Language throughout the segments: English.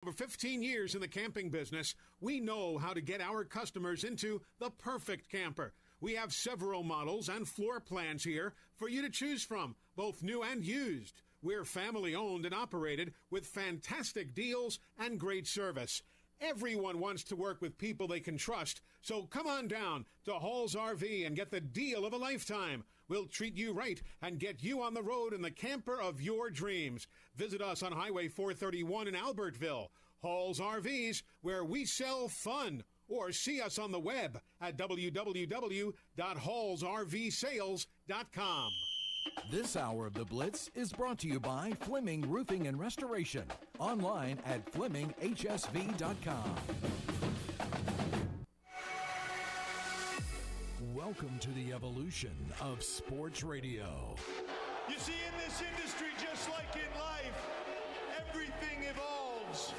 Over 15 years in the camping business, we know how to get our customers into the perfect camper. We have several models and floor plans here for you to choose from, both new and used. We're family owned and operated with fantastic deals and great service. Everyone wants to work with people they can trust, so come on down to Hall's RV and get the deal of a lifetime. We'll treat you right and get you on the road in the camper of your dreams. Visit us on Highway 431 in Albertville. Hall's RVs, where we sell fun. Or see us on the web at www.hallsrvsales.com. This hour of The Blitz is brought to you by Fleming Roofing and Restoration. Online at FlemingHSV.com. Welcome to the evolution of sports radio. You see, in this industry, just like in life, everything evolves.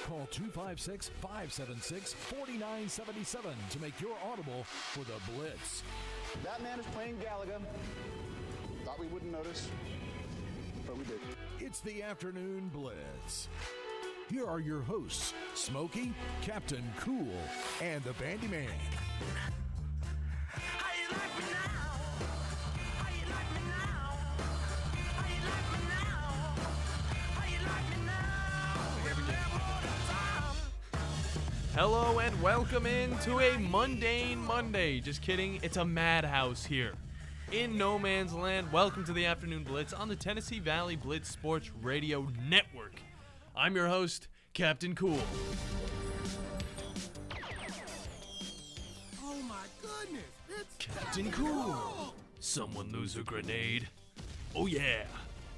Call 256-576-4977 to make your audible for The Blitz. That man is playing Gallagher. Thought we wouldn't notice, but we did. It's the Afternoon Blitz. Here are your hosts, Smokey, Captain Cool, and the Bandi Man. How you like me now? How you like me now? How you like me now? How you like me now? Every damn all the time. Hello and welcome into a mundane Monday. Just kidding, it's a madhouse here in no man's land. Welcome to the Afternoon Blitz on the Tennessee Valley Blitz Sports Radio Network. I'm your host, Captain Cool. Oh my goodness, it's Captain Cool. Someone lose a grenade. Oh yeah.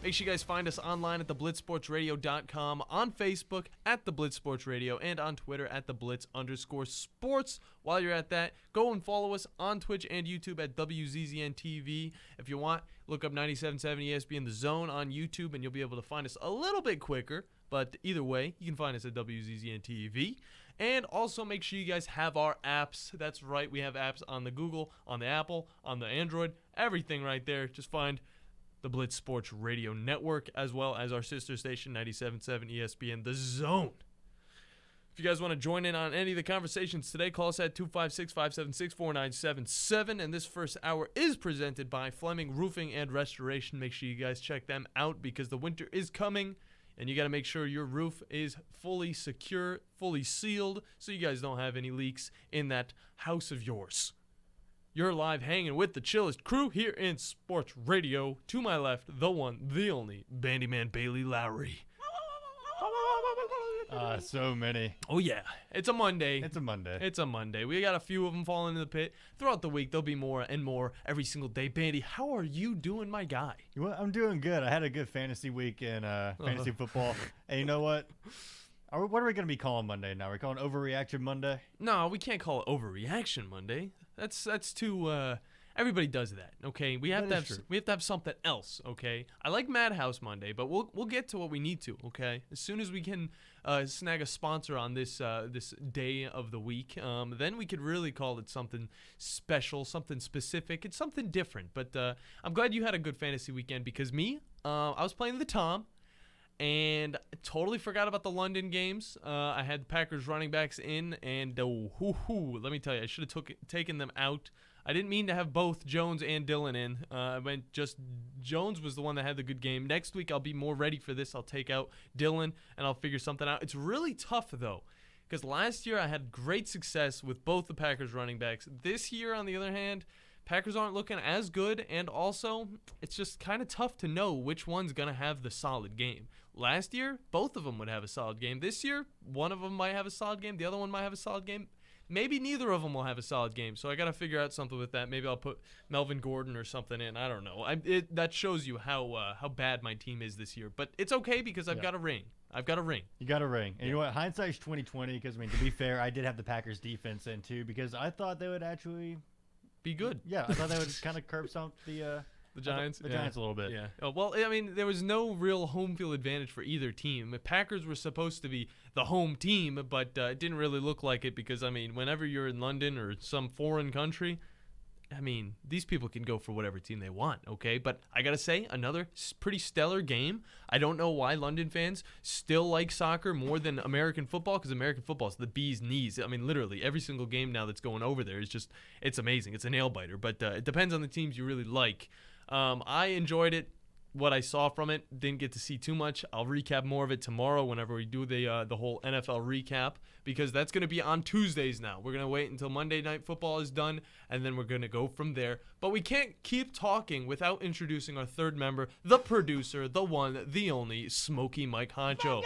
Make sure you guys find us online at theblitzsportsradio.com, on Facebook at The Blitz Sports Radio, and on Twitter at @TheBlitz_sports. While you're at that, go and follow us on Twitch and YouTube at WZZN TV. If you want, look up 97.7 ESPN The Zone on YouTube, and you'll be able to find us a little bit quicker. But either way, you can find us at WZZN TV. And also make sure you guys have our apps. That's right, we have apps on the Google, on the Apple, on the Android, everything right there. Just find the Blitz Sports Radio Network, as well as our sister station, 97.7 ESPN The Zone. If you guys want to join in on any of the conversations today, call us at 256-576-4977. And this first hour is presented by Fleming Roofing and Restoration. Make sure you guys check them out because the winter is coming, and you got to make sure your roof is fully secure, fully sealed, so you guys don't have any leaks in that house of yours. You're live hanging with the chillest crew here in sports radio. To my left, the one, the only, Bandi Man Bailey Lowry. So many. Oh, yeah. It's a Monday. It's a Monday. We got a few of them falling in the pit. Throughout the week, there'll be more and more every single day. Bandi, how are you doing, my guy? Well, I'm doing good. I had a good fantasy week in fantasy football. And you know what? What are we going to be calling Monday now? Are we calling Overreaction Monday? No, we can't call it Overreaction Monday. That's too. Everybody does that, okay? We have to have something else, okay? I like Madhouse Monday, but we'll get to what we need to, okay? As soon as we can snag a sponsor on this this day of the week, then we could really call it something special, something specific. It's something different. But I'm glad you had a good fantasy weekend because me, I was playing the Tom. And I totally forgot about the London games. I had the Packers running backs in, and let me tell you, I should have taken them out. I didn't mean to have both Jones and Dillon in. I meant just Jones was the one that had the good game. Next week, I'll be more ready for this. I'll take out Dillon, and I'll figure something out. It's really tough, though, because last year I had great success with both the Packers running backs. This year, on the other hand, Packers aren't looking as good, and also it's just kind of tough to know which one's going to have the solid game. Last year, both of them would have a solid game. This year, one of them might have a solid game. The other one might have a solid game. Maybe neither of them will have a solid game, so I got to figure out something with that. Maybe I'll put Melvin Gordon or something in. I don't know. That shows you how bad my team is this year. But it's okay because I've got a ring. You got a ring. And you know what? Hindsight's 20/20 because, I mean, to be fair, I did have the Packers defense in, too, because I thought they would actually be good. Yeah, I thought they would kind of curb some the Giants? Giants a little bit. Yeah. Well, I mean, there was no real home field advantage for either team. The Packers were supposed to be the home team, but it didn't really look like it because, I mean, whenever you're in London or some foreign country, I mean, these people can go for whatever team they want, okay? But I got to say, another pretty stellar game. I don't know why London fans still like soccer more than American football, because American football is the bee's knees. I mean, literally, every single game now that's going over there is just, it's amazing. It's a nail-biter. But it depends on the teams you really like. I enjoyed it. What I saw from it, didn't get to see too much. I'll recap more of it tomorrow whenever we do the whole NFL recap, because that's going to be on Tuesdays now. We're going to wait until Monday Night Football is done, and then we're going to go from there. But we can't keep talking without introducing our third member, the producer, the one, the only, Smokey Mike Honcho.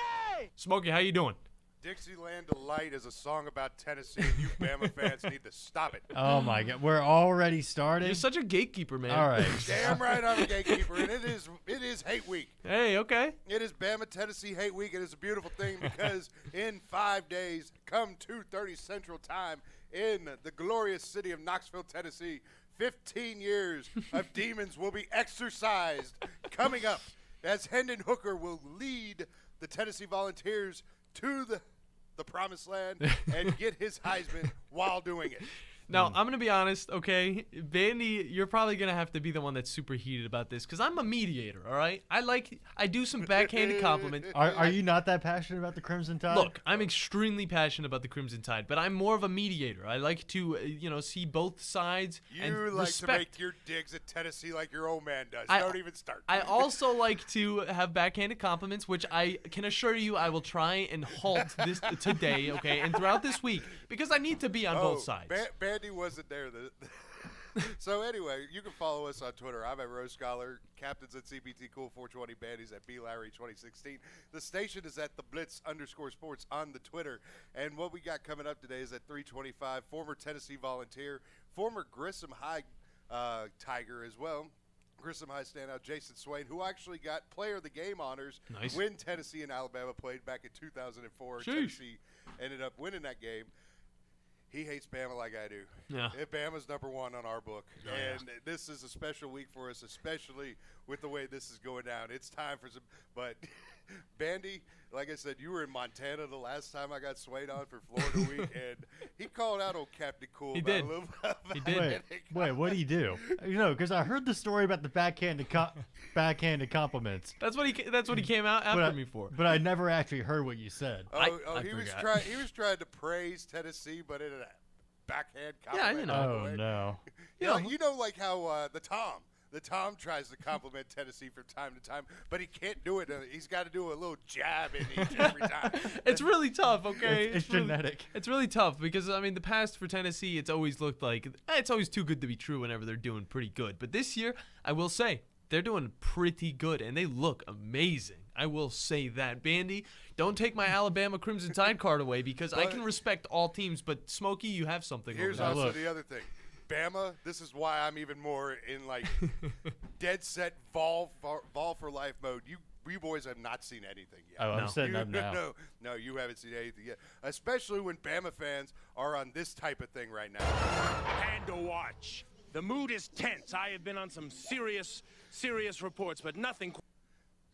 Smokey, how you doing? Dixieland Delight is a song about Tennessee, and you Bama fans need to stop it. Oh, my God. We're already starting? You're such a gatekeeper, man. All right. Damn right I'm a gatekeeper, and it is hate week. Hey, okay. It is Bama Tennessee hate week, and it's a beautiful thing because in 5 days, come 2:30 Central Time, in the glorious city of Knoxville, Tennessee, 15 years of demons will be exorcised coming up as Hendon Hooker will lead the Tennessee Volunteers to the promised land and get his Heisman while doing it. Now, I'm going to be honest, okay? Bandi, you're probably going to have to be the one that's super heated about this, because I'm a mediator, all right? I do some backhanded compliments. Are you not that passionate about the Crimson Tide? Look, I'm extremely passionate about the Crimson Tide, but I'm more of a mediator. I like to, see both sides and You like respect. to make your digs at Tennessee like your old man does. Don't even start. I also like to have backhanded compliments, which I can assure you I will try and halt this today, okay, and throughout this week, because I need to be on both sides. Bandy wasn't there. So anyway, you can follow us on Twitter. I'm at Rose Scholar, captains at CPT Cool 420, Bandy's at B Larry 2016. The station is at the Blitz _sports on the Twitter. And what we got coming up today is at 3:25, former Tennessee Volunteer, former Grissom High Tiger as well. Grissom High standout Jason Swain, who actually got Player of the Game honors when Tennessee and Alabama played back in 2004. Sheesh. Tennessee ended up winning that game. He hates Bama like I do. Yeah. Bama's number one on our book. And this is a special week for us, especially with the way this is going down. It's time for some – but, Bandy, like I said, you were in Montana the last time I got Swain on for Florida Week, and he called out old Captain Cool. He about did. A little about He did. Wait, what did he do? Because I heard the story about the backhanded compliments. That's what he came out after me for. But I never actually heard what you said. I he was forgot. trying to praise Tennessee, but in a backhand compliment. Yeah, you know. Oh, no. You know, like how the Tom tries to compliment Tennessee from time to time, but he can't do it. He's got to do a little jab in each every time. It's really tough, okay? It's genetic. It's really tough because, I mean, the past for Tennessee, it's always looked like it's always too good to be true whenever they're doing pretty good. But this year, I will say, they're doing pretty good, and they look amazing. I will say that. Bandy, don't take my Alabama Crimson Tide card away because I can respect all teams, but Smokey, you have something. Here's over there. also the other thing. Bama, this is why I'm even more in, like, dead set ball for life mode. You boys have not seen anything yet. Oh, I'm setting up now. No, you haven't seen anything yet. Especially when Bama fans are on this type of thing right now. And to watch. The mood is tense. I have been on some serious reports, but nothing.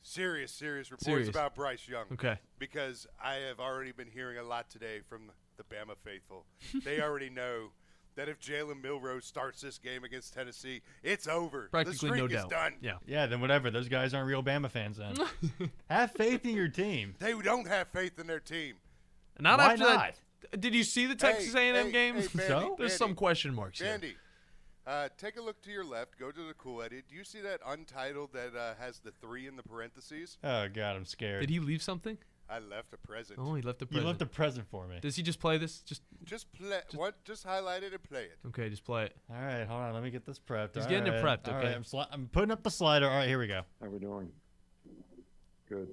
Serious reports about Bryce Young. Okay. Because I have already been hearing a lot today from the Bama faithful. They already know that if Jalen Milroe starts this game against Tennessee, it's over. Practically the no streak is doubt. done. Yeah, then whatever. Those guys aren't real Bama fans then. Have faith in your team. They don't have faith in their team. Not Why after not? that. Did you see the Texas A&M game? Hey, Bandy, So? There's some question marks here. Bandy, take a look to your left. Go to the cool edit. Do you see that untitled that has the 3 in the parentheses? Oh, God, I'm scared. Did he leave something? I left a present. Oh, he left a You present. left a present for me. Does he just play this? Just play. Just highlight it and play it. Okay, just play it. All right, hold on. Let me get this prepped. He's All getting it right. prepped, All okay. right, I'm putting up the slider. All right, here we go. How we doing? Good.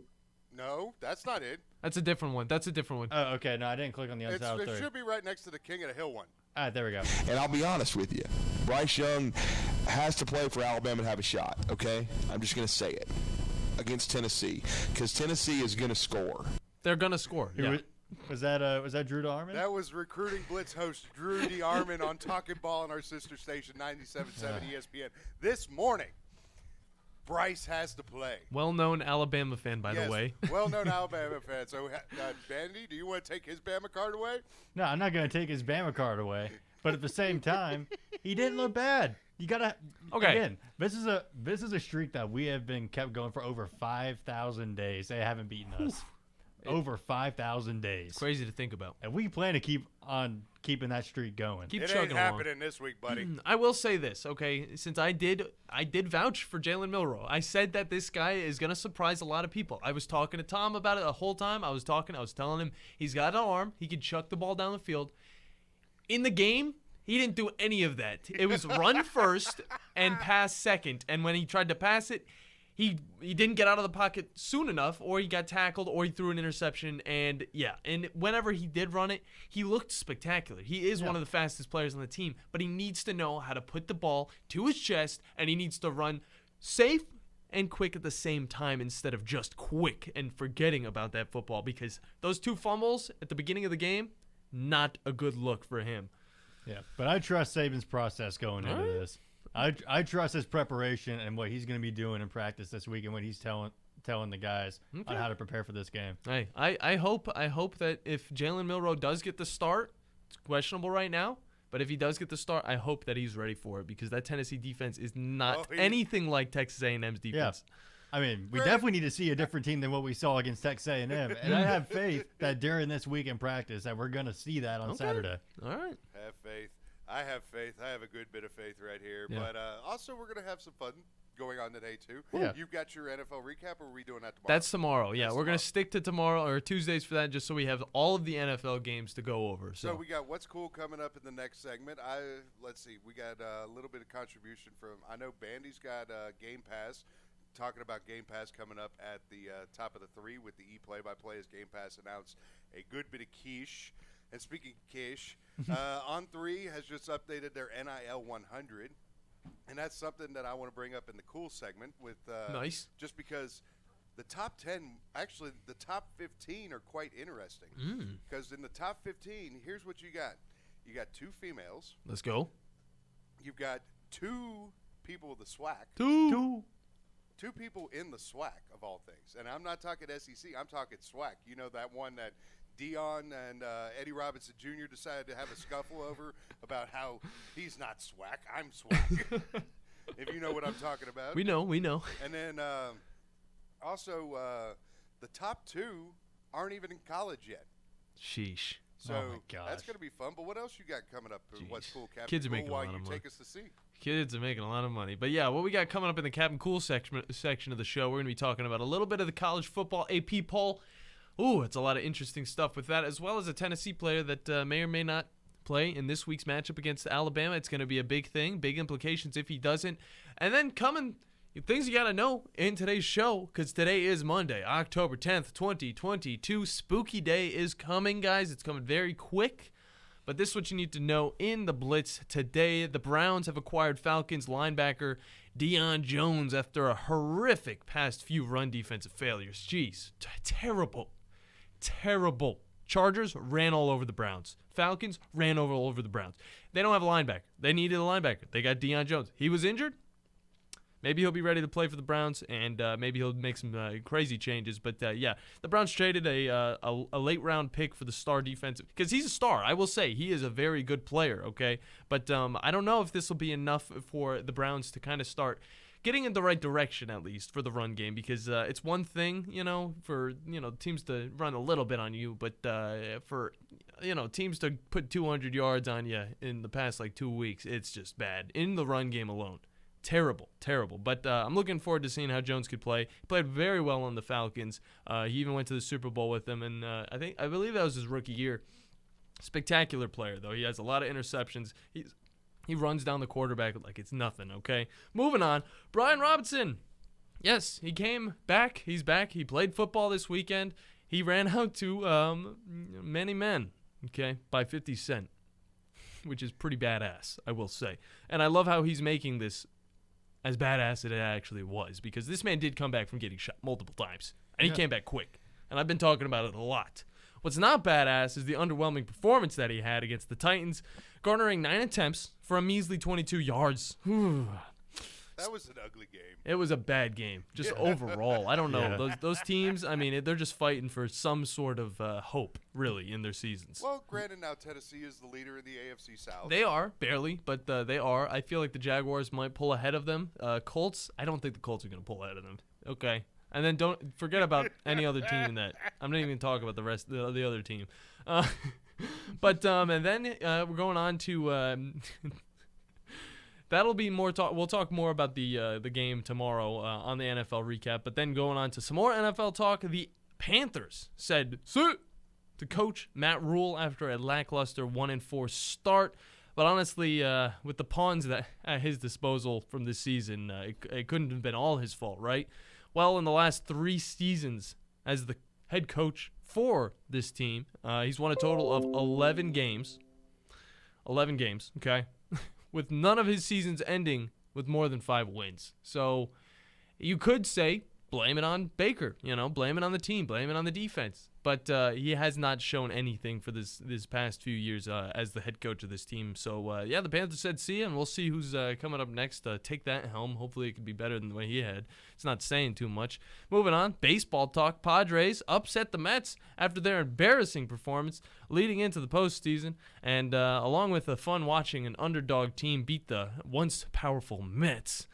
No, that's not it. That's a different one. Oh, okay. No, I didn't click on the untitled It 3. should be right next to the King of the Hill one. All right, there we go. And I'll be honest with you, Bryce Young has to play for Alabama to have a shot, okay? I'm just going to say it. Against Tennessee, because Tennessee is going to score. They're going to score. Yeah. Was that Drew DeArmond? That was recruiting Blitz host Drew DeArmond on Talking Ball on our sister station 97.7 ESPN. This morning, Bryce has to play. Well-known Alabama fan, by the way. Well-known Alabama fan. So, Bandy, do you want to take his Bama card away? No, I'm not going to take his Bama card away. But at the same time, he didn't look bad. You gotta again. This is a streak that we have been kept going for over 5,000 days. They haven't beaten us. Over 5,000 days. It's crazy to think about. And we plan to keep on keeping that streak going. Keep it chugging ain't along. happening this week, buddy. I will say this, okay? Since I did vouch for Jalen Milroe. I said that this guy is gonna surprise a lot of people. I was talking to Tom about it the whole time. I was telling him he's got an arm. He can chuck the ball down the field. In the game, he didn't do any of that. It was run first and pass second. And when he tried to pass it, he didn't get out of the pocket soon enough, or he got tackled, or he threw an interception. And whenever he did run it, he looked spectacular. He is one of the fastest players on the team, but he needs to know how to put the ball to his chest, and he needs to run safe and quick at the same time instead of just quick and forgetting about that football, because those 2 fumbles at the beginning of the game, not a good look for him. Yeah, but I trust Saban's process going into this. I trust his preparation and what he's going to be doing in practice this week and what he's telling the guys on how to prepare for this game. Hey, I hope that if Jalen Milroe does get the start, it's questionable right now, but if he does get the start, I hope that he's ready for it, because that Tennessee defense is not anything like Texas A&M's defense. Yeah. I mean, we definitely need to see a different team than what we saw against Texas A&M, and I have faith that during this week in practice that we're going to see that on Saturday. All right. Have faith. I have faith. I have a good bit of faith right here. Yeah. But also, we're going to have some fun going on today, too. Yeah. You've got your NFL recap, or are we doing that tomorrow? That's tomorrow. Yeah, we're going to stick to tomorrow or Tuesdays for that, just so we have all of the NFL games to go over. So we got what's cool coming up in the next segment. Let's see. We got a little bit of contribution from, I know Bandi's got Game Pass. Talking about Game Pass coming up at the top of the 3 with the play-by-play as Game Pass announced a good bit of quiche. And speaking of quiche, On3 has just updated their NIL 100. And that's something that I want to bring up in the cool segment with nice. Just because the top 10, actually the top 15 are quite interesting. Because in the top 15, here's what you got. You got 2 females. Let's go. You've got 2 people with the SWAC. Two people in the SWAC, of all things. And I'm not talking SEC. I'm talking SWAC. You know, that one that Dion and Eddie Robinson Jr. decided to have a scuffle over about how he's not SWAC. I'm SWAC. If you know what I'm talking about. We know. And then also the top 2 aren't even in college yet. Sheesh. So that's going to be fun. But what else you got coming up? What's cool, Captain? Kids are making a lot of money. Take us to see. Kids are making a lot of money. But, yeah, what we got coming up in the Captain Cool section of the show, we're going to be talking about a little bit of the college football AP poll. Ooh, it's a lot of interesting stuff with that, as well as a Tennessee player that may or may not play in this week's matchup against Alabama. It's going to be a big thing, big implications if he doesn't. And then coming, things you got to know in today's show, because today is Monday, October 10th, 2022. Spooky Day is coming, guys. It's coming very quick. But this is what you need to know in the Blitz today. The Browns have acquired Falcons linebacker Deion Jones after a horrific past few run defensive failures. Jeez, terrible. Chargers ran all over the Browns. Falcons ran all over the Browns. They don't have a linebacker. They needed a linebacker. They got Deion Jones. He was injured. Maybe he'll be ready to play for the Browns, and maybe he'll make some crazy changes. But, yeah, the Browns traded a late-round pick for the star defensive, because he's a star. I will say he is a very good player, okay? But I don't know if this will be enough for the Browns to kind of start getting in the right direction, at least, for the run game, because it's one thing, for, teams to run a little bit on you, but for, teams to put 200 yards on you in the past, 2 weeks, it's just bad in the run game alone. Terrible. But I'm looking forward to seeing how Jones could play. He played very well on the Falcons. He even went to the Super Bowl with them, and I believe that was his rookie year. Spectacular player, though. He has a lot of interceptions. He runs down the quarterback like it's nothing, okay? Moving on. Brian Robinson. Yes, he came back. He's back. He played football this weekend. He ran out to many men, okay, by 50 Cent, which is pretty badass, I will say. And I love how he's making this as badass as it actually was, because this man did come back from getting shot multiple times, and he came back quick. And I've been talking about it a lot. What's not badass is the underwhelming performance that he had against the Titans, garnering 9 attempts for a measly 22 yards. That was an ugly game. It was a bad game, just overall. I don't know. Yeah. Those teams, I mean, they're just fighting for some sort of hope, really, in their seasons. Well, granted, now Tennessee is the leader in the AFC South. They are, barely, but they are. I feel like the Jaguars might pull ahead of them. Colts, I don't think the Colts are going to pull ahead of them. Okay. And then don't forget about any other team in that. I'm not even going to talk about the rest of the other team. But and then we're going on to that'll be more talk. We'll talk more about the game tomorrow on the NFL recap. But then going on to some more NFL talk. The Panthers said "sit" to coach Matt Rule after a lackluster 1-4 start. But honestly, with the pawns that at his disposal from this season, it couldn't have been all his fault, right? Well, in the last 3 seasons as the head coach for this team, he's won a total of 11 games. 11 games, okay? With none of his seasons ending with more than 5 wins. So you could say, blame it on Baker, blame it on the team, blame it on the defense. But he has not shown anything for this past few years as the head coach of this team. So, the Panthers said see ya, and we'll see who's coming up next to take that helm. Hopefully it can be better than the way he had. It's not saying too much. Moving on, baseball talk. Padres upset the Mets after their embarrassing performance leading into the postseason. And along with the fun watching an underdog team beat the once powerful Mets,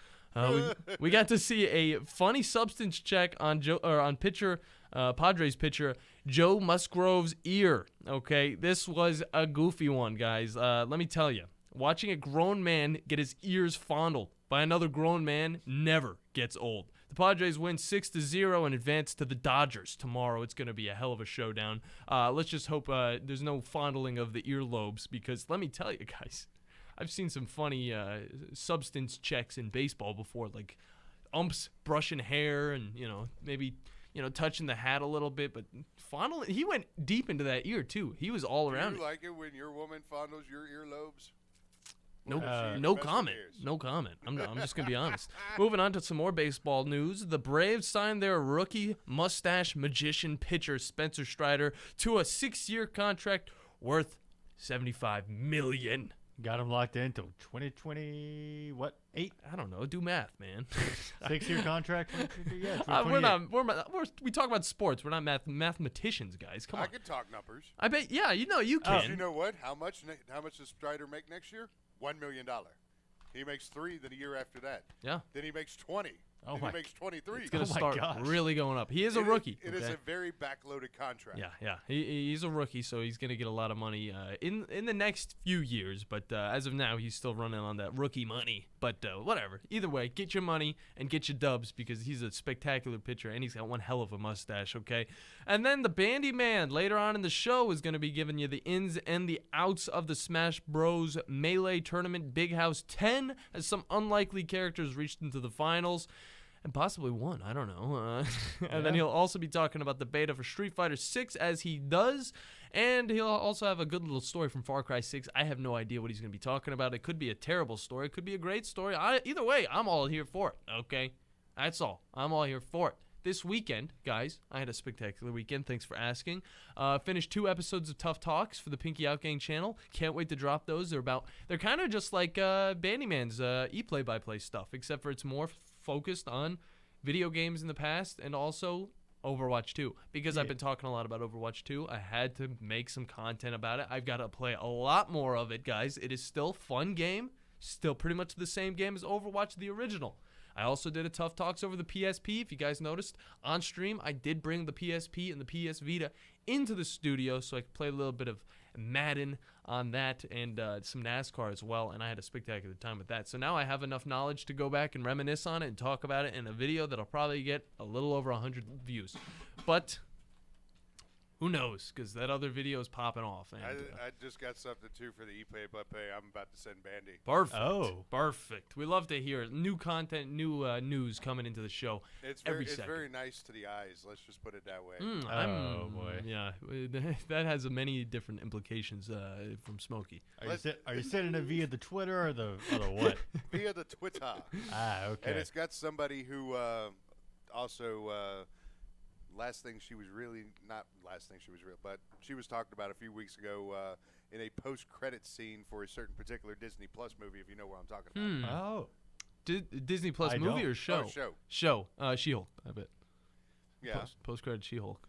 we got to see a funny substance check on Padres pitcher Joe Musgrove's ear. Okay, this was a goofy one, guys. Let me tell you, watching a grown man get his ears fondled by another grown man never gets old. The Padres win 6-0 and advance to the Dodgers tomorrow. It's going to be a hell of a showdown. Let's just hope there's no fondling of the earlobes, because let me tell you, guys, I've seen some funny substance checks in baseball before, like umps brushing hair and, maybe, touching the hat a little bit, but fondling, he went deep into that ear too. He was all around. Do you like it when your woman fondles your earlobes? No comment. No comment. I'm just going to be honest. Moving on to some more baseball news. The Braves signed their rookie mustache magician pitcher Spencer Strider to a 6-year contract worth $75 million. Got him locked in until 2020, what, 8? I don't know. Do math, man. 6-year contract? Yeah, we talk about sports. We're not mathematicians, guys. Come on. I can talk numbers. I bet, yeah, you can. You know what? How much does Strider make next year? $1 million. He makes 3 the year after that. Yeah. Then he makes 20. Oh, then he makes 23. It's going to start really going up. He is a rookie. It is a very backloaded contract. Yeah. He's a rookie, so he's going to get a lot of money in the next few years. But as of now, he's still running on that rookie money. But whatever. Either way, get your money and get your dubs, because he's a spectacular pitcher, and he's got one hell of a mustache, okay? And then the Bandi Man later on in the show is going to be giving you the ins and the outs of the Smash Bros. Melee Tournament Big House 10, as some unlikely characters reached into the finals. And possibly won. I don't know. And then he'll also be talking about the beta for Street Fighter 6 as he does. And he'll also have a good little story from Far Cry 6. I have no idea what he's going to be talking about. It could be a terrible story. It could be a great story. Either way, I'm all here for it. Okay? That's all. I'm all here for it. This weekend, guys, I had a spectacular weekend. Thanks for asking. Finished 2 episodes of Tough Talks for the Pinky Out Gang channel. Can't wait to drop those. They're kind of just like Bandyman's play-by-play stuff, except for it's more focused on video games in the past and also Overwatch 2. Because I've been talking a lot about Overwatch 2, I had to make some content about it. I've got to play a lot more of it, guys. It is still a fun game. Still pretty much the same game as Overwatch, the original. I also did a Tough Talks over the PSP. If you guys noticed, on stream, I did bring the PSP and the PS Vita into the studio so I could play a little bit of Madden on that and some NASCAR as well, and I had a spectacular time with that. So now I have enough knowledge to go back and reminisce on it and talk about it in a video that'll probably get a little over 100 views. But who knows, because that other video is popping off. And, I just got something, too, for the ePlay-by-play. I'm about to send Bandi. Perfect. Oh. Perfect. We love to hear new content, new news coming into the show every second. It's very nice to the eyes. Let's just put it that way. Oh, boy. Yeah. That has many different implications from Smokey. Are you sending it via the Twitter or the what? Via the Twitter. Okay. And it's got somebody who also... but she was talked about a few weeks ago in a post-credit scene for a certain particular Disney Plus movie, if you know what I'm talking about. Oh. Disney Plus movie or show? Show. Show. She-Hulk, I bet. Yeah. Post-credit She-Hulk.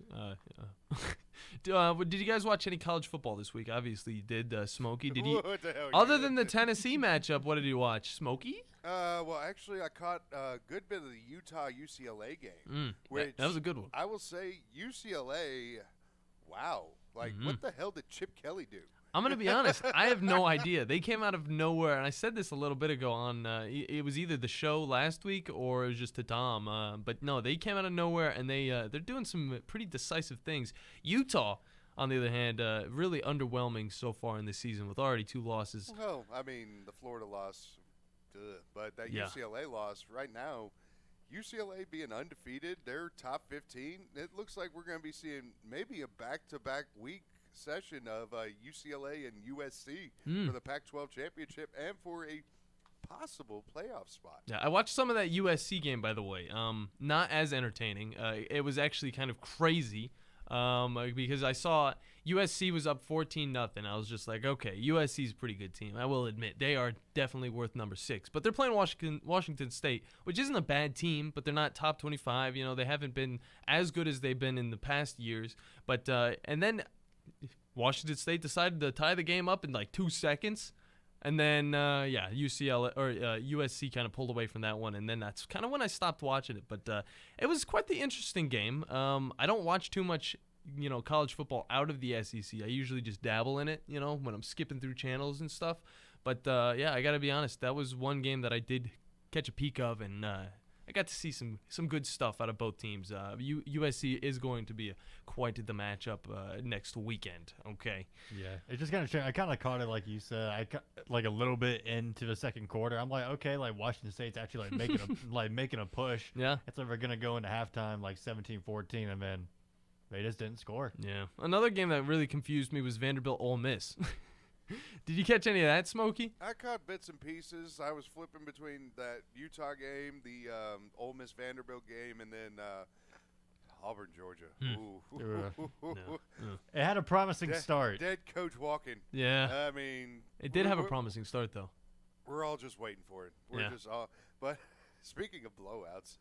Did you guys watch any college football this week? Obviously, you did. Smokey, did you? What the hell Other than the Tennessee matchup, what did you watch? Smokey? Well, actually, I caught a good bit of the Utah-UCLA game. Which that was a good one. I will say UCLA, wow. Like, what the hell did Chip Kelly do? I'm going to be honest. I have no idea. They came out of nowhere, and I said this a little bit ago on it was either the show last week or it was just to Dom. But no, they came out of nowhere, and they're doing some pretty decisive things. Utah, on the other hand, really underwhelming so far in this season with already 2 losses. Well, I mean, the Florida loss, but that UCLA loss right now, UCLA being undefeated, they're top 15. It looks like we're going to be seeing maybe a back-to-back week session of UCLA and USC for the Pac-12 championship and for a possible playoff spot. Yeah, I watched some of that USC game, by the way. Not as entertaining. It was actually kind of crazy because I saw USC was up 14-0. I was just like, okay, USC's a pretty good team. I will admit they are definitely worth number 6. But they're playing Washington State, which isn't a bad team, but they're not top 25. You know, they haven't been as good as they've been in the past years. But and then Washington State decided to tie the game up in like 2 seconds. And then, USC kind of pulled away from that one. And then that's kind of when I stopped watching it. But it was quite the interesting game. I don't watch too much, college football out of the SEC. I usually just dabble in it, when I'm skipping through channels and stuff. But, I got to be honest. That was one game that I did catch a peek of. And I got to see some good stuff out of both teams. USC is going to be quite the matchup next weekend. Okay. Yeah, it just kind of. I kind of caught it like you said. Like a little bit into the second quarter. I'm like, okay, like Washington State's actually making a push. Yeah, it's like we're gonna go into halftime like 17-14, and then they just didn't score. Yeah, another game that really confused me was Vanderbilt Ole Miss. Did you catch any of that, Smokey? I caught bits and pieces. I was flipping between that Utah game, the Ole Miss Vanderbilt game, and then Auburn, Georgia. It had a promising start. Dead coach walking. Yeah. I mean, it did have a promising start, though. We're all just waiting for it. We're just all. But speaking of blowouts,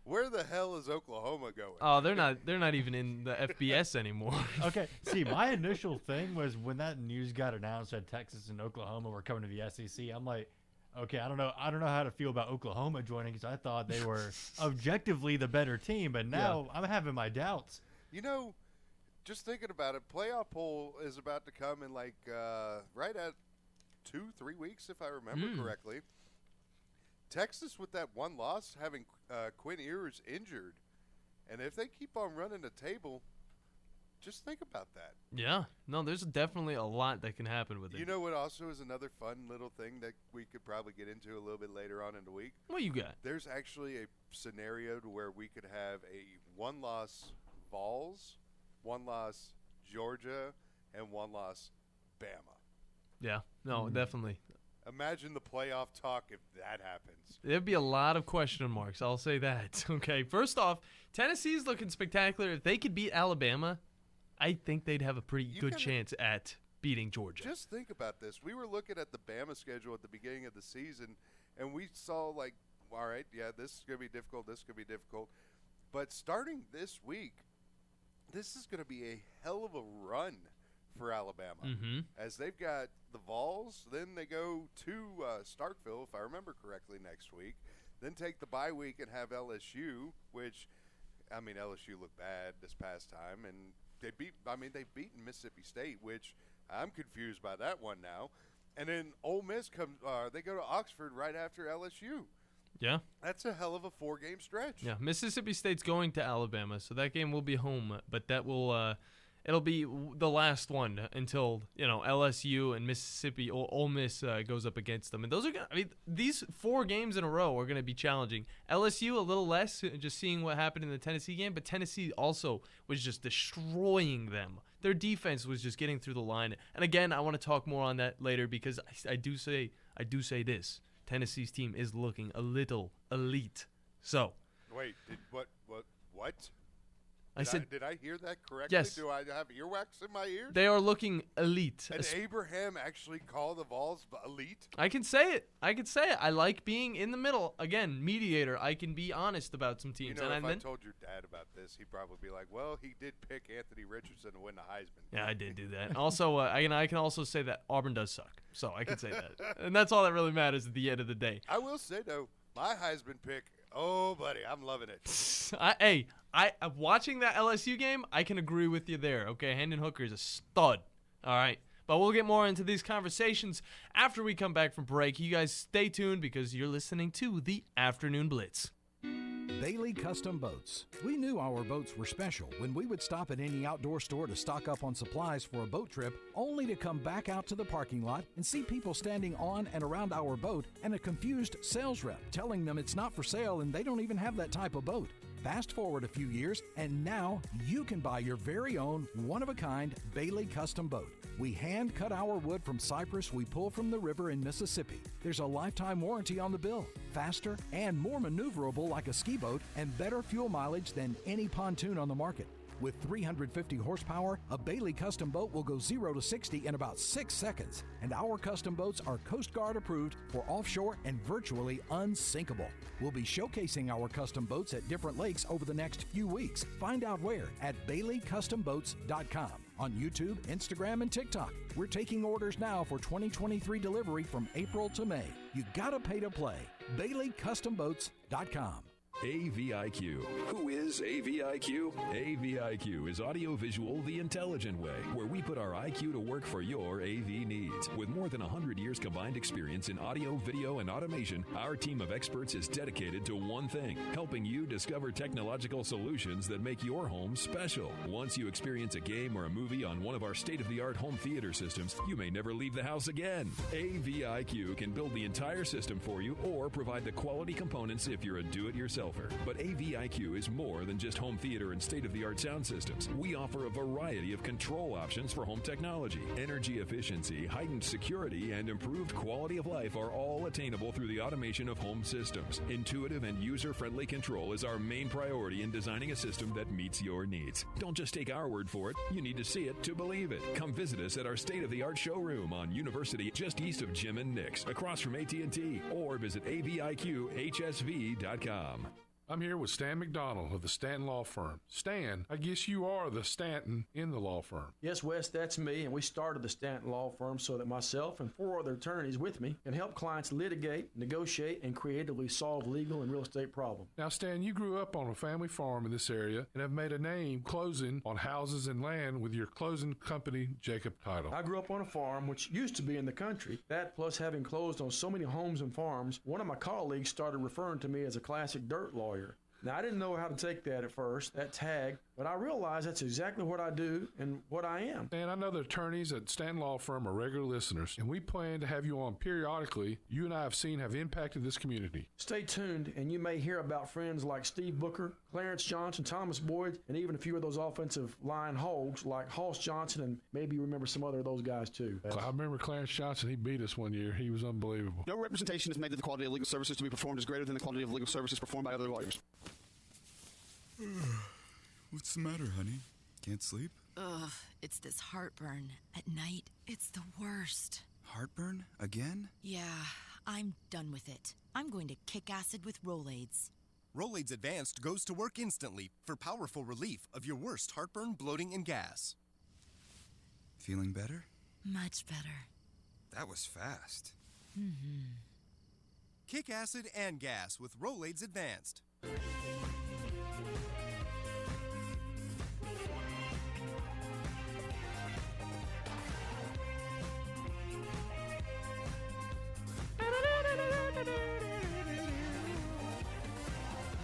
where the hell is Oklahoma going? Oh, they're not even in the FBS anymore. Okay. See, my initial thing was when that news got announced that Texas and Oklahoma were coming to the SEC. I'm like, okay, I don't know how to feel about Oklahoma joining because I thought they were objectively the better team, but now I'm having my doubts. Just thinking about it, playoff poll is about to come in like right at 2-3 weeks, if I remember correctly. Texas with that one loss, having Quinn Ewers injured, and if they keep on running the table, just think about that. Yeah, no, there's definitely a lot that can happen with it. You know what also is another fun little thing that we could probably get into a little bit later on in the week? What you got? There's actually a scenario to where we could have a one-loss Vols, one-loss Georgia, and one-loss Bama. Yeah, no, definitely. Imagine the playoff talk if that happens. There'd be a lot of question marks, I'll say that. Okay, first off, Tennessee's looking spectacular. If they could beat Alabama, I think they'd have a pretty good chance at beating Georgia. Just think about this. We were looking at the Bama schedule at the beginning of the season, and we saw like, all right, yeah, this is going to be difficult, this is going to be difficult. But starting this week, this is going to be a hell of a run for Alabama, as they've got the Vols, then they go to Starkville, if I remember correctly, next week, then take the bye week and have LSU, which, I mean, LSU looked bad this past time, and they've beaten Mississippi State, which I'm confused by that one now, and then Ole Miss comes, they go to Oxford right after LSU. Yeah. That's a hell of a 4-game stretch. Yeah, Mississippi State's going to Alabama, so that game will be home, but that will it'll be the last one until, LSU and Mississippi or Ole Miss goes up against them. And those are these 4 games in a row are going to be challenging. LSU a little less, just seeing what happened in the Tennessee game, but Tennessee also was just destroying them. Their defense was just getting through the line. And again, I want to talk more on that later because I do say this. Tennessee's team is looking a little elite. So, wait, what? Did I hear that correctly? Yes. Do I have earwax in my ears? They are looking elite. And Abraham actually called the Vols elite? I can say it. I like being in the middle. Again, mediator. I can be honest about some teams. You know, and if I told your dad about this, he'd probably be like, well, he did pick Anthony Richardson to win the Heisman. Yeah, I did do that. Also, I can also say that Auburn does suck. So I can say that. And that's all that really matters at the end of the day. I will say, though, my Heisman pick, oh, buddy, I'm loving it. Watching that LSU game, I can agree with you there. Okay, Hendon Hooker is a stud. All right. But we'll get more into these conversations after we come back from break. You guys stay tuned because you're listening to the Afternoon Blitz. Bailey Custom Boats. We knew our boats were special when we would stop at any outdoor store to stock up on supplies for a boat trip, only to come back out to the parking lot and see people standing on and around our boat and a confused sales rep telling them it's not for sale and they don't even have that type of boat. Fast forward a few years, and now you can buy your very own one-of-a-kind Bailey Custom Boat. We hand cut our wood from cypress we pull from the river in Mississippi. There's a lifetime warranty on the bill, faster and more maneuverable like a ski boat, and better fuel mileage than any pontoon on the market. With 350 horsepower, a Bailey Custom Boat will go 0 to 60 in about 6 seconds, and our custom boats are Coast Guard approved for offshore and virtually unsinkable. We'll be showcasing our custom boats at different lakes over the next few weeks. Find out where at BaileyCustomBoats.com on YouTube, Instagram, and TikTok. We're taking orders now for 2023 delivery from April to May. You gotta pay to play. BaileyCustomBoats.com. AVIQ. Who is AVIQ? AVIQ is audiovisual the intelligent way, where we put our IQ to work for your AV needs. With more than 100 years combined experience in audio, video, and automation, our team of experts is dedicated to one thing, helping you discover technological solutions that make your home special. Once you experience a game or a movie on one of our state-of-the-art home theater systems, you may never leave the house again. AVIQ can build the entire system for you or provide the quality components if you're a do-it-yourselfer. But AVIQ is more than just home theater and state-of-the-art sound systems. We offer a variety of control options for home technology. Energy efficiency, heightened security, and improved quality of life are all attainable through the automation of home systems. Intuitive and user-friendly control is our main priority in designing a system that meets your needs. Don't just take our word for it. You need to see it to believe it. Come visit us at our state-of-the-art showroom on University, just east of Jim and Nick's, across from AT&T, or visit AVIQHSV.com. I'm here with Stan McDonald of the Stanton Law Firm. Stan, I guess you are the Stanton in the law firm. Yes, Wes, that's me, and we started the Stanton Law Firm so that myself and 4 other attorneys with me can help clients litigate, negotiate, and creatively solve legal and real estate problems. Now, Stan, you grew up on a family farm in this area and have made a name closing on houses and land with your closing company, Jacob Title. I grew up on a farm which used to be in the country. That, plus having closed on so many homes and farms, one of my colleagues started referring to me as a classic dirt lawyer. Now, I didn't know how to take that at first, that tag, but I realized that's exactly what I do and what I am. And I know the attorneys at Stanton Law Firm are regular listeners, and we plan to have you on periodically. You and I have seen have impacted this community. Stay tuned, and you may hear about friends like Steve Booker, Clarence Johnson, Thomas Boyd, and even a few of those offensive line hogs like Hoss Johnson, and maybe you remember some other of those guys too. I remember Clarence Johnson. He beat us one year. He was unbelievable. No representation is made that the quality of legal services to be performed is greater than the quality of legal services performed by other lawyers. What's the matter, honey? Can't sleep? Ugh, it's this heartburn. At night, it's the worst. Heartburn? Again? Yeah, I'm done with it. I'm going to kick acid with Rolaids. Rolaids Advanced goes to work instantly for powerful relief of your worst heartburn, bloating, and gas. Feeling better? Much better. That was fast. Mm-hmm. Kick acid and gas with Rolaids Advanced.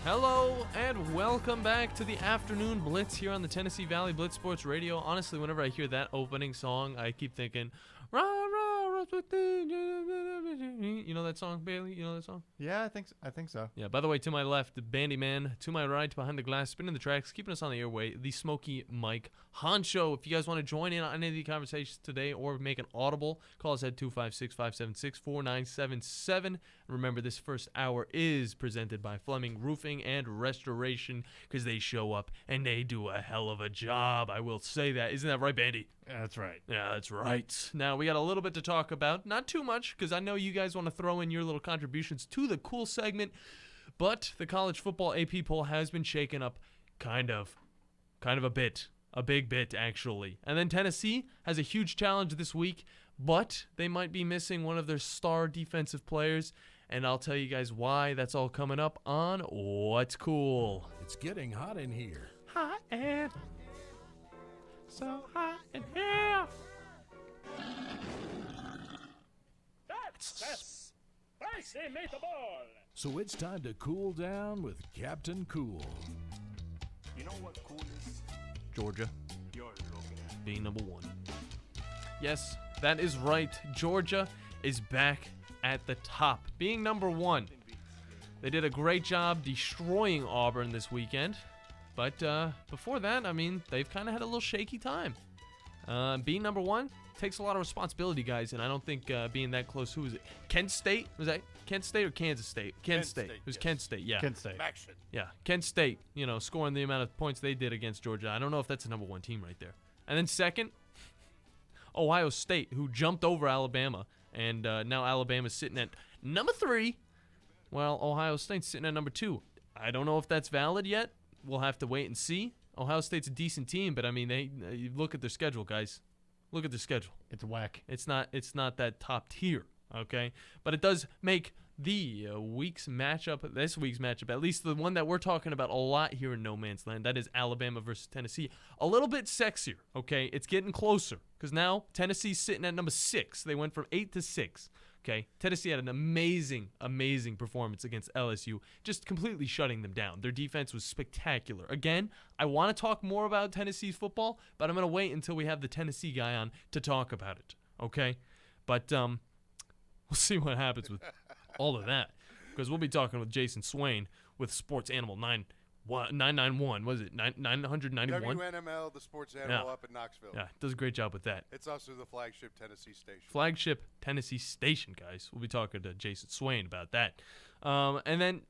Hello and welcome back to the Afternoon Blitz here on the Tennessee Valley Blitz Sports Radio. Honestly, whenever I hear that opening song, I keep thinking, rah, rah, rah, You know that song, Bailey? You know that song? Yeah, I think so. Yeah, by the way, to my left, the Bandi Man. To my right, behind the glass, spinning the tracks, keeping us on the airway, the Smokey Mike Honcho. If you guys want to join in on any of the conversations today or make an audible, call us at 256-576-4977. And remember, this first hour is presented by Fleming Roofing and Restoration because they show up and they do a hell of a job. I will say that. Isn't that right, Bandi? Yeah, that's right. Yeah, that's right. Now, we got a little bit to talk about. Not too much, because I know you guys want to throw in your little contributions to the cool segment, but the college football AP poll has been shaken up kind of a bit. A big bit, actually. And then Tennessee has a huge challenge this week, but they might be missing one of their star defensive players, and I'll tell you guys why. That's all coming up on What's Cool. It's getting hot in here. Hot and so hot in here. That's spicy meatball. So it's time to cool down with Captain Cool. You know what cool is? Georgia You're looking at. being number 1. Yes, that is right. Georgia is back at the top, being number 1. They did a great job destroying Auburn this weekend. But before that, I mean, they've kind of had a little shaky time. Being number 1 takes a lot of responsibility, guys, and I don't think being that close, who was it? Kent State? Was that Kent State or Kansas State? Kent State. It was yes. Kent State, yeah. Kent State. Action. Yeah, Kent State, scoring the amount of points they did against Georgia. I don't know if that's a number 1 team right there. And then second, Ohio State, who jumped over Alabama, and now Alabama's sitting at number 3, while Ohio State's sitting at number 2. I don't know if that's valid yet. We'll have to wait and see. Ohio State's a decent team, but I mean, you look at their schedule, guys. Look at their schedule. It's whack. It's not that top tier, okay? But it does make the this week's matchup, at least the one that we're talking about a lot here in No Man's Land, that is Alabama versus Tennessee, a little bit sexier, okay? It's getting closer because now Tennessee's sitting at number 6. They went from 8 to 6. Okay, Tennessee had an amazing performance against LSU, just completely shutting them down. Their defense was spectacular. Again, I want to talk more about Tennessee's football, but I'm going to wait until we have the Tennessee guy on to talk about it, okay? But we'll see what happens with all of that, because we'll be talking with Jason Swain with Sports Animal 991, was it 991? WNML, the sports animal up in Knoxville. Yeah, does a great job with that. It's also the flagship Tennessee station. Flagship Tennessee station, guys. We'll be talking to Jason Swain about that. And then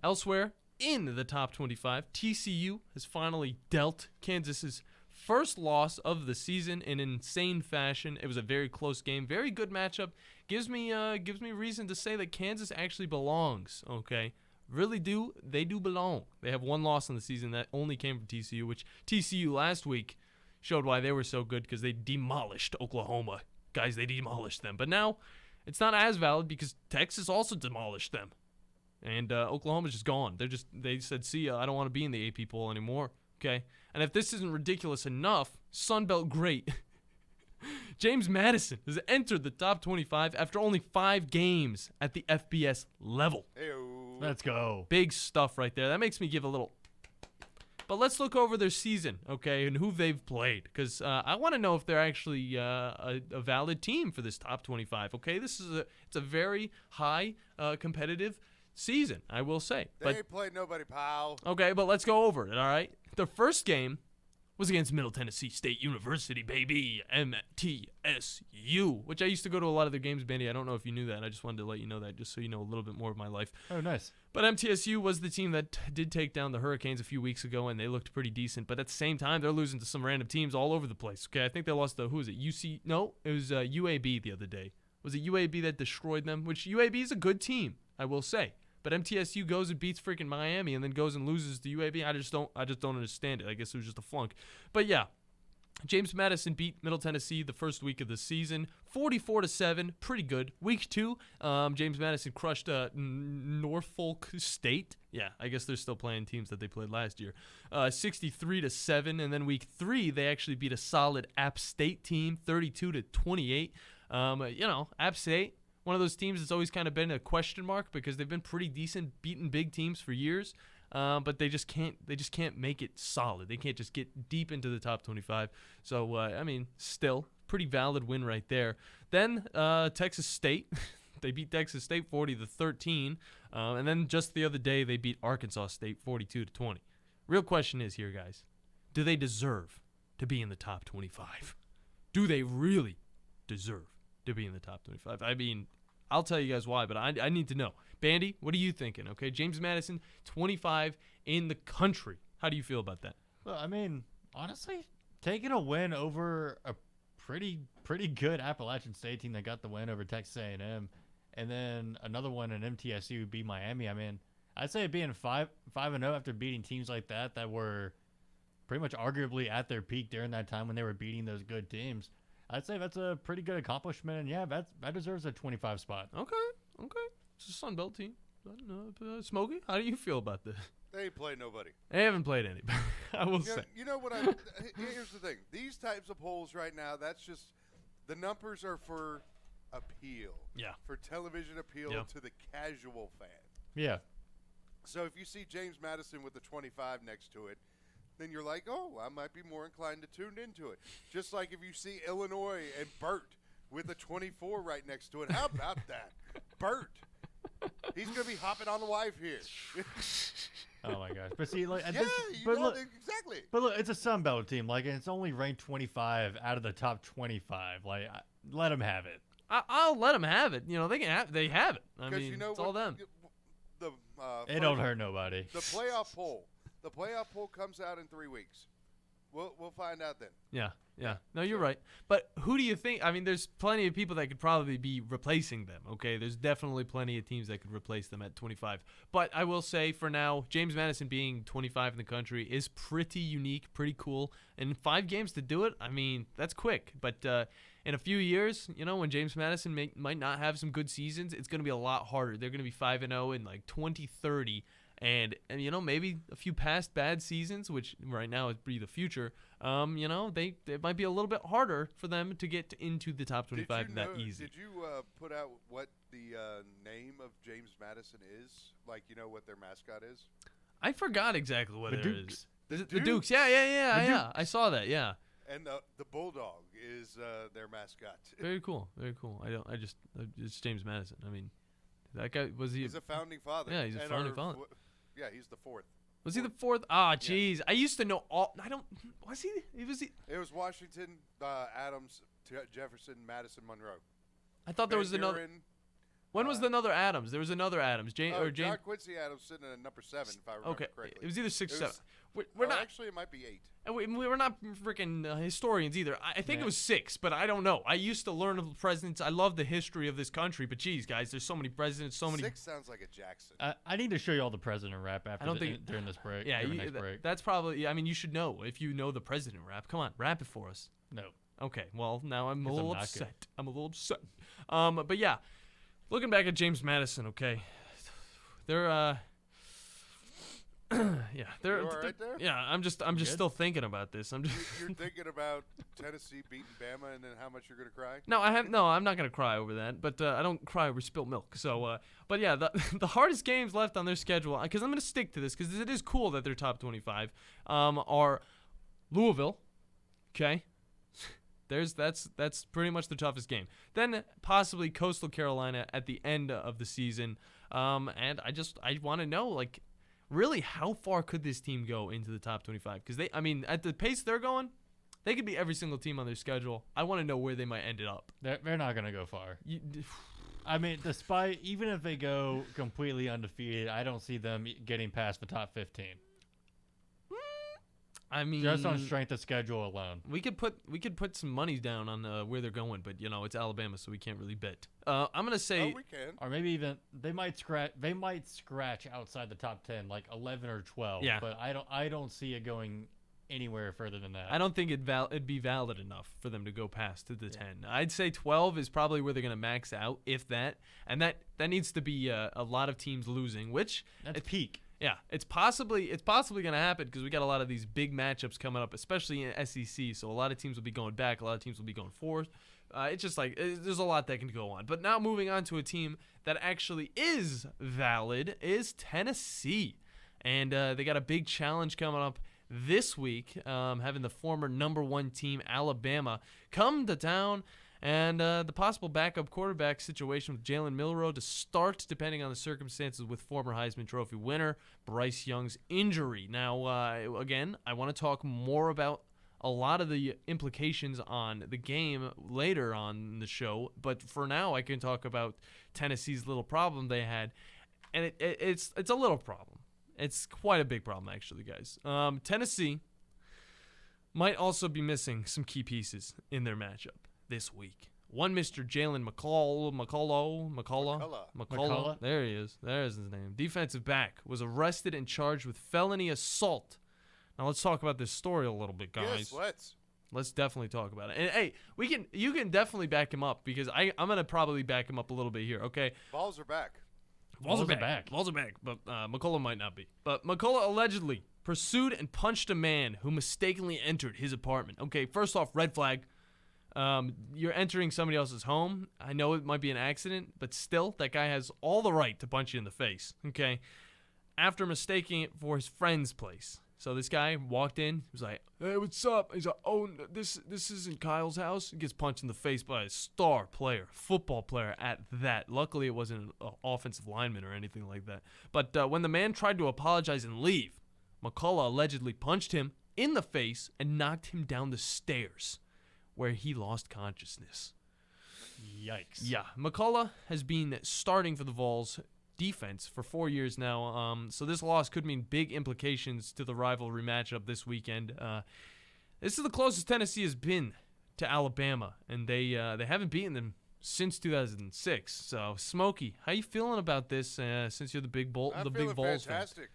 elsewhere in the top 25, TCU has finally dealt Kansas's first loss of the season in insane fashion. It was a very close game, very good matchup. Gives me reason to say that Kansas actually belongs. Okay. Really do. They do belong. They have one loss in the season that only came from TCU, which TCU last week showed why they were so good because they demolished Oklahoma. Guys, they demolished them. But now it's not as valid because Texas also demolished them. And Oklahoma's just gone. They said, see ya, I don't want to be in the AP poll anymore. Okay? And if this isn't ridiculous enough, Sunbelt great James Madison has entered the top 25 after only 5 games at the FBS level. Hey-o. Let's go. Big stuff right there. That makes me give a little. But let's look over their season, okay, and who they've played, because I want to know if they're actually a valid team for this top 25. Okay, it's a very high competitive season, I will say. They ain't played nobody, pal. Okay, but let's go over it. All right, the first game was against Middle Tennessee State University, baby, MTSU, which I used to go to a lot of their games, Bandi. I don't know if you knew that. I just wanted to let you know that just so you know a little bit more of my life. Oh, nice. But MTSU was the team that did take down the Hurricanes a few weeks ago, and they looked pretty decent. But at the same time, they're losing to some random teams all over the place. Okay, I think they lost to, who was it, UC? No, it was UAB the other day. Was it UAB that destroyed them? Which UAB is a good team, I will say. But MTSU goes and beats freaking Miami and then goes and loses to UAB. I just don't understand it. I guess it was just a flunk. But yeah, James Madison beat Middle Tennessee the first week of the season, 44-7, pretty good. Week 2, James Madison crushed Norfolk State. Yeah, I guess they're still playing teams that they played last year. 63-7, and then week 3 they actually beat a solid App State team, 32-28. App State, one of those teams that's always kind of been a question mark because they've been pretty decent, beating big teams for years, but they just can't make it solid. They can't just get deep into the top 25. So still pretty valid win right there. Then Texas State. They beat Texas State 40-13. And then just the other day, they beat Arkansas State 42-20. Real question is here, guys. Do they deserve to be in the top 25? Do they really deserve to be in the top 25? I mean, I'll tell you guys why, but I need to know. Bandy, what are you thinking? Okay, James Madison, 25 in the country. How do you feel about that? Well, I mean, honestly, taking a win over a pretty good Appalachian State team that got the win over Texas A&M, and then another one in MTSU beat Miami. I mean, I'd say being 5-0 after beating teams like that were pretty much arguably at their peak during that time when they were beating those good teams. I'd say that's a pretty good accomplishment, and yeah, that deserves a 25 spot. Okay. It's a Sun Belt team. Smokey, how do you feel about this? They ain't played nobody. They haven't played anybody. I will say. You know what? Here's the thing. These types of polls right now, that's just the numbers are for appeal. Yeah. For television appeal to the casual fan. Yeah. So if you see James Madison with the 25 next to it, then you're like, oh, I might be more inclined to tune into it. Just like if you see Illinois and Burt with a 24 right next to it. How about that? Burt. He's going to be hopping on the wife here. Oh, my gosh. But see, like, exactly. But look, it's a Sun Belt team. Like, and it's only ranked 25 out of the top 25. Like, let them have it. I'll let them have it. You know, they have it. I mean, you know it's all them. It don't hurt nobody. The playoff poll comes out in 3 weeks. We'll find out then. Yeah. No, you're right. But who do you think? I mean, there's plenty of people that could probably be replacing them, okay? There's definitely plenty of teams that could replace them at 25. But I will say for now, James Madison being 25 in the country is pretty unique, pretty cool. And 5 games to do it, I mean, that's quick. But in a few years, you know, when James Madison might not have some good seasons, it's going to be a lot harder. They're going to be 5-0 in like 2030. And you know, maybe a few past bad seasons, which right now would be the future, you know, it might be a little bit harder for them to get into the top 25 that easy. Did you put out what the name of James Madison is? Like, you know what their mascot is? I forgot exactly what it is. The Dukes. Yeah. I saw that, yeah. And the Bulldog is their mascot. Very cool. It's James Madison. I mean, that guy, he's a founding father. Yeah, he's a founding father. Yeah, he's the 4th. Was he the 4th? Ah, jeez. Yeah. I used to know all. I don't. Was he? It was Washington, Adams, Jefferson, Madison, Monroe. I thought there was another. When was another Adams? There was another Adams. John Quincy Adams sitting at number 7, if I remember correctly. It was either 6 or 7. We're not. Actually, it might be 8. And we're not freaking historians either. I think it was 6, but I don't know. I used to learn of the presidents. I love the history of this country, but geez, guys, there's so many presidents, so many. 6 sounds like a Jackson. I need to show you all the president rap during this break. Yeah, next break. That's probably. I mean, you should know if you know the president rap. Come on, rap it for us. No. Okay. Well, now I'm a little upset. I'm a little upset. But yeah, looking back at James Madison, okay, they're they're all right there? Yeah, I'm just still thinking about this. You're thinking about Tennessee beating Bama and then how much you're gonna cry? No, I'm not gonna cry over that. But I don't cry over spilled milk. So, but yeah, the hardest games left on their schedule, because I'm gonna stick to this because it is cool that they're top 25. Are Louisville, okay? That's pretty much the toughest game. Then possibly Coastal Carolina at the end of the season. And I want to know, like, really, how far could this team go into the top 25? Because at the pace they're going, they could be every single team on their schedule. I want to know where they might end it up. They're not going to go far. I mean, even if they go completely undefeated, I don't see them getting past the top 15. I mean, just on strength of schedule alone, we could put some money down on where they're going, but you know it's Alabama, so we can't really bet. I'm gonna say, we can, or maybe even they might scratch outside the top 10, like 11 or 12. Yeah, but I don't see it going anywhere further than that. I don't think it'd be valid enough for them to go past to the 10. I'd say 12 is probably where they're gonna max out, if that, and that needs to be a lot of teams losing, which that's peak. Yeah, it's possibly going to happen because we got a lot of these big matchups coming up, especially in SEC. So a lot of teams will be going back, a lot of teams will be going forth. It's just like there's a lot that can go on. But now moving on to a team that actually is valid is Tennessee, and they got a big challenge coming up this week, having the former number 1 team, Alabama, come to town. And the possible backup quarterback situation with Jalen Milroe to start, depending on the circumstances, with former Heisman Trophy winner Bryce Young's injury. Now, again, I want to talk more about a lot of the implications on the game later on the show. But for now, I can talk about Tennessee's little problem they had. And it's a little problem. It's quite a big problem, actually, guys. Tennessee might also be missing some key pieces in their matchup this week. One Mr. Jalen McCullough. There he is. There's his name. Defensive back was arrested and charged with felony assault. Now let's talk about this story a little bit, guys. Yes, let's definitely talk about it. And hey, you can definitely back him up because I'm gonna probably back him up a little bit here. Okay. Balls are back. Balls are back. But McCullough might not be. But McCullough allegedly pursued and punched a man who mistakenly entered his apartment. Okay, first off, red flag. You're entering somebody else's home. I know it might be an accident, but still, that guy has all the right to punch you in the face, okay? After mistaking it for his friend's place. So this guy walked in, he was like, "Hey, what's up?" He's like, "Oh, this isn't Kyle's house." He gets punched in the face by a star player, football player at that. Luckily, it wasn't an offensive lineman or anything like that. But when the man tried to apologize and leave, McCullough allegedly punched him in the face and knocked him down the stairs, where he lost consciousness. Yikes. Yeah, McCullough has been starting for the Vols defense for 4 years now, so this loss could mean big implications to the rivalry matchup this weekend. This is the closest Tennessee has been to Alabama, and they haven't beaten them since 2006. So, Smokey, how you feeling about this since you're the big Vols fan? I'm feeling fantastic.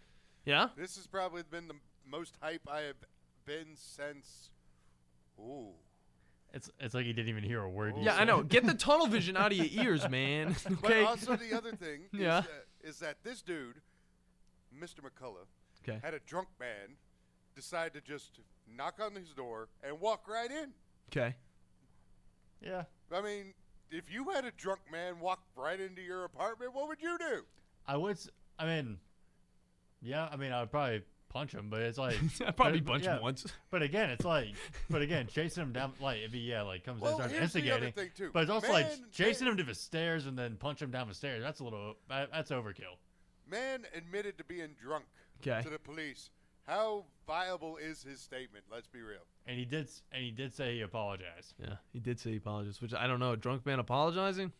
Yeah? This has probably been the most hype I have been since... Ooh. It's like he didn't even hear a word you Yeah, said. I know. Get the tunnel vision out of your ears, man. Okay. But also the other thing is that this dude, Mr. McCullough, had a drunk man decide to just knock on his door and walk right in. Okay. Yeah. I mean, if you had a drunk man walk right into your apartment, what would you do? I would probably punch him, but it's like I'd probably punch him once. But again, chasing him down, like if he comes in and starts here's the other instigating. thing, too. But it's also chasing him to the stairs and then punch him down the stairs. That's that's overkill. Man admitted to being drunk to the police. How viable is his statement? Let's be real. And he did say he apologized. Yeah, he did say he apologized, which I don't know. A drunk man apologizing?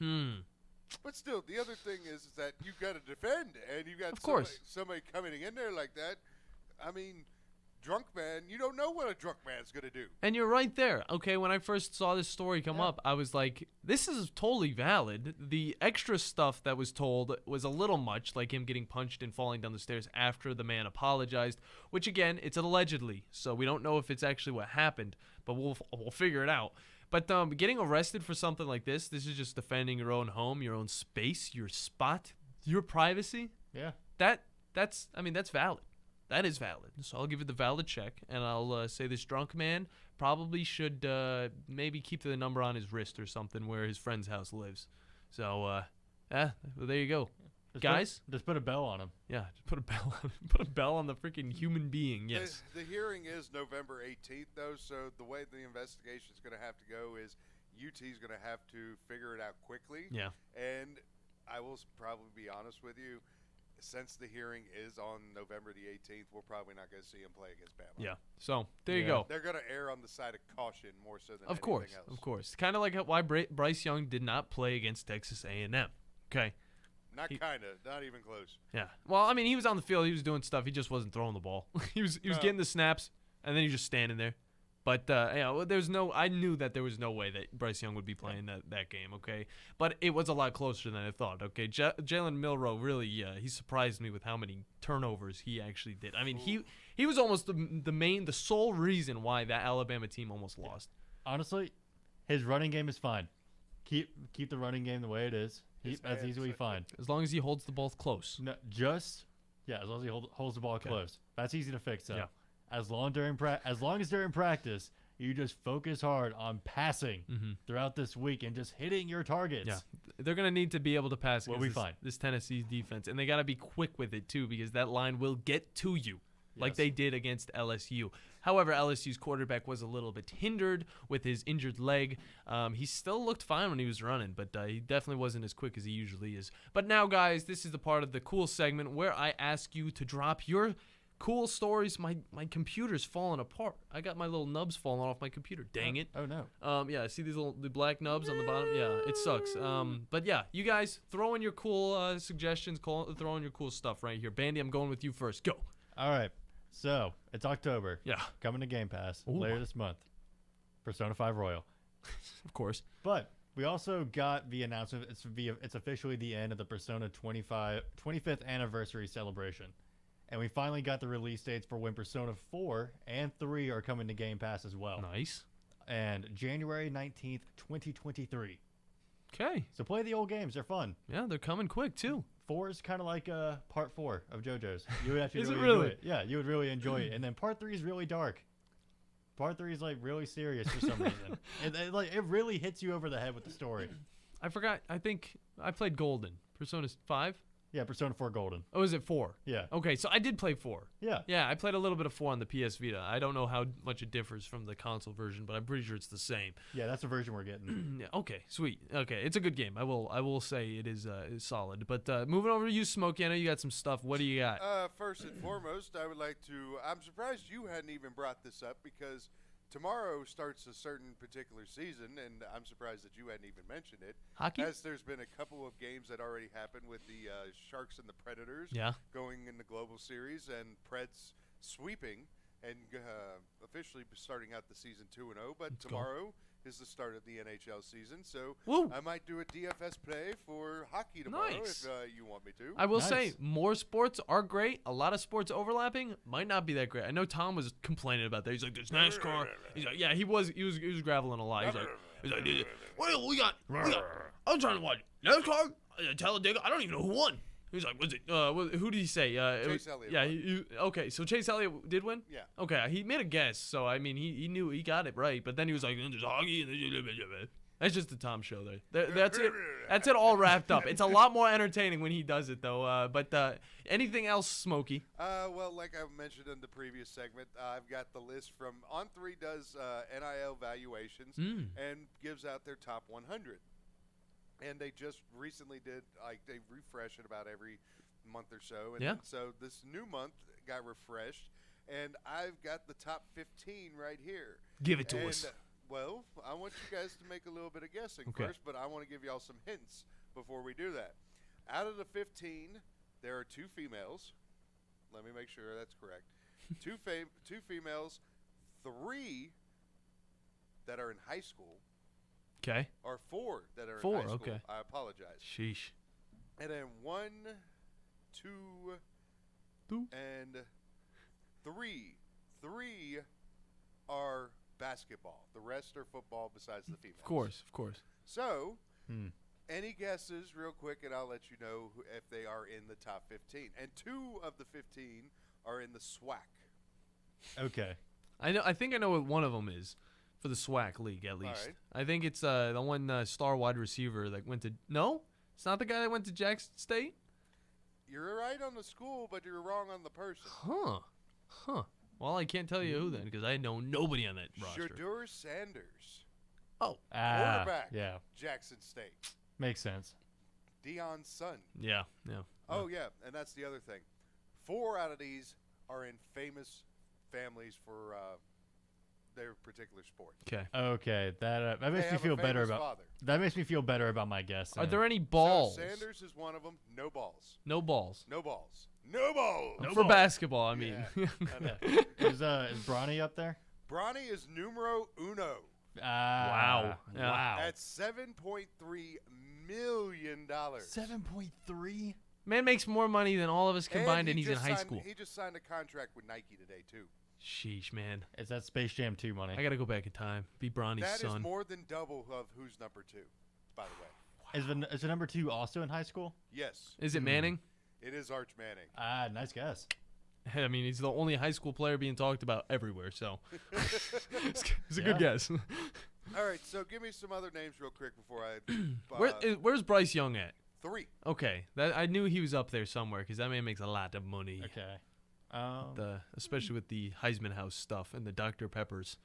But still, the other thing is that you got to defend, and you got somebody coming in there like that. I mean, drunk man, you don't know what a drunk man's going to do. And you're right there. Okay, when I first saw this story come up, I was like, this is totally valid. The extra stuff that was told was a little much, like him getting punched and falling down the stairs after the man apologized, which, again, it's allegedly, so we don't know if it's actually what happened, but we'll figure it out. But getting arrested for something like this is just defending your own home, your own space, your spot, your privacy. Yeah. That's valid. That is valid. So I'll give it the valid check, and I'll say this drunk man probably should maybe keep the number on his wrist or something where his friend's house lives. So, well, there you go. Guys? Just put a bell on him. Yeah, just put a bell on him. Put a bell on the freaking human being, yes. The hearing is November 18th, though, so the way the investigation is going to have to go is UT's going to have to figure it out quickly. Yeah. And I will probably be honest with you. Since the hearing is on November the 18th, we're probably not going to see him play against Bama. Yeah. So, there you go. They're going to err on the side of caution more so than anything else. Of course. Kind of like why Bryce Young did not play against Texas A&M. Okay. Not even close. Yeah. Well, I mean, he was on the field. He was doing stuff. He just wasn't throwing the ball. he was getting the snaps, and then he was just standing there. But I knew that there was no way that Bryce Young would be playing that game, okay? But it was a lot closer than I thought, okay? Jalen Milroe really, he surprised me with how many turnovers he actually did. I mean, he was almost the sole reason why that Alabama team almost lost. Honestly, his running game is fine. Keep the running game the way it is. That's easily fine. As long as he holds the ball close. No, as long as he holds the ball close. That's easy to fix, though. Yeah. As long as during practice, you just focus hard on passing throughout this week and just hitting your targets. Yeah, they're going to need to be able to pass we'll be fine. This Tennessee defense. And they got to be quick with it, too, because that line will get to you. like they did against LSU. However, LSU's quarterback was a little bit hindered with his injured leg. He still looked fine when he was running, but he definitely wasn't as quick as he usually is. But now, guys, this is the part of the cool segment where I ask you to drop your cool stories. My computer's falling apart. I got my little nubs falling off my computer. Dang it. Oh, no. Yeah, see these the black nubs on the bottom? Yeah, it sucks. But yeah, you guys throw in your cool suggestions, throw in your cool stuff right here. Bandi, I'm going with you first. Go. All right. So, it's October. Yeah. Coming to Game Pass Ooh. later this month. Persona 5 Royal. Of course. But we also got the announcement. It's officially the end of the Persona 25th anniversary celebration. And we finally got the release dates for when Persona 4 and 3 are coming to Game Pass as well. Nice. And January 19th, 2023. Okay. So play the old games. They're fun. Yeah, they're coming quick, too. 4 is kind of like part 4 of JoJo's. You would actually Is it really really? enjoy it. Yeah, you would really enjoy it. And then part 3 is really dark. Part 3 is like really serious for some reason. It really hits you over the head with the story. I forgot. I think I played Golden. Persona 5? Yeah, Persona 4 Golden. Oh, is it 4? Yeah. Okay, so I did play 4. Yeah. Yeah, I played a little bit of 4 on the PS Vita. I don't know how much it differs from the console version, but I'm pretty sure it's the same. Yeah, that's the version we're getting. Yeah, okay, sweet. Okay, it's a good game. I will say it is solid. But moving over to you, Smokey. I know you got some stuff. What do you got? First and foremost, I would like to. I'm surprised you hadn't even brought this up because tomorrow starts a certain particular season, and I'm surprised that you hadn't even mentioned it. Hockey? As there's been a couple of games that already happened with the Sharks and the Predators going in the Global Series, and Preds sweeping and officially starting out the season 2-0. But tomorrow is the start of the NHL season, so I might do a DFS play for hockey tomorrow if you want me to. I will say more sports are great. A lot of sports overlapping might not be that great. I know Tom was complaining about that. He's like, "There's NASCAR." He's like, "Yeah, he was graveling a lot." He's like, "Well, we got. I'm trying to watch NASCAR, Talladega. I don't even know who won." He's like, "Was it? Who did he say?" Chase Elliott. Yeah. Okay, so Chase Elliott did win. Yeah. Okay, he made a guess, so I mean, he knew he got it right. But then he was like, "There's hockey." That's just the Tom show there. That's it. That's it all wrapped up. It's a lot more entertaining when he does it, though. But anything else, Smokey? Well, like I mentioned in the previous segment, I've got the list from On3 does NIL valuations and gives out their top 100. And they just recently did, they refresh it about every month or so. And so this new month got refreshed, and I've got the top 15 right here. Give it to us. Well, I want you guys to make a little bit of guessing first, but I want to give y'all some hints before we do that. Out of the 15, there are 2 females. Let me make sure that's correct. 2 females, 3 that are in high school. Okay. Or 4 that are in 4, high school. okay. I apologize. Sheesh. And then 1, 2, and 3. 3 are basketball. The rest are football besides the females. Of course. So, any guesses real quick, and I'll let you know if they are in the top 15. And 2 of the 15 are in the SWAC. Okay. I think I know what one of them is. For the SWAC league, at least. Right. I think it's the one star wide receiver that went to. No, it's not the guy that went to Jackson State. You're right on the school, but you're wrong on the person. Huh. Well, I can't tell you who then, because I know nobody on that roster. Shadur Sanders. Oh, quarterback. Yeah. Jackson State. Makes sense. Dion's son. Yeah. Oh yeah, and that's the other thing. 4 out of these are in famous families for their particular sport. Okay. That makes me feel better about. Father. That makes me feel better about my guess. Are there any balls? So Sanders is one of them. No balls. No balls. No balls. No balls. No for balls. Basketball, I mean. Yeah. Is Bronny up there? Bronny is numero uno. Wow. Wow. At $7.3 million. 7.3. Man makes more money than all of us combined, and he's in high school. He just signed a contract with Nike today too. Sheesh, man. Is that Space Jam 2 money? I gotta go back in time. Be Bronny's son. That is more than double of who's number 2, by the way. Wow. Is the number 2 also in high school? Yes. Is it Manning? It is Arch Manning. Nice guess. I mean, he's the only high school player being talked about everywhere, so it's a good guess. All right, so give me some other names real quick before I. Where's Bryce Young at? 3. Okay, I knew he was up there somewhere because that man makes a lot of money. Okay. Especially with the Heisman House stuff and the Dr. Peppers.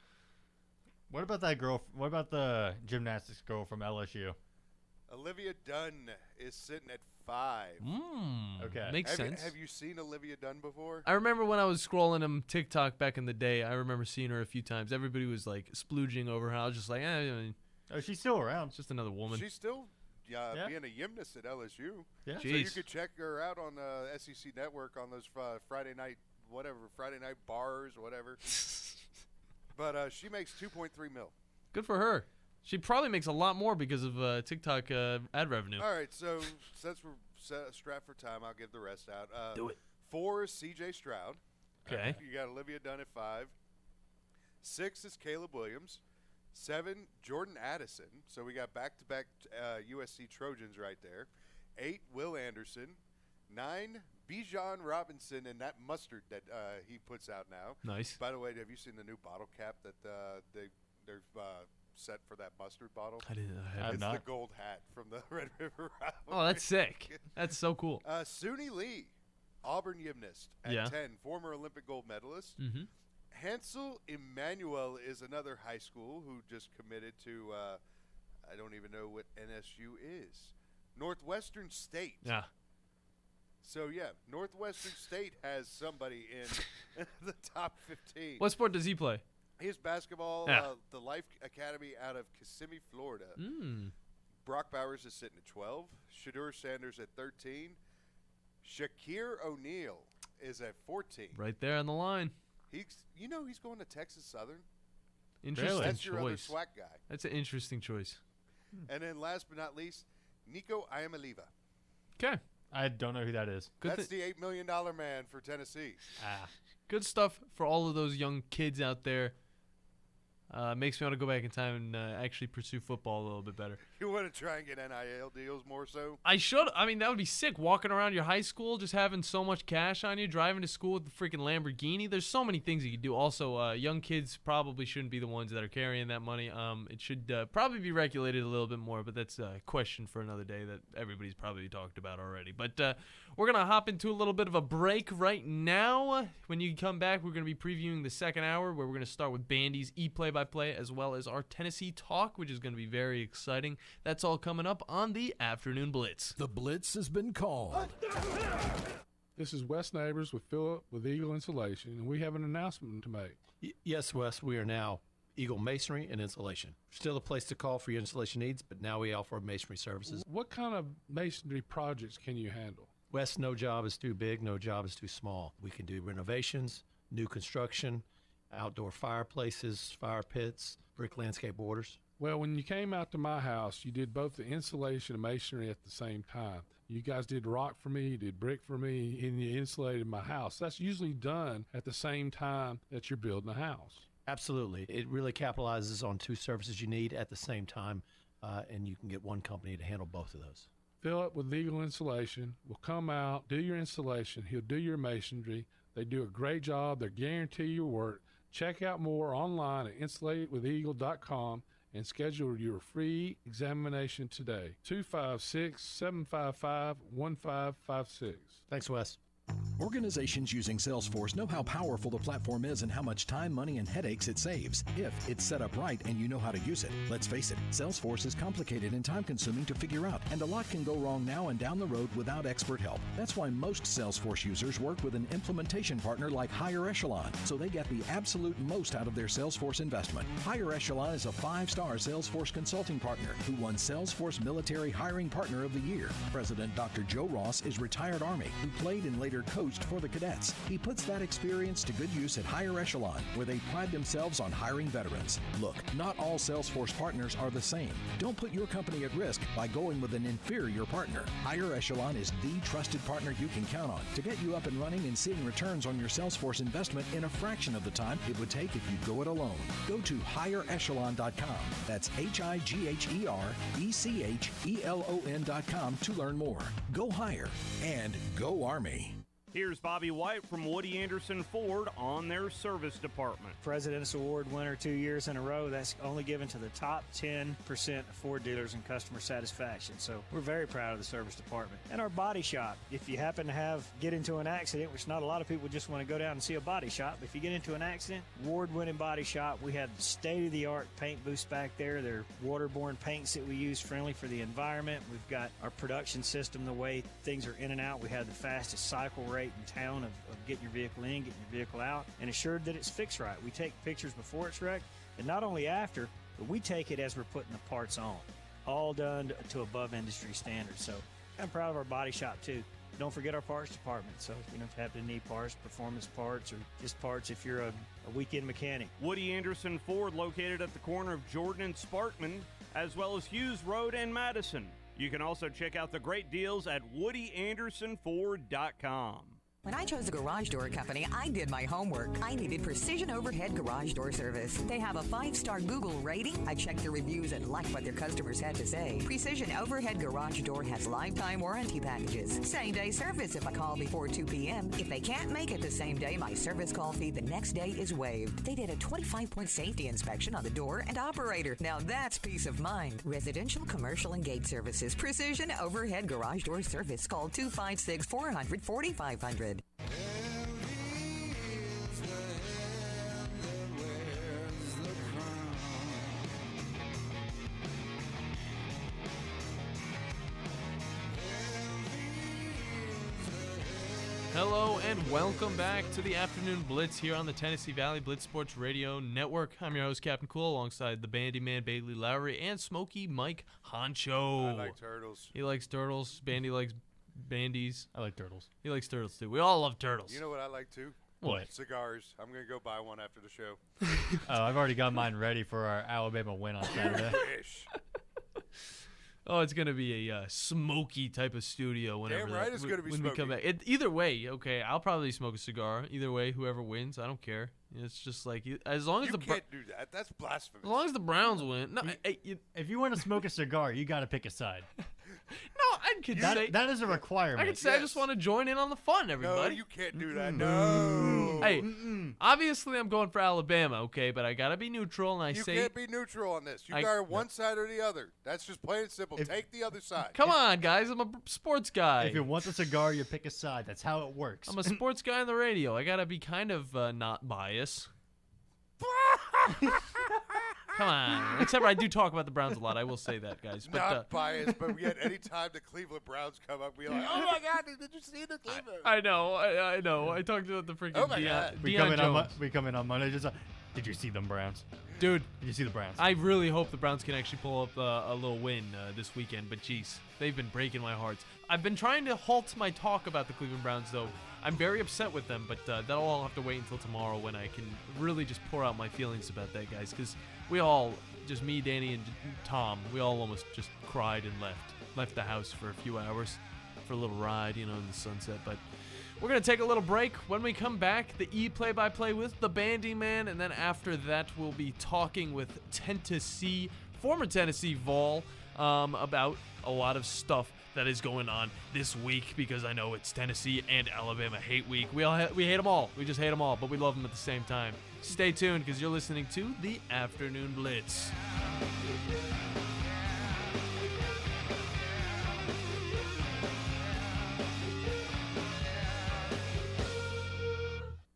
What about that girl? What about the gymnastics girl from LSU? Olivia Dunn is sitting at 5. Okay. Makes sense. Have you seen Olivia Dunn before? I remember when I was scrolling him TikTok back in the day, I remember seeing her a few times. Everybody was like splooging over her. I was just like, oh, she's still around. It's just another woman. She's still being a gymnast at LSU. Yeah. So you could check her out on SEC Network on those Friday night bars, whatever. But she makes $2.3 million. Good for her. She probably makes a lot more because of TikTok ad revenue. All right, so since we're strapped for time, I'll give the rest out. Do it. 4 is C.J. Stroud. Okay. You got Olivia Dunn at 5. 6 is Caleb Williams. 7, Jordan Addison. So we got back-to-back USC Trojans right there. 8, Will Anderson. 9, Bijan Robinson and that mustard that he puts out now. Nice. By the way, have you seen the new bottle cap that they've set for that mustard bottle? I didn't. It's the gold hat from the Red River Rivalry. Oh, that's sick. That's so cool. Suni Lee, Auburn gymnast at 10, former Olympic gold medalist. Mm-hmm. Hansel Emmanuel is another high school who just committed to, I don't even know what NSU is. Northwestern State. Yeah. So, Northwestern State has somebody in the top 15. What sport does he play? He's basketball, the Life Academy out of Kissimmee, Florida. Brock Bowers is sitting at 12. Shadur Sanders at 13. Shakir O'Neal is at 14. Right there on the line. He's going to Texas Southern. Interesting That's choice. your other SWAC guy. That's an interesting choice. And then last but not least, Nico Iamaleava. Okay. I don't know who that is. That's the $8 million man for Tennessee. Good stuff for all of those young kids out there. Makes me want to go back in time and actually pursue football a little bit better. You want to try and get NIL deals more so? I should. I mean, that would be sick. Walking around your high school, just having so much cash on you, driving to school with the freaking Lamborghini. There's so many things you could do. Also, young kids probably shouldn't be the ones that are carrying that money. It should probably be regulated a little bit more, but that's a question for another day that everybody's probably talked about already. But we're going to hop into a little bit of a break right now. When you come back, we're going to be previewing the second hour, where we're going to start with Bandi's E-play-by-play, as well as our Tennessee talk, which is going to be very exciting. That's all coming up on the Afternoon Blitz. The Blitz has been called. This is Wes Neighbors with Philip with Eagle Insulation, and we have an announcement to make. Yes, Wes, we are now Eagle Masonry and Insulation. Still a place to call for your installation needs, but now we offer masonry services. What kind of masonry projects can you handle? Wes, no job is too big, no job is too small. We can do renovations, new construction, outdoor fireplaces, fire pits, brick landscape borders. Well, when you came out to my house, you did both the insulation and masonry at the same time. You guys did rock for me, you did brick for me, and you insulated my house. That's usually done at the same time that you're building a house. Absolutely. It really capitalizes on two services you need at the same time, and you can get one company to handle both of those. Philip with Eagle Insulation will come out, do your installation. He'll do your masonry. They do a great job. They guarantee your work. Check out more online at insulatedwitheagle.com and schedule your free examination today. 256-755-1556. Thanks, Wes. Organizations using Salesforce know how powerful the platform is and how much time, money, and headaches it saves if it's set up right and you know how to use it. Let's face it, Salesforce is complicated and time-consuming to figure out, and a lot can go wrong now and down the road without expert help. That's why most Salesforce users work with an implementation partner like Higher Echelon, so they get the absolute most out of their Salesforce investment. Higher Echelon is a 5-star Salesforce consulting partner who won Salesforce Military Hiring Partner of the Year. President Dr. Joe Ross is retired Army who played and later coached for the cadets. He puts that experience to good use at Higher Echelon, where they pride themselves on hiring veterans. Look, not all Salesforce partners are the same. Don't put your company at risk by going with an inferior partner. Higher Echelon is the trusted partner you can count on to get you up and running and seeing returns on your Salesforce investment in a fraction of the time it would take if you go it alone. Go to higherechelon.com. That's HIGHERECHELON.com to learn more. Go higher and go Army. Here's Bobby White from Woody Anderson Ford on their service department. President's Award winner 2 years in a row. That's only given to the top 10% of Ford dealers in customer satisfaction. So we're very proud of the service department. And our body shop. If you happen to get into an accident, which not a lot of people just want to go down and see a body shop, but if you get into an accident, award-winning body shop. We have state-of-the-art paint booths back there. They're waterborne paints that we use, friendly for the environment. We've got our production system, the way things are in and out. We have the fastest cycle rate in town of getting your vehicle in, getting your vehicle out, and assured that it's fixed right. We take pictures before it's wrecked, and not only after, but we take it as we're putting the parts on. All done to above industry standards. So I'm proud of our body shop, too. Don't forget our parts department. So, if you happen to need parts, performance parts, or just parts if you're a weekend mechanic. Woody Anderson Ford, located at the corner of Jordan and Sparkman, as well as Hughes Road and Madison. You can also check out the great deals at WoodyAndersonFord.com. When I chose a garage door company, I did my homework. I needed Precision Overhead Garage Door Service. They have a 5-star Google rating. I checked the reviews and liked what their customers had to say. Precision Overhead Garage Door has lifetime warranty packages. Same-day service if I call before 2 p.m. If they can't make it the same day, my service call fee the next day is waived. They did a 25-point safety inspection on the door and operator. Now that's peace of mind. Residential, commercial, and gate services. Precision Overhead Garage Door Service. Call 256-400-4500. Hello and welcome back to the Afternoon Blitz here on the Tennessee Valley Blitz Sports Radio Network. I'm your host, Captain Cool, alongside the Bandi Man, Bailey Lowry, and Smokey Mike Honcho. I like turtles. He likes turtles. Bandi likes bandies. I like turtles. He likes turtles, too. We all love turtles. You know what I like, too? What? Cigars. I'm going to go buy one after the show. Oh, I've already got mine ready for our Alabama win on Saturday. Oh, it's gonna be a smoky type of studio whenever Damn right it's gonna be when we come back. Either way, okay, I'll probably smoke a cigar. Either way, whoever wins, I don't care. It's just like as long as you the can't do that. That's blasphemous. As long as the Browns win. No, if you want to smoke a cigar, you got to pick a side. No, I could say that is a requirement. I could say I just want to join in on the fun, everybody. No, you can't do that. No. Hey, obviously I'm going for Alabama, okay, but I gotta be neutral, and you can't be neutral on this. You got one side or the other. That's just plain and simple. Take the other side. Come on, guys. I'm a sports guy. If you want the cigar, you pick a side. That's how it works. I'm a sports guy on the radio. I gotta be kind of not biased. Come on. Except I do talk about the Browns a lot. I will say that, guys. But, not biased, but yet any time the Cleveland Browns come up, we're like, oh, my God, did you see the Cleveland? I know. I know. I talked about the freaking Deion Jones. We come in on Monday just like, did you see them Browns? Dude. Did you see the Browns? I really hope the Browns can actually pull up a little win this weekend, but geez, they've been breaking my heart. I've been trying to halt my talk about the Cleveland Browns, though. I'm very upset with them, but that'll all have to wait until tomorrow when I can really just pour out my feelings about that, guys, because we all, just me, Danny, and Tom, we all almost just cried and left the house for a few hours for a little ride, in the sunset. But we're going to take a little break. When we come back, the play-by-play with the Bandi Man, and then after that, we'll be talking with former Tennessee Vol, about a lot of stuff that is going on this week, because I know it's Tennessee and Alabama hate week. We hate them all. We just hate them all, but we love them at the same time. Stay tuned, because you're listening to the Afternoon Blitz.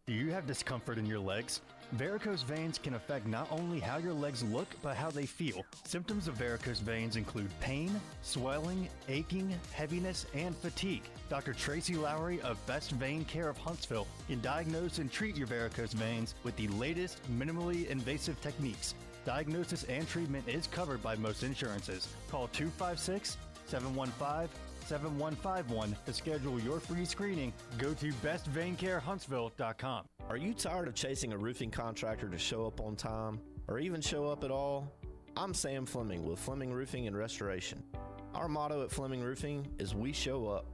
Do you have discomfort in your legs? Varicose veins can affect not only how your legs look, but how they feel. Symptoms of varicose veins include pain, swelling, aching, heaviness, and fatigue. Dr. Tracy Lowry of Best Vein Care of Huntsville can diagnose and treat your varicose veins with the latest minimally invasive techniques. Diagnosis and treatment is covered by most insurances. Call 256-715-7151 to schedule your free screening. Go to bestveincarehuntsville.com. Are you tired of chasing a roofing contractor to show up on time or even show up at all? I'm Sam Fleming with Fleming Roofing and Restoration. Our motto at Fleming Roofing is we show up.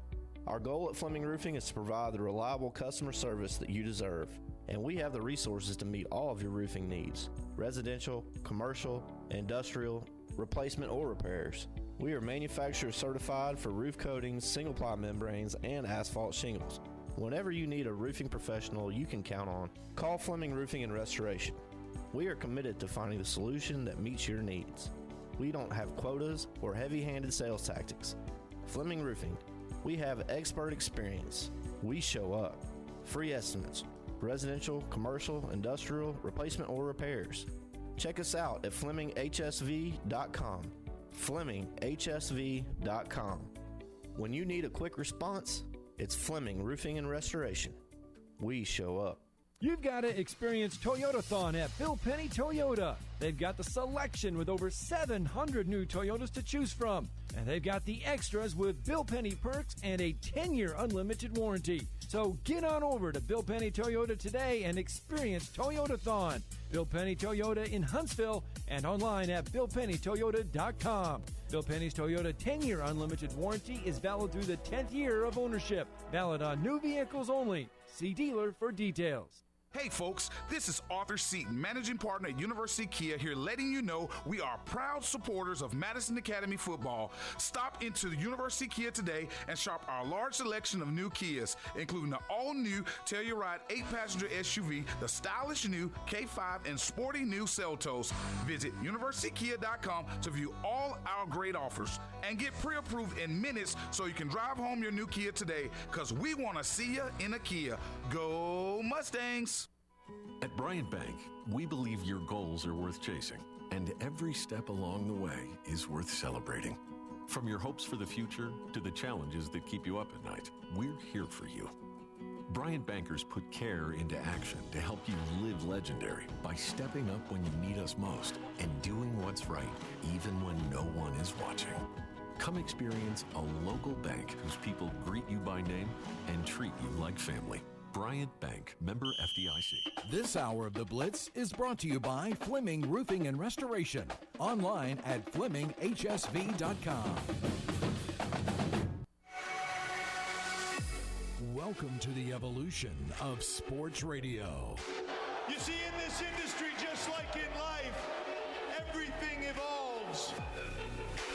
Our goal at Fleming Roofing is to provide the reliable customer service that you deserve, and we have the resources to meet all of your roofing needs: residential, commercial, industrial, replacement, or repairs. We are manufacturer certified for roof coatings, single-ply membranes, and asphalt shingles. Whenever you need a roofing professional you can count on, call Fleming Roofing and Restoration. We are committed to finding the solution that meets your needs. We don't have quotas or heavy-handed sales tactics. Fleming Roofing, we have expert experience. We show up. Free estimates, residential, commercial, industrial, replacement or repairs. Check us out at FlemingHSV.com. FlemingHSV.com. When you need a quick response, it's Fleming Roofing and Restoration. We show up. You've got to experience Toyotathon at Bill Penny Toyota. They've got the selection with over 700 new Toyotas to choose from. And they've got the extras with Bill Penny perks and a 10-year unlimited warranty. So get on over to Bill Penny Toyota today and experience Toyotathon. Bill Penny Toyota in Huntsville and online at BillPennyToyota.com. Bill Penny's Toyota 10-year unlimited warranty is valid through the 10th year of ownership. Valid on new vehicles only. See dealer for details. Hey folks, this is Arthur Seaton, managing partner at University Kia, here letting you know we are proud supporters of Madison Academy football. Stop into the University Kia today and shop our large selection of new Kias, including the all-new Telluride 8-passenger SUV, the stylish new K5, and sporty new Seltos. Visit universitykia.com to view all our great offers and get pre-approved in minutes so you can drive home your new Kia today, because we want to see you in a Kia. Go Mustangs! At Bryant Bank, we believe your goals are worth chasing, and every step along the way is worth celebrating. From your hopes for the future to the challenges that keep you up at night, we're here for you. Bryant bankers put care into action to help you live legendary by stepping up when you need us most and doing what's right, even when no one is watching. Come experience a local bank whose people greet you by name and treat you like family. Bryant Bank, member FDIC. This hour of The Blitz is brought to you by Fleming Roofing and Restoration. Online at FlemingHSV.com. Welcome to the evolution of sports radio. You see, in this industry, just like in life, everything evolves.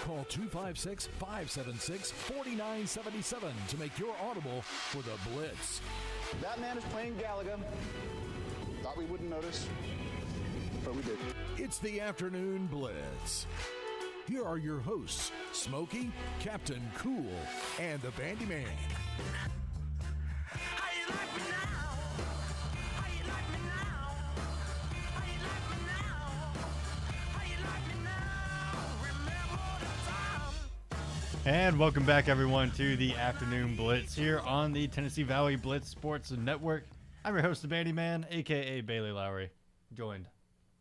Call 256-576-4977 to make your audible for The Blitz. That man is playing Galaga. Thought we wouldn't notice, but we did. It's the Afternoon Blitz. Here are your hosts, Smokey, Captain Cool, and the Bandi Man. And welcome back, everyone, to the Afternoon Blitz here on the Tennessee Valley Blitz Sports Network. I'm your host, the Bandi Man, a.k.a. Bailey Lowry, joined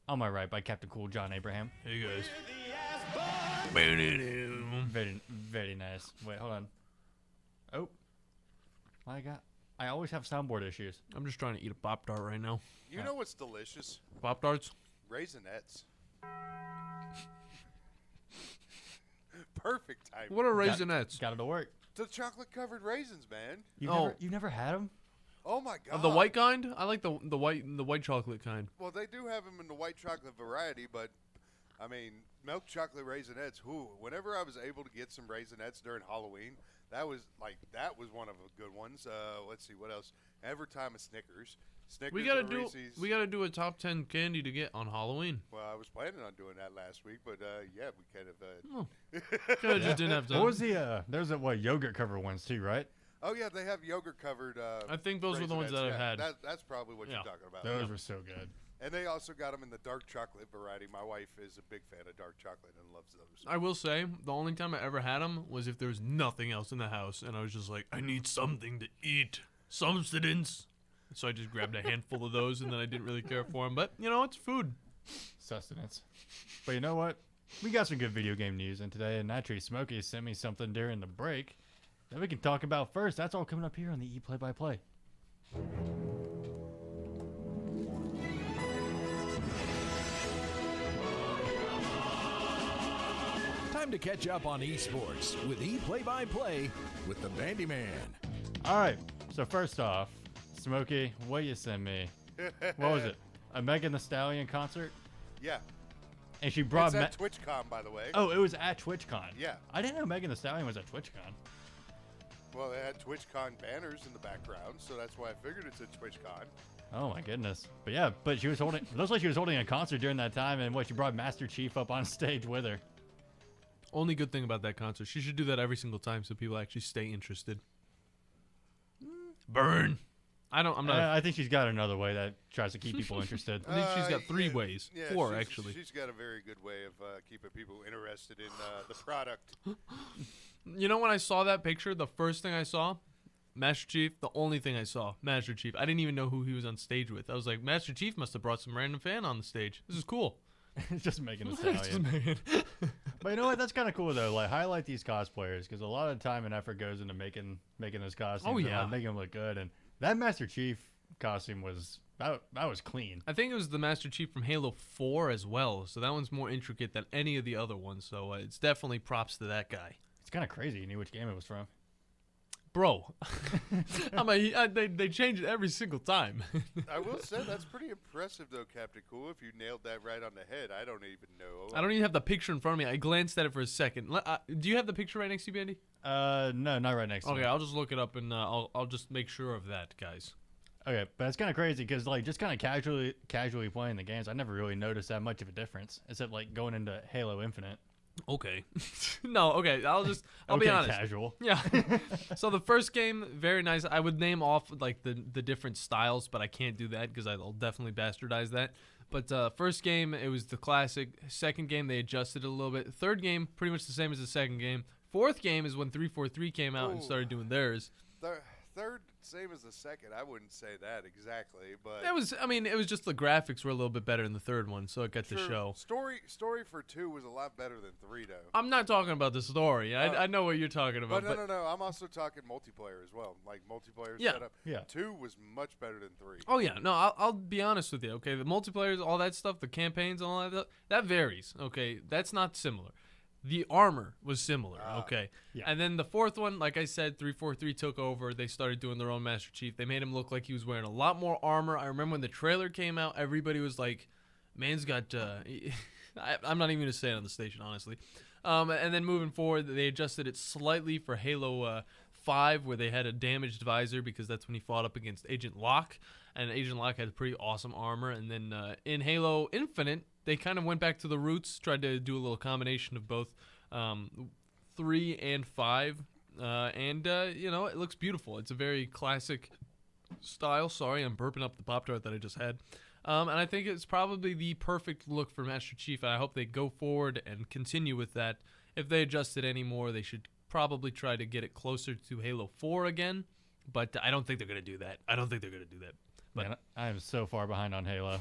on my right by Captain Cool, John Abraham. Hey, guys. Very, very nice. Wait, hold on. Oh, my God. I always have soundboard issues. I'm just trying to eat a Pop-Tart right now. You know what's delicious? Pop-Tarts? Raisinets. Perfect time. What are Raisinets? Got it to work. The chocolate-covered raisins, man. You never had them? Oh my God! The white kind? I like the white chocolate kind. Well, they do have them in the white chocolate variety, but I mean, milk chocolate Raisinets. Whenever I was able to get some Raisinets during Halloween, that was one of the good ones. Let's see what else. Every time a Snickers. We gotta do a top 10 candy to get on Halloween. Well, I was planning on doing that last week, but yeah, we kind of. Just didn't have time. What was the? There's yogurt covered ones too, right? Oh yeah, they have yogurt covered. I think those were the ones that I've had. That's probably what you're talking about. Those were so good. And they also got them in the dark chocolate variety. My wife is a big fan of dark chocolate and loves those. I will say, the only time I ever had them was if there was nothing else in the house, and I was just like, I need something to eat, substance. So I just grabbed a handful of those, and then I didn't really care for them. But, it's food. Sustenance. But you know what? We got some good video game news in today, and actually Smokey sent me something during the break that we can talk about first. That's all coming up here on the E-Play-by-Play. Time to catch up on esports with E-Play-by-Play with the Bandi Man. All right, so first off, Smokey, what you sent me? What was it? A Megan Thee Stallion concert? Yeah. And she brought... It's at TwitchCon, by the way. Oh, it was at TwitchCon. Yeah. I didn't know Megan Thee Stallion was at TwitchCon. Well, they had TwitchCon banners in the background, so that's why I figured it's a TwitchCon. Oh my goodness. But yeah, but she was holding. It looks like she was holding a concert during that time, and she brought Master Chief up on stage with her. Only good thing about that concert, she should do that every single time so people actually stay interested. Burn. I'm not. I think she's got another way that tries to keep people interested. I think she's got 3 ways. Yeah, 4 actually. She's got a very good way of keeping people interested in the product. You know, when I saw that picture, the first thing I saw, Master Chief. The only thing I saw, Master Chief. I didn't even know who he was on stage with. I was like, Master Chief must have brought some random fan on the stage. This is cool. Just making a stallion. But you know what? That's kind of cool though. Like, highlight these cosplayers because a lot of time and effort goes into making those costumes. Oh yeah, and making them look good. And that Master Chief costume was that was clean. I think it was the Master Chief from Halo 4 as well. So that one's more intricate than any of the other ones. So it's definitely props to that guy. It's kind of crazy. You knew which game it was from. Bro, they change it every single time. I will say that's pretty impressive, though, Captain Cool. If you nailed that right on the head, I don't even know. I don't even have the picture in front of me. I glanced at it for a second. Do you have the picture right next to you, Bandy? No, not right next to me. Okay, I'll just look it up and I'll just make sure of that, guys. Okay, but it's kind of crazy because like just kind of casually playing the games, I never really noticed that much of a difference, except like going into Halo Infinite. Okay. No, okay. I'll be honest. Casual. Yeah. So the first game, very nice. I would name off like the different styles, but I can't do that because I'll definitely bastardize that. But first game, it was the classic. Second game, they adjusted it a little bit. Third game, pretty much the same as the second game. Fourth game is when 343 came out and started doing theirs. Third, same as the second. I wouldn't say that exactly, but it was just the graphics were a little bit better in the third one, so it got to show. Story for 2 was a lot better than 3, though. I'm not talking about the story. I know what you're talking about. But no. I'm also talking multiplayer as well. Like multiplayer setup. Yeah. 2 was much better than 3. Oh yeah, no, I'll be honest with you. Okay, the multiplayers, all that stuff, the campaigns, and all that varies. Okay, that's not similar. The armor was similar, okay? Yeah. And then the fourth one, like I said, 343 took over. They started doing their own Master Chief. They made him look like he was wearing a lot more armor. I remember when the trailer came out, everybody was like, man's got... I'm not even going to say it on the station, honestly. And then moving forward, they adjusted it slightly for Halo 5, where they had a damaged visor because that's when he fought up against Agent Locke. And Agent Locke had pretty awesome armor. And then in Halo Infinite, they kind of went back to the roots, tried to do a little combination of both 3 and 5. It looks beautiful. It's a very classic style. Sorry, I'm burping up the Pop-Tart that I just had. And I think it's probably the perfect look for Master Chief, and I hope they go forward and continue with that. If they adjust it anymore, they should probably try to get it closer to Halo 4 again, but I don't think they're going to do that. But Man, I am so far behind on Halo.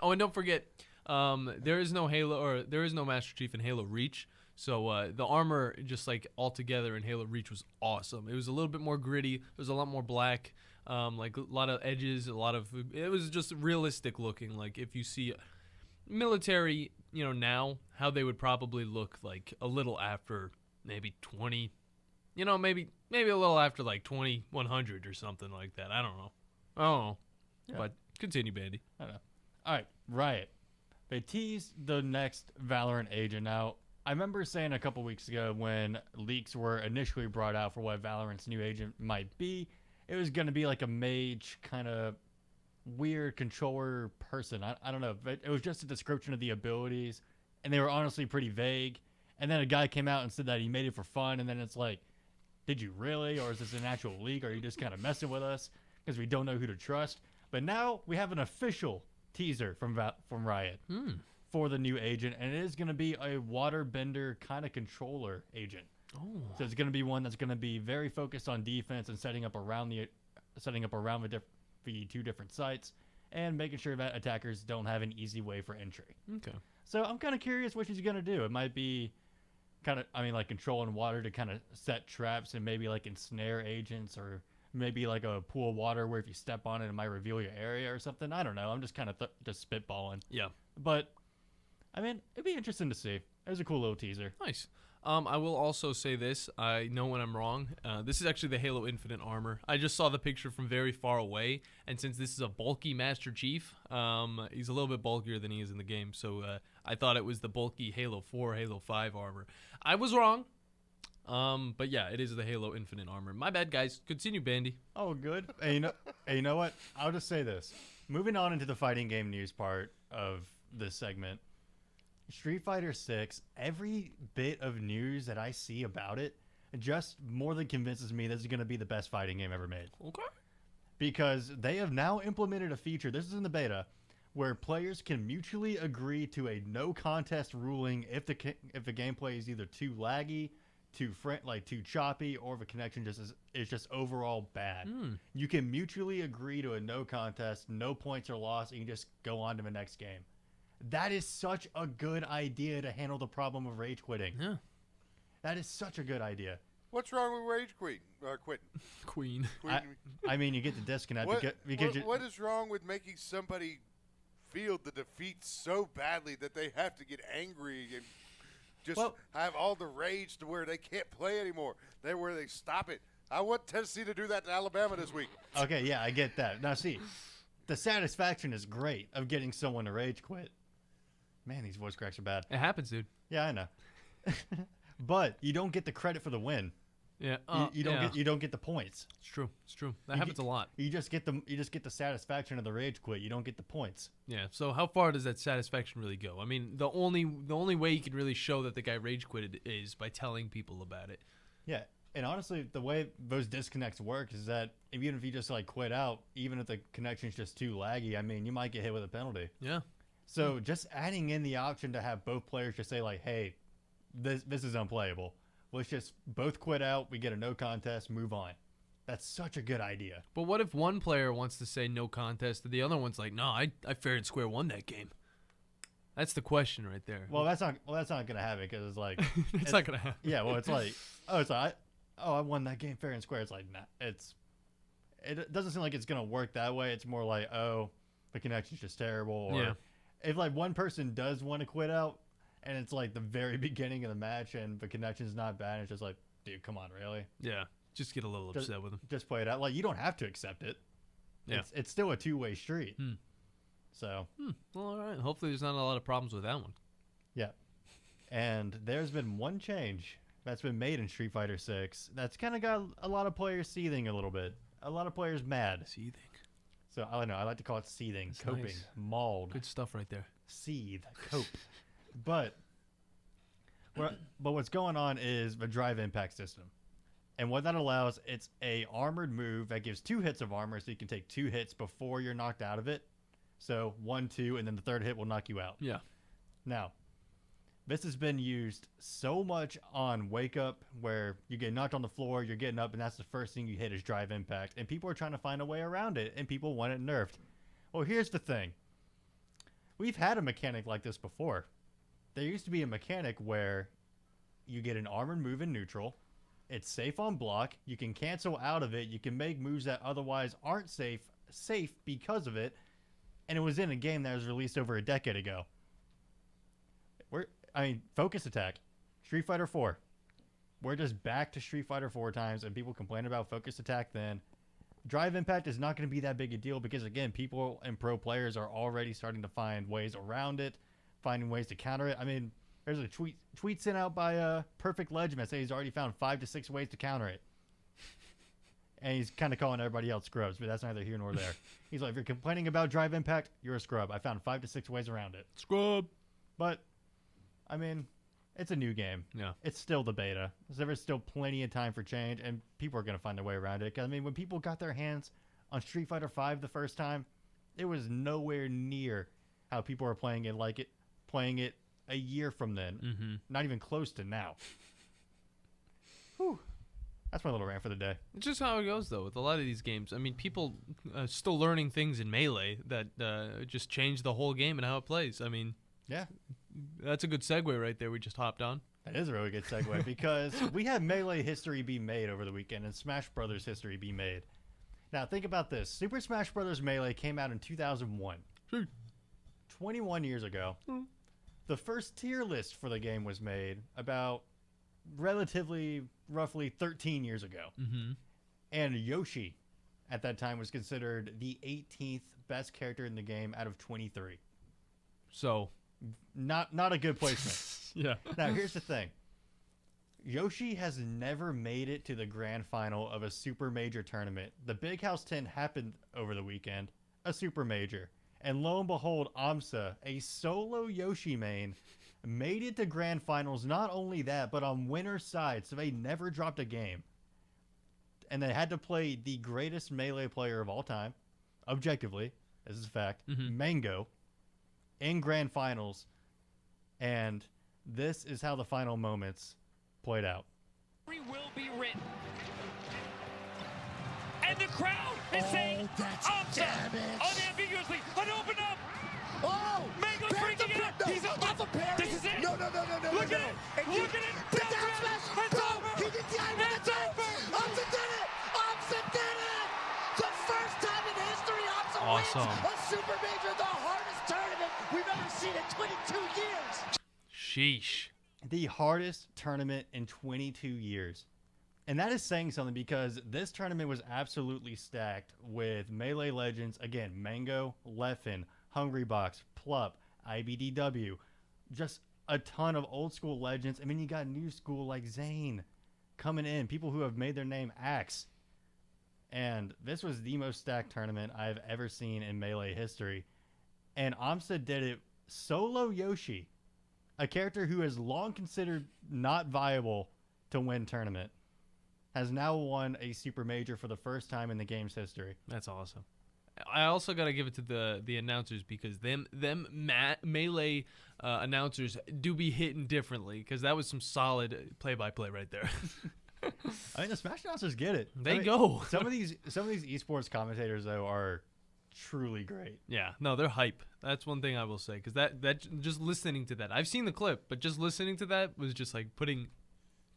Oh, and don't forget, there is no Master Chief in Halo Reach. So the armor, just like altogether in Halo Reach, was awesome. It was a little bit more gritty. It was a lot more black, like a lot of edges, it was just realistic looking. Like if you see military, now how they would probably look like a little after maybe 20, maybe a little after like 2100 or something like that. I don't know. Yeah. But continue, Bandy. I don't know. All right, Riot. They teased the next Valorant agent. Now, I remember saying a couple weeks ago when leaks were initially brought out for what Valorant's new agent might be, it was going to be like a mage kind of weird controller person. I don't know. But it was just a description of the abilities, and they were honestly pretty vague. And then a guy came out and said that he made it for fun, and then it's like, did you really? Or is this an actual leak? Or are you just kind of messing with us because we don't know who to trust? But now we have an official teaser from Riot for the new agent, and it is going to be a waterbender kind of controller agent. Oh. So it's going to be one that's going to be very focused on defense and setting up around the two different sites and making sure that attackers don't have an easy way for entry. Okay. So I'm kind of curious what she's going to do. It might be like controlling water to kind of set traps and maybe like ensnare agents, or maybe like a pool of water where if you step on it, it might reveal your area or something. I don't know. I'm just kind of just spitballing. Yeah. But, I mean, it'd be interesting to see. It was a cool little teaser. Nice. I will also say this. I know when I'm wrong. This is actually the Halo Infinite armor. I just saw the picture from very far away, and since this is a bulky Master Chief, he's a little bit bulkier than he is in the game, so I thought it was the bulky Halo 4, Halo 5 armor. I was wrong. But yeah, it is the Halo Infinite Armor. My bad, guys. Continue, Bandi. Oh, good. Hey, you know what? I'll just say this. Moving on into the fighting game news part of this segment, Street Fighter 6, every bit of news that I see about it just more than convinces me this is going to be the best fighting game ever made. Okay. Because they have now implemented a feature, this is in the beta, where players can mutually agree to a no contest ruling if the gameplay is either too laggy, too choppy, or if a connection is just overall bad. You can mutually agree to a no contest, no points are lost, and you just go on to the next game. That is such a good idea to handle the problem of rage quitting. Yeah. That is such a good idea. What's wrong with rage quitting? Queen. I mean, you get the disconnect. What is wrong with making somebody feel the defeat so badly that they have to get angry and just have all the rage to where they can't play anymore? Where they stop it. I want Tennessee to do that to Alabama this week. Okay, yeah, I get that. Now, see, the satisfaction is great of getting someone to rage quit. Man, these voice cracks are bad. It happens, dude. Yeah, I know. But you don't get the credit for the win. Yeah, you don't get the points. It's true. That happens a lot. You just get the satisfaction of the rage quit. You don't get the points. Yeah. So how far does that satisfaction really go? I mean, the only way you can really show that the guy rage quitted is by telling people about it. Yeah, and honestly, the way those disconnects work is that even if you just quit out, even if the connection's just too laggy, I mean, you might get hit with a penalty. Yeah. So just adding in the option to have both players just say hey, this is unplayable. Let's just both quit out. We get a no contest, move on. That's such a good idea. But what if one player wants to say no contest and the other one's like, no, I fair and square won that game? That's the question right there. Well, that's not going to happen because it's it's not going to happen. Yeah, well, it's I won that game fair and square. It's nah, it doesn't seem like it's going to work that way. It's more like, the connection's just terrible. Or if one person does want to quit out, and it's the very beginning of the match, and the connection's not bad. It's just dude, come on, really? Yeah, just get a little upset with them. Just play it out. You don't have to accept it. Yeah, it's still a two-way street. So, well, all right. Hopefully, there's not a lot of problems with that one. Yeah, and there's been one change that's been made in Street Fighter 6 that's kind of got a lot of players seething a little bit. A lot of players mad. Seething. So I don't know. I like to call it seething, That's coping, nice. mauled. Good stuff right there. Seethe, cope. But what's going on is the drive impact system. And what that allows, it's a armored move that gives 2 hits of armor, so you can take 2 hits before you're knocked out of it. So 1, 2, and then the third hit will knock you out. Yeah. Now, this has been used so much on Wake Up, where you get knocked on the floor, you're getting up, and that's the first thing you hit is drive impact. And people are trying to find a way around it, and people want it nerfed. Well, here's the thing. We've had a mechanic like this before. There used to be a mechanic where you get an armored move in neutral. It's safe on block. You can cancel out of it. You can make moves that otherwise aren't safe because of it. And it was in a game that was released over a decade ago. Focus Attack, Street Fighter 4. We're just back to Street Fighter 4 times, and people complain about Focus Attack then. Drive impact is not going to be that big a deal because, again, people and pro players are already starting to find ways around it, finding ways to counter it. I mean, there's a tweet sent out by Perfect Legend that says he's already found 5 to 6 ways to counter it. And he's kind of calling everybody else scrubs, but that's neither here nor there. He's like, if you're complaining about drive impact, you're a scrub. I found 5 to 6 ways around it. Scrub. But, I mean, it's a new game. Yeah. It's still the beta. So there's still plenty of time for change, and people are going to find their way around it. 'Cause, I mean, when people got their hands on Street Fighter V the first time, it was nowhere near how people are playing it a year from then. Mm-hmm. Not even close to now. Whew. That's my little rant for the day. It's just how it goes, though, with a lot of these games. I mean, people still learning things in Melee that just change the whole game and how it plays. I mean, yeah, that's a good segue right there we just hopped on. That is a really good segue because we had Melee history be made over the weekend and Smash Brothers history be made. Now, think about this. Super Smash Brothers Melee came out in 2001. 21 years ago. The first tier list for the game was made about roughly 13 years ago. Mm-hmm. And Yoshi, at that time, was considered the 18th best character in the game out of 23. So, not a good placement. Yeah. Now, here's the thing. Yoshi has never made it to the grand final of a super major tournament. The Big House 10 happened over the weekend, a super major. And lo and behold, Amsa, a solo Yoshi main, made it to grand finals. Not only that, but on winner's side, so they never dropped a game. And they had to play the greatest Melee player of all time, objectively, this is a fact, Mango, in grand finals. And this is how the final moments played out. Will be written. And the crowd is saying, Amsa, unambiguously, an open up. Oh! Mango's freaking out. He's off a parry. This is it. No. Look at it. Look at it. The down smash. It's over. He did the eye with the tape. Amsa did it. Amsa did it. The first time in history Amsa wins a super major, the hardest tournament we've ever seen in 22 years. Sheesh. The hardest tournament in 22 years. And that is saying something because this tournament was absolutely stacked with Melee legends. Again, Mango, Leffen, Hungrybox, Plup, IBDW. Just a ton of old school legends. I mean, you got new school like Zane coming in. People who have made their name Axe. And this was the most stacked tournament I've ever seen in Melee history. And Amsa did it solo Yoshi. A character who is long considered not viable to win tournament has now won a super major for the first time in the game's history. That's awesome. I also got to give it to the announcers because them Melee announcers do be hitting differently because that was some solid play-by-play right there. I mean, the Smash announcers get it. They go. Some of these esports commentators though are truly great. Yeah, no, they're hype. That's one thing I will say because that just listening to that, I've seen the clip, but just listening to that was just like putting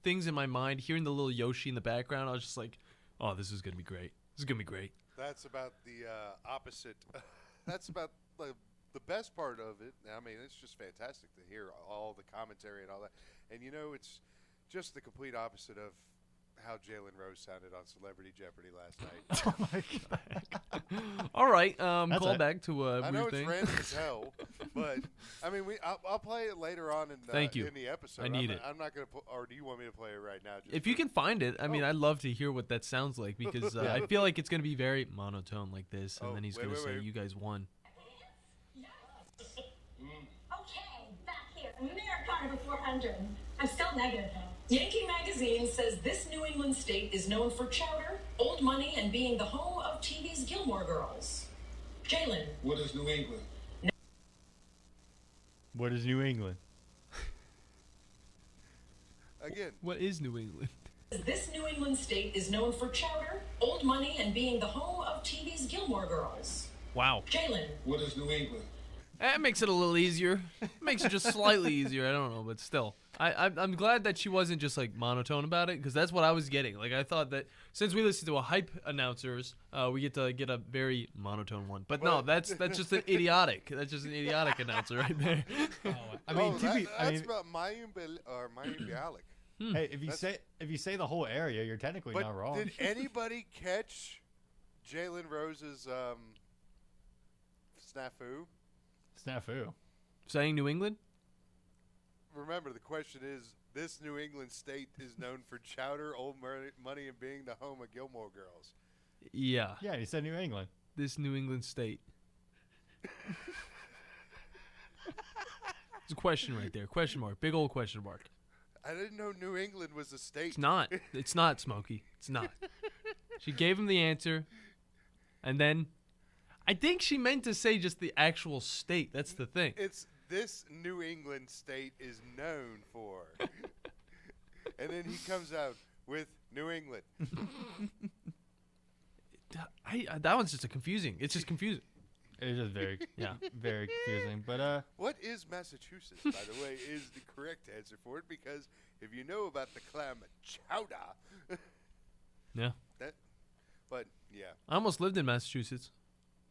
things in my mind. Hearing the little Yoshi in the background, I was just like, "Oh, this is gonna be great. This is gonna be great." That's about the opposite. That's about the best part of it. I mean, it's just fantastic to hear all the commentary and all that. And you know, it's just the complete opposite of how Jalen Rose sounded on Celebrity Jeopardy last night. Oh my god! All right, call back to a I know weird it's thing. random as hell, but I mean, I'll play it later on in Thank you. in the episode. I need it. I'm not gonna put, or do you want me to play it right now? Just If you can find it, I mean, I'd love to hear what that sounds like because I feel like it's gonna be very monotone like this, and then he's gonna say, "You guys won." Okay, back here, America over 400. I'm still negative though. Yankee Magazine says this New England state is known for chowder, old money, and being the home of TV's Gilmore Girls. Jalen. What is New England? What is New England? Again. What is New England? This New England state is known for chowder, old money, and being the home of TV's Gilmore Girls. Wow. Jalen. What is New England? That makes it a little easier. Makes it just slightly easier. I don't know, but still. I'm glad that she wasn't just like monotone about it because that's what I was getting. Like I thought that since we listen to a hype announcers, we get to get a very monotone one. But no, that's just an idiotic. That's just an idiotic announcer right there. I mean, that's about Mayim Bialik. Hey, if you say the whole area, you're technically But not wrong. did anybody catch Jalen Rose's snafu? Snafu. Saying New England? Remember, the question is, this New England state is known for chowder, old money, and being the home of Gilmore Girls. Yeah. Yeah, you said New England. This New England state. There's a question right there. Question mark. Big old question mark. I didn't know New England was a state. It's not. It's not, Smokey. It's not. She gave him the answer, and then I think she meant to say just the actual state. That's the thing. It's this New England state is known for. And then he comes out with New England. That one's just confusing. It's just confusing. It's just very, very confusing. But what is Massachusetts, by the way, is the correct answer for it because if you know about the clam chowder, yeah. But yeah. I almost lived in Massachusetts.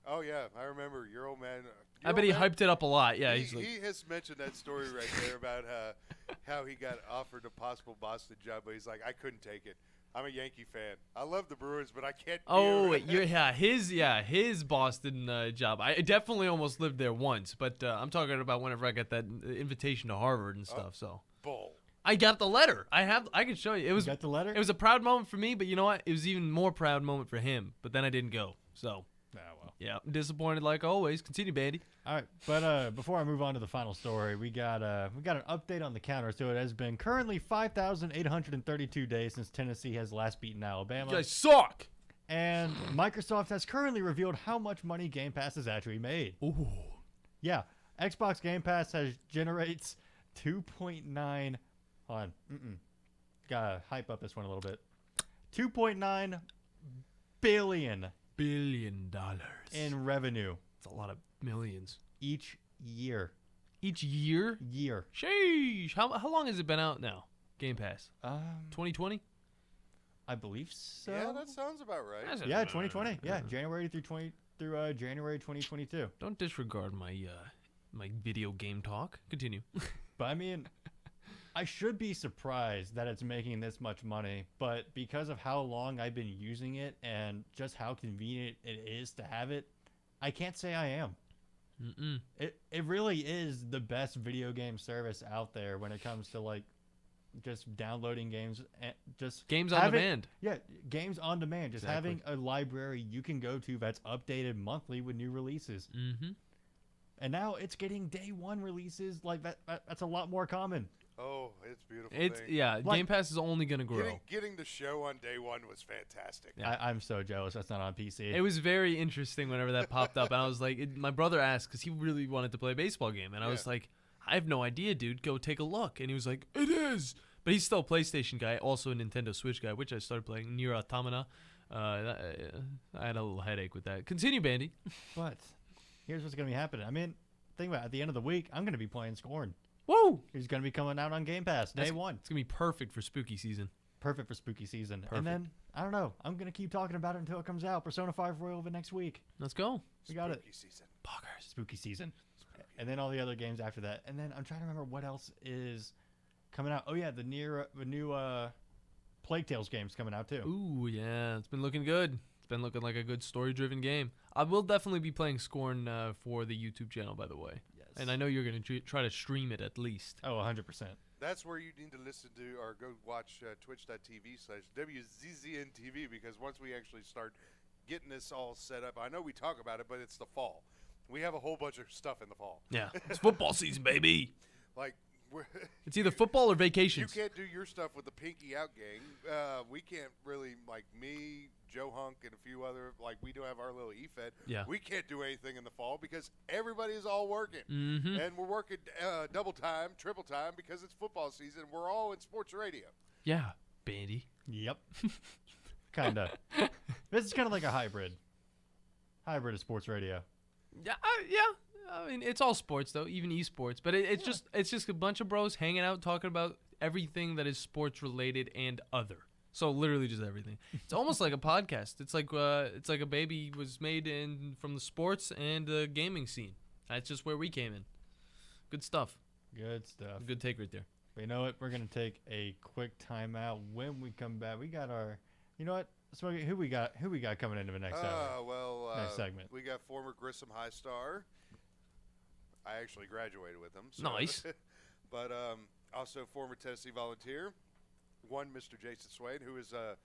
Oh yeah, I remember your old man. I bet he hyped it up a lot. Yeah, he has mentioned that story right there about how he got offered a possible Boston job, but he's like, I couldn't take it. I'm a Yankee fan. I love the Bruins, but I can't. His Boston job. I definitely almost lived there once, but I'm talking about whenever I got that invitation to Harvard and stuff. So bull. I got the letter. I can show you. It was got the letter? It was a proud moment for me, but you know what? It was even more proud moment for him. But then I didn't go. So. Well. Yeah, disappointed like always. Continue, Bandy. All right, but before I move on to the final story, we got an update on the counter. So it has been currently 5,832 days since Tennessee has last beaten Alabama. You guys suck. And Microsoft has currently revealed how much money Game Pass has actually made. Ooh. Yeah, Xbox Game Pass generates 2.9. Hold on. Gotta hype up this one a little bit. $2.9 billion in revenue. It's a lot of millions. Each year. Each year? Year. Sheesh. How long has it been out now? Game Pass. 2020? I believe so. Yeah, that sounds about right. Yeah, 2020. Yeah, January through January 2022. Don't disregard my my video game talk. Continue. But I mean, I should be surprised that it's making this much money, but because of how long I've been using it and just how convenient it is to have it, I can't say I am. It really is the best video game service out there when it comes to like just downloading games and just games on demand. Yeah, games on demand. Just Exactly. having a library you can go to that's updated monthly with new releases. And now it's getting day one releases. Like that's a lot more common. Oh, it's beautiful. Game Pass is only going to grow. Getting the show on day one was fantastic. Yeah. I'm so jealous that's not on PC. It was very interesting whenever that popped up. And I was like, my brother asked because he really wanted to play a baseball game. And I was like, I have no idea, dude. Go take a look. And he was like, it is. But he's still a PlayStation guy, also a Nintendo Switch guy, which I started playing Nier Automata. I had a little headache with that. Continue, Bandy. But here's what's going to be happening. I mean, think about it. At the end of the week, I'm going to be playing Scorn. Woo! He's going to be coming out on Game Pass day one. It's going to be perfect for spooky season. Perfect for spooky season. Perfect. And then, I don't know, I'm going to keep talking about it until it comes out. Persona 5 Royal the next week. Let's go. We got it. Spooky season. Poggers. Spooky season. And then all the other games after that. And then I'm trying to remember what else is coming out. Oh, yeah, the new Plague Tales game's coming out, too. Ooh, yeah. It's been looking good. It's been looking like a good story-driven game. I will definitely be playing Scorn for the YouTube channel, by the way. Yes. And I know you're going to try to stream it at least. Oh, 100%. That's where you need to listen to or go watch twitch.tv/WZZNTV because once we actually start getting this all set up, I know we talk about it, but it's the fall. We have a whole bunch of stuff in the fall. Yeah, it's football season, baby. Like, it's either football or vacations. You can't do your stuff with the Pinky Out gang. We can't really, like me, Joe Hunk, and a few other, like we do have our little EFED. Yeah. We can't do anything in the fall because everybody is all working. Mm-hmm. And we're working double time, triple time because it's football season. We're all in sports radio. Yeah, Bandy. Yep. Kind of. This is kind of like a hybrid. Hybrid of sports radio. Yeah, I mean, it's all sports though, even esports. But it's just a bunch of bros hanging out, talking about everything that is sports related and other. So literally just everything. It's almost like a podcast. It's like a baby was made from the sports and the gaming scene. That's just where we came in. Good stuff. Good stuff. Good take right there. But you know what? We're gonna take a quick timeout. When we come back, we got our. You know what? Smokey, who we got coming into the next next segment? We got former Grissom High Star. I actually graduated with him. So. Nice. But also former Tennessee Volunteer. One Mr. Jason Swain, who is a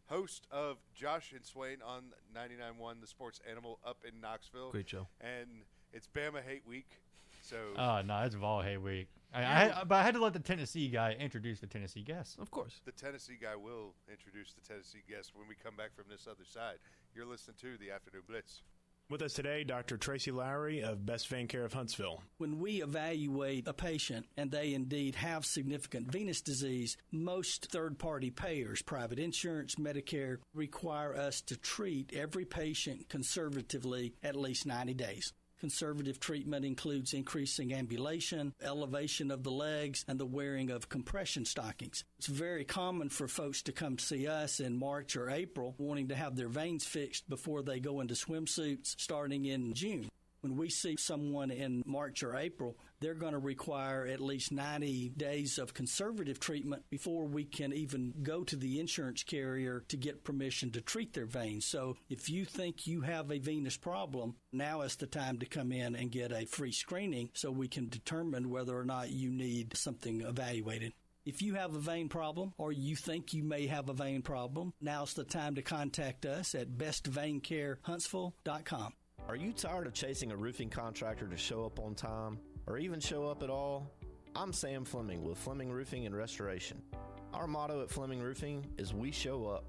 host of Josh and Swain on 99.1 The Sports Animal up in Knoxville. Great show. And it's Bama Hate Week. So. Oh, no, it's Vol Hate Week. But I had to let the Tennessee guy introduce the Tennessee guest. Of course. The Tennessee guy will introduce the Tennessee guest when we come back from this other side. You're listening to the Afternoon Blitz. With us today, Dr. Tracy Lowry of Best Vein Care of Huntsville. When we evaluate a patient and they indeed have significant venous disease, most third-party payers, private insurance, Medicare, require us to treat every patient conservatively at least 90 days. Conservative treatment includes increasing ambulation, elevation of the legs, and the wearing of compression stockings. It's very common for folks to come see us in March or April wanting to have their veins fixed before they go into swimsuits starting in June. When we see someone in March or April, they're going to require at least 90 days of conservative treatment before we can even go to the insurance carrier to get permission to treat their veins. So if you think you have a venous problem, now is the time to come in and get a free screening so we can determine whether or not you need something evaluated. If you have a vein problem or you think you may have a vein problem, now's the time to contact us at bestveincarehuntsville.com. Are you tired of chasing a roofing contractor to show up on time or even show up at all? I'm Sam Fleming with Fleming Roofing and Restoration. Our motto at Fleming Roofing is we show up.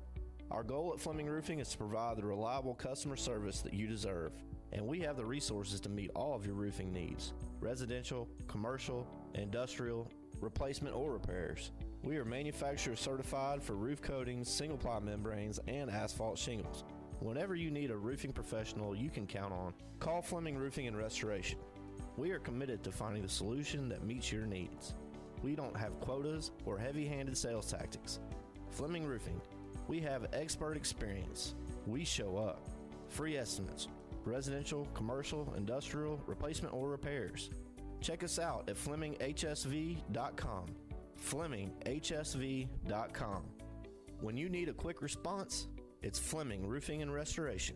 Our goal at Fleming Roofing is to provide the reliable customer service that you deserve. And we have the resources to meet all of your roofing needs: residential, commercial, industrial, replacement, or repairs. We are manufacturer certified for roof coatings, single-ply membranes, and asphalt shingles. Whenever you need a roofing professional you can count on, call Fleming Roofing and Restoration. We are committed to finding the solution that meets your needs. We don't have quotas or heavy-handed sales tactics. Fleming Roofing, we have expert experience. We show up. Free estimates, residential, commercial, industrial, replacement, or repairs. Check us out at FlemingHSV.com. FlemingHSV.com. When you need a quick response, it's Fleming Roofing and Restoration.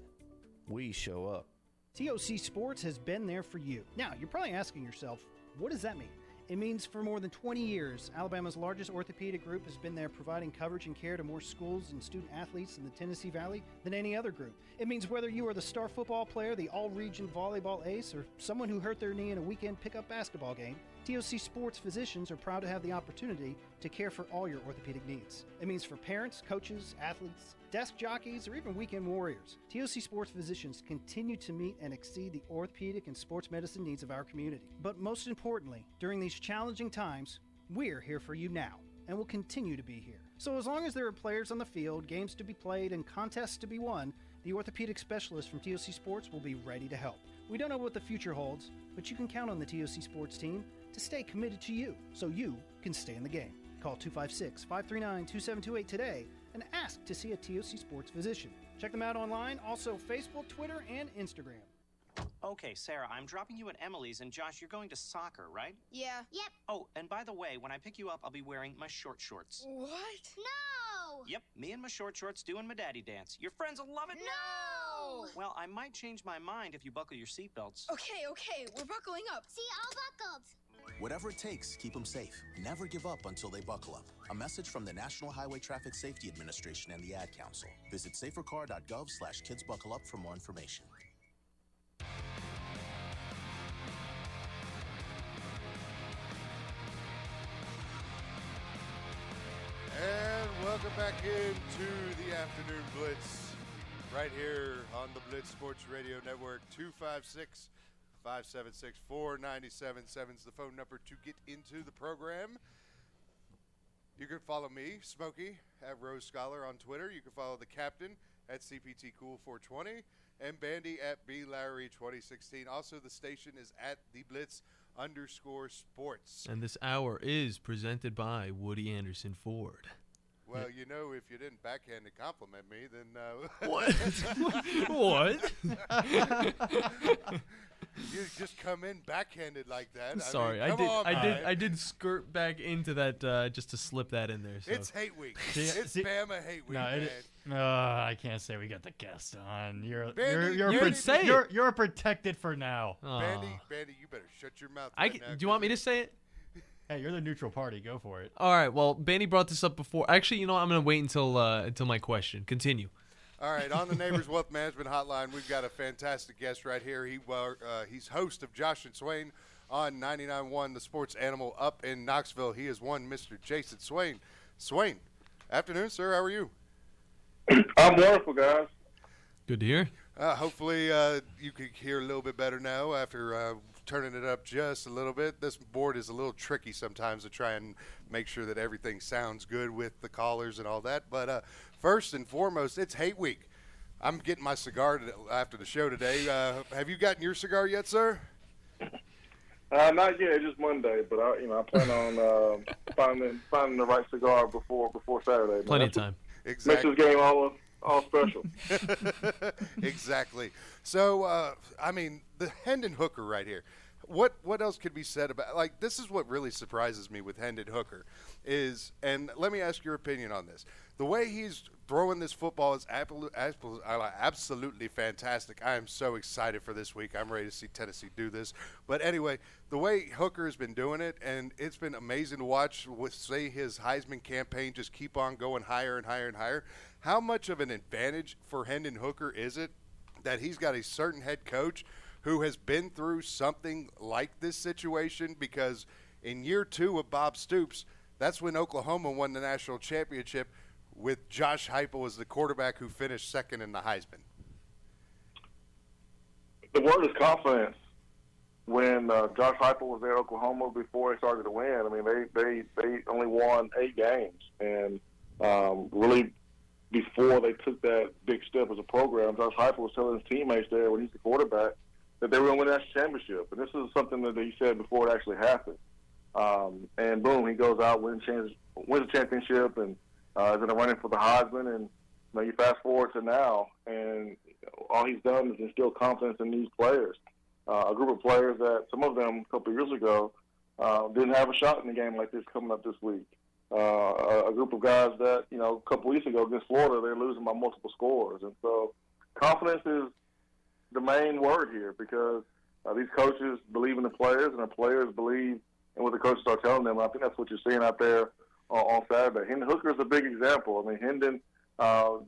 We show up. TOC Sports has been there for you. Now, you're probably asking yourself, what does that mean? It means for more than 20 years, Alabama's largest orthopedic group has been there providing coverage and care to more schools and student athletes in the Tennessee Valley than any other group. It means whether you are the star football player, the all-region volleyball ace, or someone who hurt their knee in a weekend pickup basketball game, TOC Sports physicians are proud to have the opportunity to care for all your orthopedic needs. It means for parents, coaches, athletes, desk jockeys, or even weekend warriors, TOC Sports physicians continue to meet and exceed the orthopedic and sports medicine needs of our community. But most importantly, during these challenging times, we're here for you now and will continue to be here. So as long as there are players on the field, games to be played, and contests to be won, the orthopedic specialists from TOC Sports will be ready to help. We don't know what the future holds, but you can count on the TOC Sports team to stay committed to you so you can stay in the game. Call 256-539-2728 today and ask to see a TOC Sports physician. Check them out online, also Facebook, Twitter, and Instagram. Okay, Sarah, I'm dropping you at Emily's, and Josh, you're going to soccer, right? Yeah. Yep. Oh, and by the way, when I pick you up, I'll be wearing my short shorts. What? No! Yep, me and my short shorts doing my daddy dance. Your friends will love it. No! Well, I might change my mind if you buckle your seatbelts. Okay, we're buckling up. See, all buckled. Whatever it takes, keep them safe. Never give up until they buckle up. A message from the National Highway Traffic Safety Administration and the Ad Council. Visit safercar.gov/kidsbuckleup for more information. And welcome back into the Afternoon Blitz, right here on the Blitz Sports Radio Network. 256-576-4977 is the phone number to get into the program. You can follow me, Smokey, at Rose Scholar on Twitter. You can follow the captain at CPTCool420 and Bandi at BLarry2016. Also, the station is at the Blitz_sports. And this hour is presented by Woody Anderson Ford. Well, you know, if you didn't backhanded compliment me, then What? You just come in backhanded like that. Sorry, I did skirt back into that just to slip that in there. So. It's hate week. It's Bama hate week. I can't say we got the guest on. You're protected for now. Bandi, you better shut your mouth. Do you want me to say it? Hey, you're the neutral party. Go for it. All right. Well, Bandi brought this up before. Actually, you know, I'm gonna wait until my question. Continue. All right, on the Neighbors Wealth Management Hotline, we've got a fantastic guest right here. He's host of Josh and Swain on 99.1, the sports animal up in Knoxville. He is one Mr. Jason Swain. Swain, afternoon, sir. How are you? I'm wonderful, guys. Good to hear. Hopefully you can hear a little bit better now after turning it up just a little bit. This board is a little tricky sometimes to try and make sure that everything sounds good with the callers and all that. But first and foremost, it's hate week. I'm getting my cigar after the show today. Have you gotten your cigar yet, sir? Not yet. Just Monday, but I plan on finding the right cigar before Saturday. Plenty of time. Exactly. Makes this game all special. Exactly. So, I mean, the Hendon Hooker right here. What else could be said about, like, this is what really surprises me with Hendon Hooker is, and let me ask your opinion on this. The way he's throwing this football is absolutely fantastic. I am so excited for this week. I'm ready to see Tennessee do this. But anyway, the way Hooker has been doing it, and it's been amazing to watch with, say, his Heisman campaign just keep on going higher and higher and higher. How much of an advantage for Hendon Hooker is it that he's got a certain head coach who has been through something like this situation? Because in year 2 of Bob Stoops, that's when Oklahoma won the national championship with Josh Heupel as the quarterback who finished second in the Heisman. The word is confidence. When Josh Heupel was there at Oklahoma before they started to win, I mean, they only won 8 games. And really before they took that big step as a program, Josh Heupel was telling his teammates there when he's the quarterback that they were going to win that championship. And this is something that he said before it actually happened. And boom, he goes out, wins the championship, and is in the running for the Heisman. And you fast forward to now, and all he's done is instill confidence in these players. A group of players that some of them a couple of years ago didn't have a shot in a game like this coming up this week. A group of guys that, a couple weeks ago against Florida, they're losing by multiple scores. And so confidence is the main word here, because these coaches believe in the players, and the players believe in what the coaches are telling them. I think that's what you're seeing out there on Saturday. Hendon Hooker is a big example. I mean, Hendon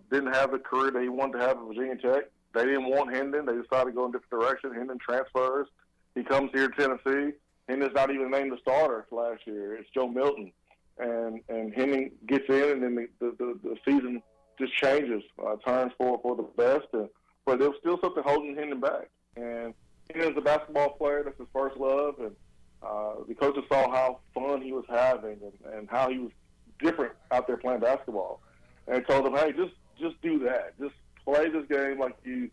didn't have the career that he wanted to have at Virginia Tech. They didn't want Hendon. They decided to go in a different direction. Hendon transfers. He comes here to Tennessee. Hendon's not even named the starter last year. It's Joe Milton. And Hendon gets in, and then the season just changes, turns for the best. But there was still something holding Hendon back. And Hendon's a basketball player. That's his first love. And the coaches saw how fun he was having and how he was different out there playing basketball. And they told him, hey, just do that. Just play this game like you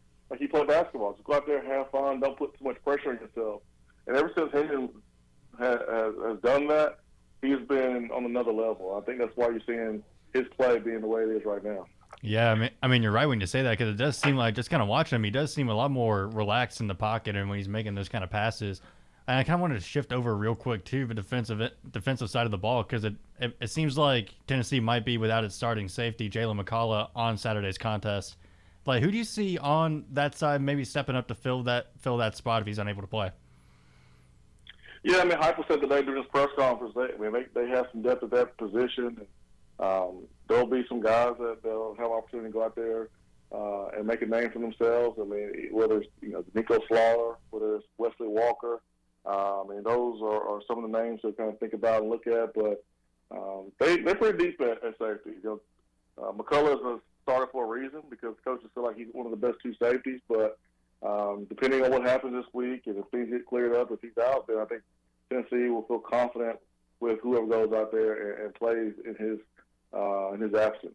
play basketball. Just go out there, have fun. Don't put too much pressure on yourself. And ever since Hendon has done that, he's been on another level. I think that's why you're seeing his play being the way it is right now. Yeah, I mean, you're right when you say that, because it does seem like, just kind of watching him, he does seem a lot more relaxed in the pocket and when he's making those kind of passes. And I kind of wanted to shift over real quick to the defensive side of the ball, because it seems like Tennessee might be without its starting safety, Jalen McCullough, on Saturday's contest. Like, who do you see on that side maybe stepping up to fill that spot if he's unable to play? Yeah, I mean, Heupel said today during his press conference, they have some depth at that position. And, there'll be some guys that they'll have opportunity to go out there and make a name for themselves. I mean, whether it's Nico Slaughter, whether it's Wesley Walker, I mean, those are some of the names to kind of think about and look at. But they're pretty deep at safety. McCullough is a starter for a reason, because coaches feel like he's one of the best 2 safeties. But depending on what happens this week, and if things get cleared up, if he's out there, I think Tennessee will feel confident with whoever goes out there and plays in his absence.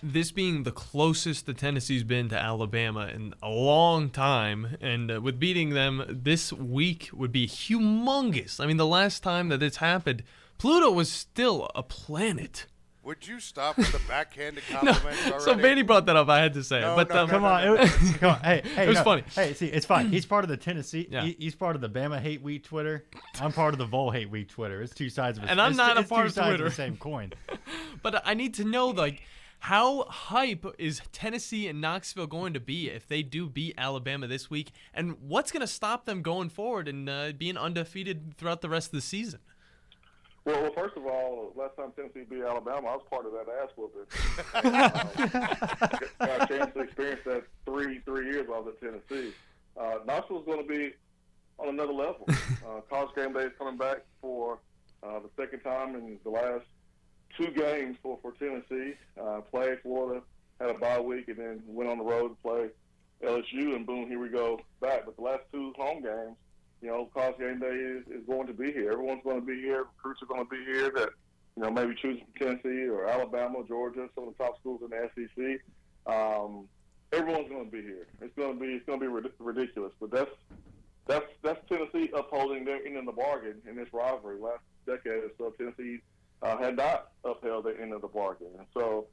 This being the closest that Tennessee's been to Alabama in a long time, and with beating them this week would be humongous. I mean, the last time that this happened, Pluto was still a planet. Would you stop with the backhanded compliments already? So Bandi brought that up. I had to say it. But come on. Hey, it was funny. Hey, see, it's fine. He's part of the Tennessee. Yeah. He's part of the Bama hate week Twitter. I'm part of the Vol hate week Twitter. It's two sides of it. And I'm not a part of Twitter. Of the same coin. But I need to know, like, how hype is Tennessee and Knoxville going to be if they do beat Alabama this week? And what's going to stop them going forward and being undefeated throughout the rest of the season? Well, first of all, last time Tennessee beat Alabama, I was part of that ass whooping. Got a chance to experience that three years while I was at Tennessee. Knoxville's going to be on another level. College game day is coming back for the second time in the last 2 games for Tennessee. Played Florida, had a bye week, and then went on the road to play LSU, and boom, here we go back. But the last 2 home games, college game day is going to be here. Everyone's going to be here. Recruits are going to be here that, maybe choosing Tennessee or Alabama, Georgia, some of the top schools in the SEC. Everyone's going to be here. It's going to be ridiculous. But that's Tennessee upholding their end of the bargain in this rivalry. Last decade or so, Tennessee had not upheld their end of the bargain, and so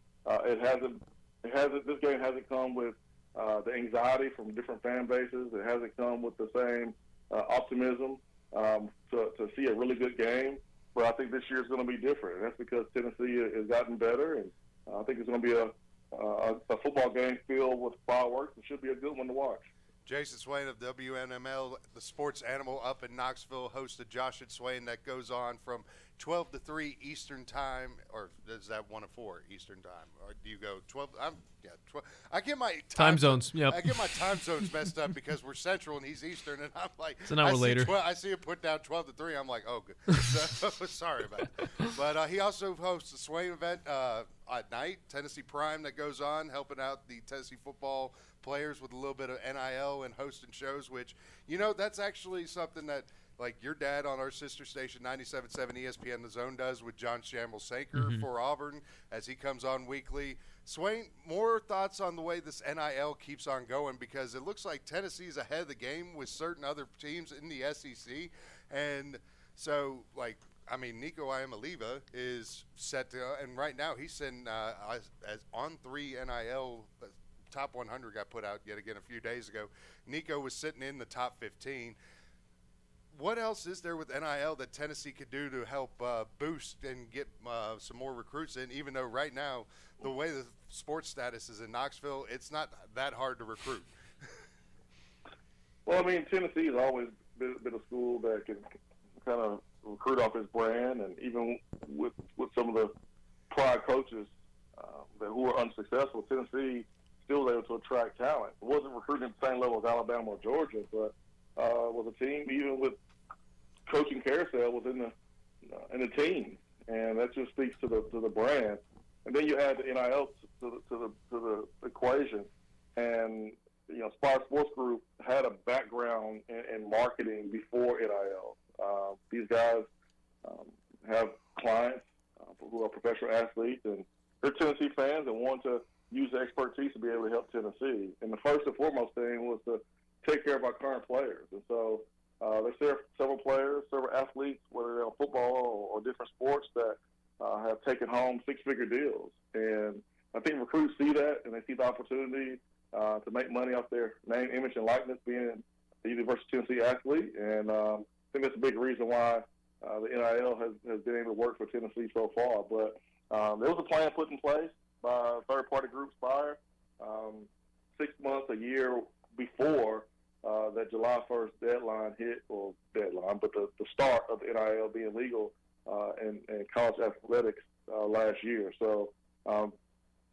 this game hasn't come with the anxiety from different fan bases. It hasn't come with the same optimism to see a really good game. But I think this year is going to be different, and that's because Tennessee has gotten better, and I think it's going to be a football game filled with fireworks. It should be a good one to watch. Jason Swain of WNML, the sports animal up in Knoxville, hosted Josh and Swain. That goes on from 12 to 3 Eastern time, or is that 1 to 4 Eastern time? Or do you go 12? 12. I get my time zones. Yep. I get my time zones messed up because we're Central and he's Eastern, and I'm like, it's an hour later. I see him put down 12 to 3. I'm like, oh, good. So, sorry about that. But he also hosts the Swain event at night, Tennessee Prime, that goes on, helping out the Tennessee football players with a little bit of NIL and hosting shows, which, that's actually something that, like your dad on our sister station 97.7 ESPN The Zone does with John Shamble-Sanker for Auburn as he comes on weekly. Swain, more thoughts on the way this NIL keeps on going, because it looks like Tennessee's ahead of the game with certain other teams in the SEC. And so, Nico Iamaleava is set to, and right now he's sitting as on 3 NIL top 100 got put out yet again a few days ago. Nico was sitting in the top 15. What else is there with NIL that Tennessee could do to help boost and get some more recruits in, even though right now the way the sports status is in Knoxville, it's not that hard to recruit? Well, Tennessee has always been a school that can kind of recruit off its brand, and even with some of the prior coaches who were unsuccessful, Tennessee still was able to attract talent. It wasn't recruiting at the same level as Alabama or Georgia, but was a team, even with coaching carousel, was in the team, and that just speaks to the brand. And then you add the NIL to the equation, and Spire Sports Group had a background in marketing before NIL. These guys have clients who are professional athletes, and they're Tennessee fans and want to use the expertise to be able to help Tennessee. And the first and foremost thing was to take care of our current players. And so there's several players, several athletes, whether they're on football or different sports, that have taken home 6-figure deals. And I think recruits see that, and they see the opportunity to make money off their name, image, and likeness being the University of Tennessee athlete. And I think that's a big reason why the NIL has been able to work for Tennessee so far. But there was a plan put in place by a third-party group, Spire, 6 months, a year before that July 1st deadline hit, but the start of the NIL being legal in college athletics last year. So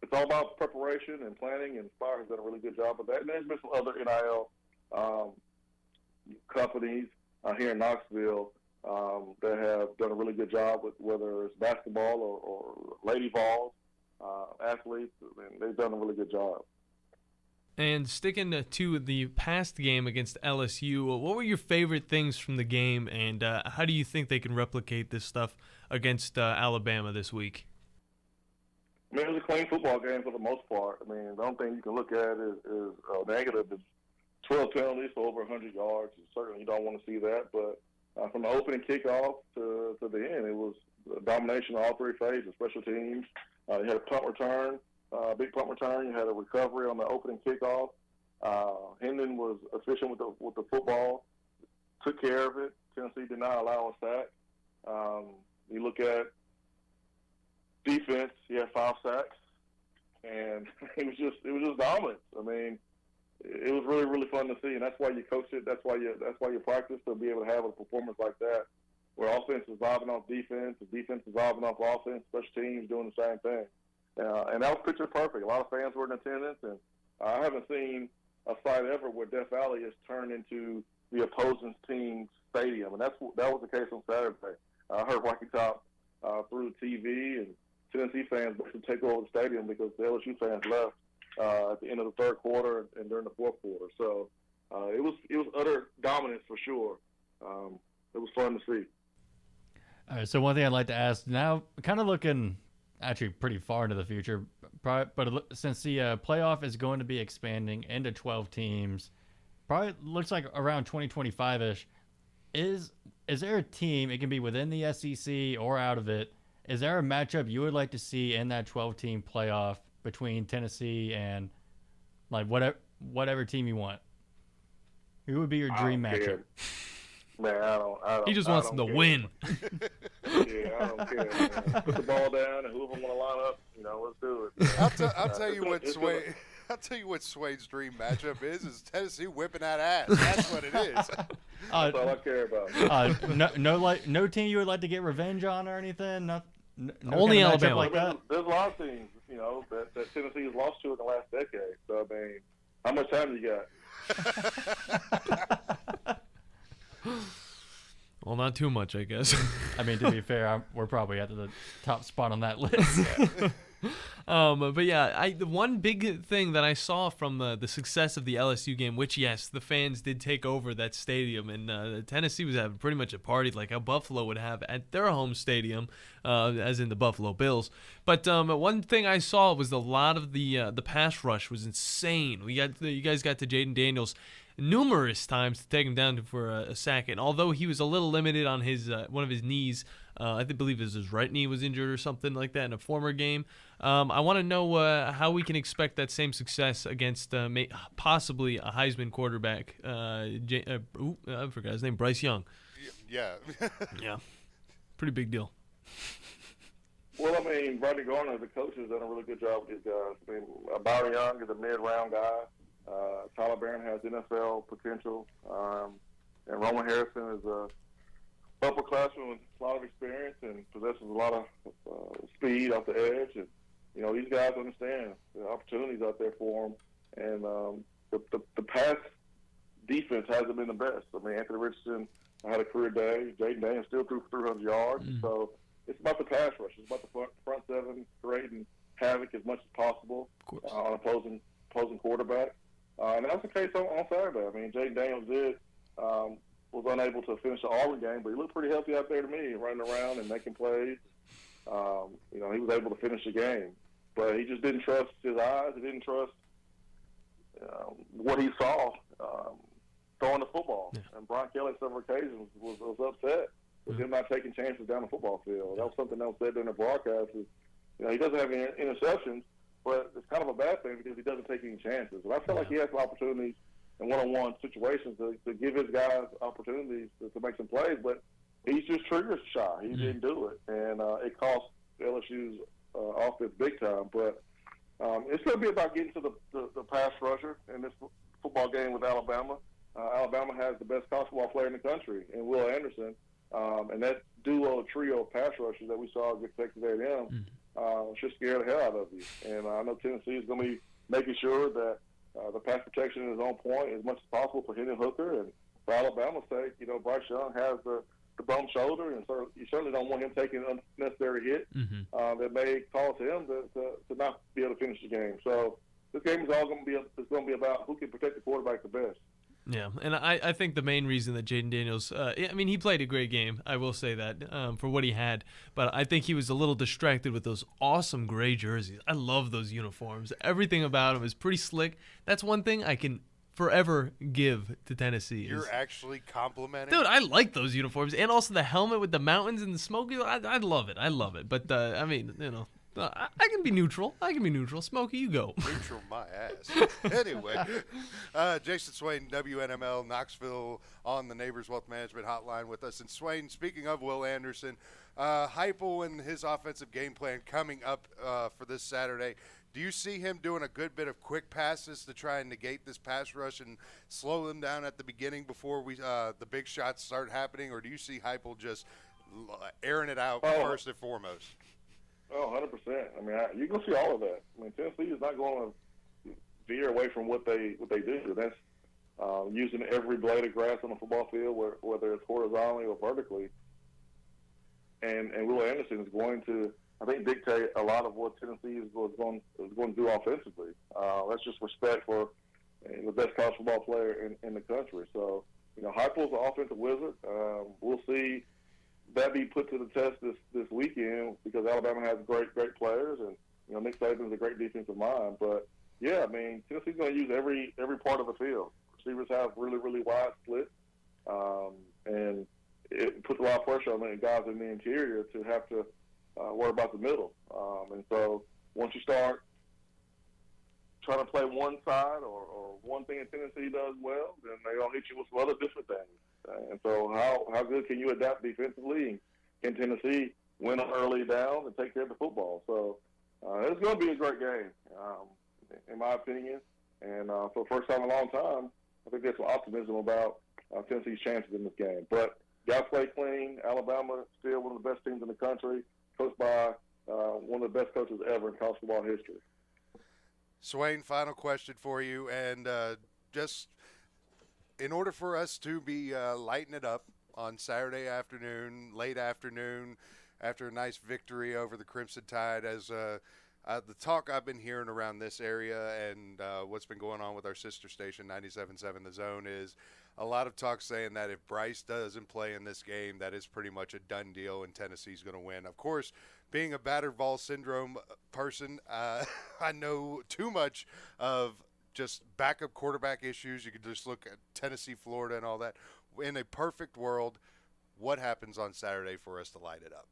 it's all about preparation and planning, and Spire has done a really good job of that. And there's been some other NIL companies here in Knoxville that have done a really good job with whether it's basketball or lady balls, athletes, and they've done a really good job. And sticking to the past game against LSU, what were your favorite things from the game, and how do you think they can replicate this stuff against Alabama this week? It was a clean football game for the most part. The only thing you can look at is negative is 12 penalties for over 100 yards. Certainly you don't want to see that, but from the opening kickoff to the end, it was a domination of all three phases, special teams. You had a punt return. Big punt return. You had a recovery on the opening kickoff. Hendon was efficient with the football, took care of it. Tennessee did not allow a sack. You look at defense. He had 5 sacks, and it was just dominant. It was really, really fun to see, and that's why you coach it. That's why you practice, to be able to have a performance like that, where offense is vibing off defense, the defense is vibing off offense, special teams doing the same thing. And that was picture perfect. A lot of fans were in attendance, and I haven't seen a site ever where Death Valley has turned into the opposing team's stadium, and that was the case on Saturday. I heard Rocky Top through the TV, and Tennessee fans basically take over the stadium because the LSU fans left at the end of the third quarter and during the fourth quarter. So it was utter dominance for sure. It was fun to see. All right, so one thing I'd like to ask now, kind of looking actually pretty far into the future, but since the playoff is going to be expanding into 12 teams, probably looks like around 2025-ish, is there a team, it can be within the SEC or out of it, is there a matchup you would like to see in that 12-team playoff between Tennessee and whatever team you want? Who would be your dream matchup? Man, I don't. He just wants them to win. Yeah, I don't care. Man. Put the ball down, and whoever want to line up, let's do it. I'll tell you what Swain. I'll tell you what Swain's dream matchup is Tennessee whipping that ass. That's what it is. That's all I care about. No team you would like to get revenge on or anything. No Only kind of Alabama. like that. There's a lot of teams, that Tennessee has lost to in the last decade. So I mean, how much time you got? Well, not too much, I guess. I mean, to be fair, we're probably at the top spot on that list. But yeah, the one big thing that I saw from the success of the LSU game, which yes, the fans did take over that stadium, and Tennessee was having pretty much a party like how Buffalo would have at their home stadium, as in the Buffalo Bills. But one thing I saw was a lot of the pass rush was insane. You guys got to Jaden Daniels numerous times to take him down for a sack, and although he was a little limited on his one of his knees, I believe his right knee was injured or something like that in a former game. I want to know how we can expect that same success against possibly a Heisman quarterback. I forgot his name, Bryce Young. Yeah. Yeah. Pretty big deal. Well, I mean, Rodney Garner, the coach, has done a really good job with his guys. I mean, Byron Young is a mid-round guy. Tyler Barron has NFL potential. And Roman Harrison is a upperclassman with a lot of experience and possesses a lot of speed off the edge. And, these guys understand the opportunities out there for them. And the pass defense hasn't been the best. I mean, Anthony Richardson had a career day. Jaden Daniels still threw for 300 yards. Mm-hmm. So it's about the pass rush. It's about the front seven creating havoc as much as possible on opposing quarterback. And that was the case on Saturday. I mean, Jaden Daniels was unable to finish the Auburn game, but he looked pretty healthy out there to me, running around and making plays. He was able to finish the game. But he just didn't trust his eyes. He didn't trust what he saw throwing the football. Yeah. And Brian Kelly, on several occasions, was upset with him not taking chances down the football field. That was something that was said during the broadcast. He doesn't have any interceptions, but it's kind of a bad thing because he doesn't take any chances. And I feel like he has some opportunities in one-on-one situations to give his guys opportunities to make some plays, but he's just trigger shy. He didn't do it, and it cost LSU's offense big time. But it's going to be about getting to the pass rusher in this football game with Alabama. Alabama has the best college football player in the country, and Will Anderson, and that trio of pass rushers that we saw against Texas A&M should scare the hell out of you. And I know Tennessee is going to be making sure that the pass protection is on point as much as possible for Hendon Hooker. And for Alabama's sake, Bryce Young has the bum shoulder, and so you certainly don't want him taking an unnecessary hit that may cause him to not be able to finish the game. So this game is all going to be about who can protect the quarterback the best. Yeah, and I think the main reason that Jaden Daniels, he played a great game, I will say that, for what he had, but I think he was a little distracted with those awesome gray jerseys. I love those uniforms. Everything about him is pretty slick. That's one thing I can forever give to Tennessee. You're actually complimenting? Dude, I like those uniforms, and also the helmet with the mountains and the Smokey. I love it. I love it. But, I can be neutral. Smokey, you go. Neutral my ass. Anyway, Jason Swain, WNML, Knoxville, on the Neighbors Wealth Management Hotline with us. And Swain, speaking of Will Anderson, Heupel and his offensive game plan coming up for this Saturday. Do you see him doing a good bit of quick passes to try and negate this pass rush and slow them down at the beginning before the big shots start happening? Or do you see Heupel just airing it out first and foremost? Oh, 100%. I mean, you're going to see all of that. I mean, Tennessee is not going to veer away from what they do. That's using every blade of grass on the football field, whether it's horizontally or vertically. And Will Anderson is going to, I think, dictate a lot of what Tennessee is going to do offensively. That's just respect for the best college football player in the country. So, Heupel's an offensive wizard. We'll see that be put to the test this weekend because Alabama has great players, and Nick Saban's a great defensive mind. But yeah, I mean, Tennessee's going to use every part of the field. Receivers have really, really wide splits, and it puts a lot of pressure on the guys in the interior to have to worry about the middle. And so once you start trying to play one side or one thing that Tennessee does well, then they're going to hit you with some other different things. And so how good can you adapt defensively? And can Tennessee win on early down and take care of the football? So it's going to be a great game, in my opinion. And for the first time in a long time, I think there's some optimism about Tennessee's chances in this game. But got to play clean. Alabama still one of the best teams in the country, coached by one of the best coaches ever in college football history. Swain, final question for you, and just in order for us to be lighting it up on Saturday afternoon, late afternoon, after a nice victory over the Crimson Tide, as the talk I've been hearing around this area and what's been going on with our sister station, 97.7 The Zone, is a lot of talk saying that if Bryce doesn't play in this game, that is pretty much a done deal and Tennessee's going to win. Of course, being a battered ball syndrome person, I know too much of just backup quarterback issues. You could just look at Tennessee, Florida, and all that. In a perfect world, what happens on Saturday for us to light it up?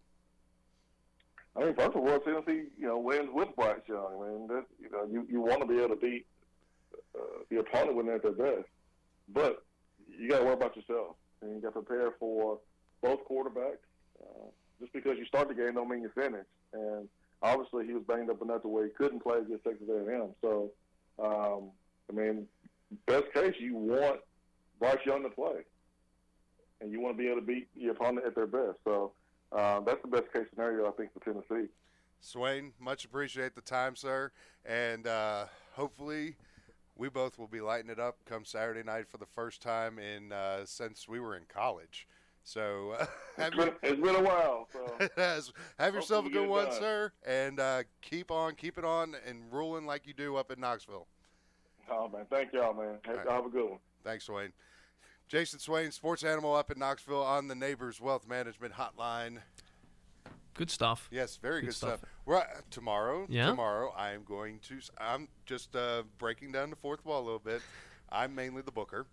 I mean, first of all, Tennessee, wins with Bryce Young. I mean, you want to be able to beat the opponent when they're at their best, but you got to worry about yourself, and you got to prepare for both quarterbacks. Just because you start the game don't mean you finish. And obviously, he was banged up enough to where he couldn't play against Texas A&M. So, I mean, best case, you want Bryce Young to play, and you want to be able to beat your opponent at their best. So that's the best case scenario, I think, for Tennessee. Swain, much appreciate the time, sir, and hopefully we both will be lighting it up come Saturday night for the first time in since we were in college. So it's been a while. So have yourself a good one, sir, and keep it on and ruling like you do up in Knoxville. Oh, man. Thank y'all, man. Have a good one. Thanks, Swain. Jason Swain, sports animal up in Knoxville on the Neighbors Wealth Management Hotline. Good stuff. Yes, very good stuff. Tomorrow, I'm just breaking down the fourth wall a little bit. I'm mainly the booker.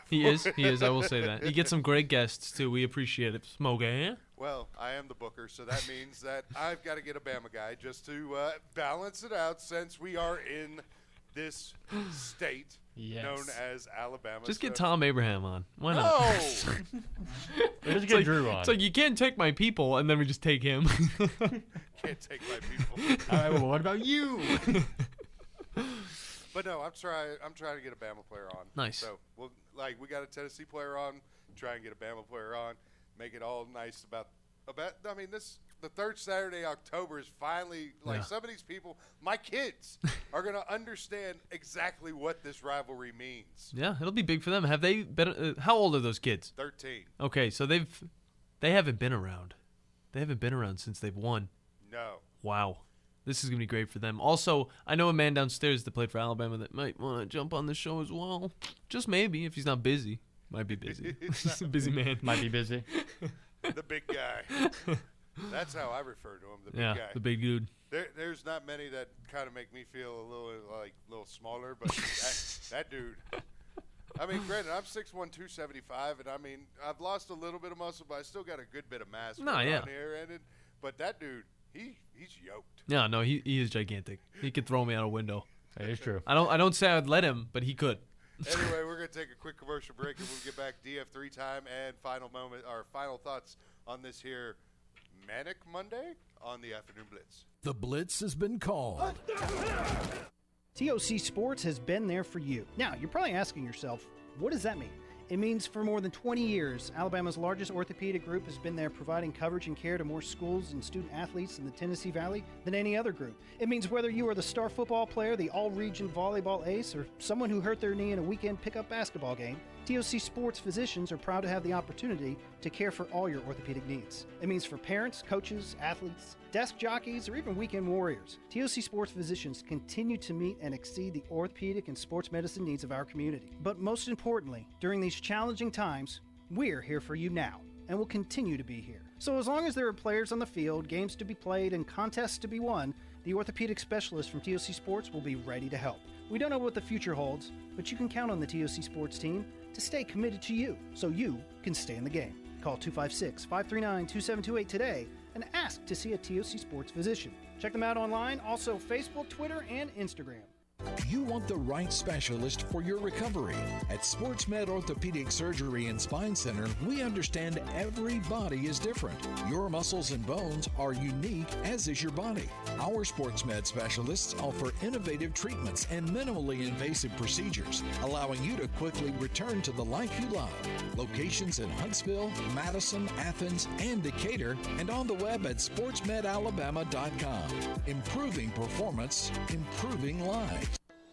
He is. I will say that. You get some great guests, too. We appreciate it. Smokey. Well, I am the booker, so that means that I've got to get a Bama guy just to balance it out since we are in this state known as Alabama. Just get Tom Abraham on. Why not? No! Just get Drew on. It's like, you can't take my people, and then we just take him. Can't take my people. All right, well, what about you? But no, I'm trying to get a Bama player on. Nice. So we got a Tennessee player on. Try and get a Bama player on. Make it all nice about. I mean, the third Saturday October is finally some of these people, my kids, are going to understand exactly what this rivalry means. Yeah, it'll be big for them. Have they been? How old are those kids? 13. Okay, so they haven't been around. They haven't been around since they've won. No. Wow. This is going to be great for them. Also, I know a man downstairs that played for Alabama that might want to jump on the show as well. Just maybe, if he's not busy. Might be busy. He's a busy man. Might be busy. The big guy. That's how I refer to him, the big guy. The big dude. There's not many that kind of make me feel a little smaller, but that dude. I mean, granted, I'm 6'1", 275, and I mean, I've lost a little bit of muscle, but I still got a good bit of mass on here. But that dude, he's yoked. Yeah, no, he is gigantic. He could throw me out a window. That is true. I don't say I'd let him, but he could. Anyway, we're going to take a quick commercial break, and we'll get back DF3 time and final thoughts on this here Manic Monday on the Afternoon Blitz. The Blitz has been called. TOC Sports has been there for you. Now, you're probably asking yourself, what does that mean? It means for more than 20 years, Alabama's largest orthopedic group has been there providing coverage and care to more schools and student athletes in the Tennessee Valley than any other group. It means whether you are the star football player, the all-region volleyball ace, or someone who hurt their knee in a weekend pickup basketball game, TOC Sports physicians are proud to have the opportunity to care for all your orthopedic needs. It means for parents, coaches, athletes, desk jockeys, or even weekend warriors, TOC Sports physicians continue to meet and exceed the orthopedic and sports medicine needs of our community. But most importantly, during these challenging times, we're here for you now and will continue to be here. So as long as there are players on the field, games to be played, and contests to be won, the orthopedic specialist from TOC Sports will be ready to help. We don't know what the future holds, but you can count on the TOC Sports team to stay committed to you so you can stay in the game. Call 256-539-2728 today and ask to see a TOC Sports physician. Check them out online, also Facebook, Twitter, and Instagram. you want the right specialist for your recovery. At SportsMed Orthopedic Surgery and Spine Center, we understand every body is different. Your muscles and bones are unique, as is your body. Our SportsMed specialists offer innovative treatments and minimally invasive procedures, allowing you to quickly return to the life you love. Locations in Huntsville, Madison, Athens, and Decatur, and on the web at sportsmedalabama.com. Improving performance, improving lives.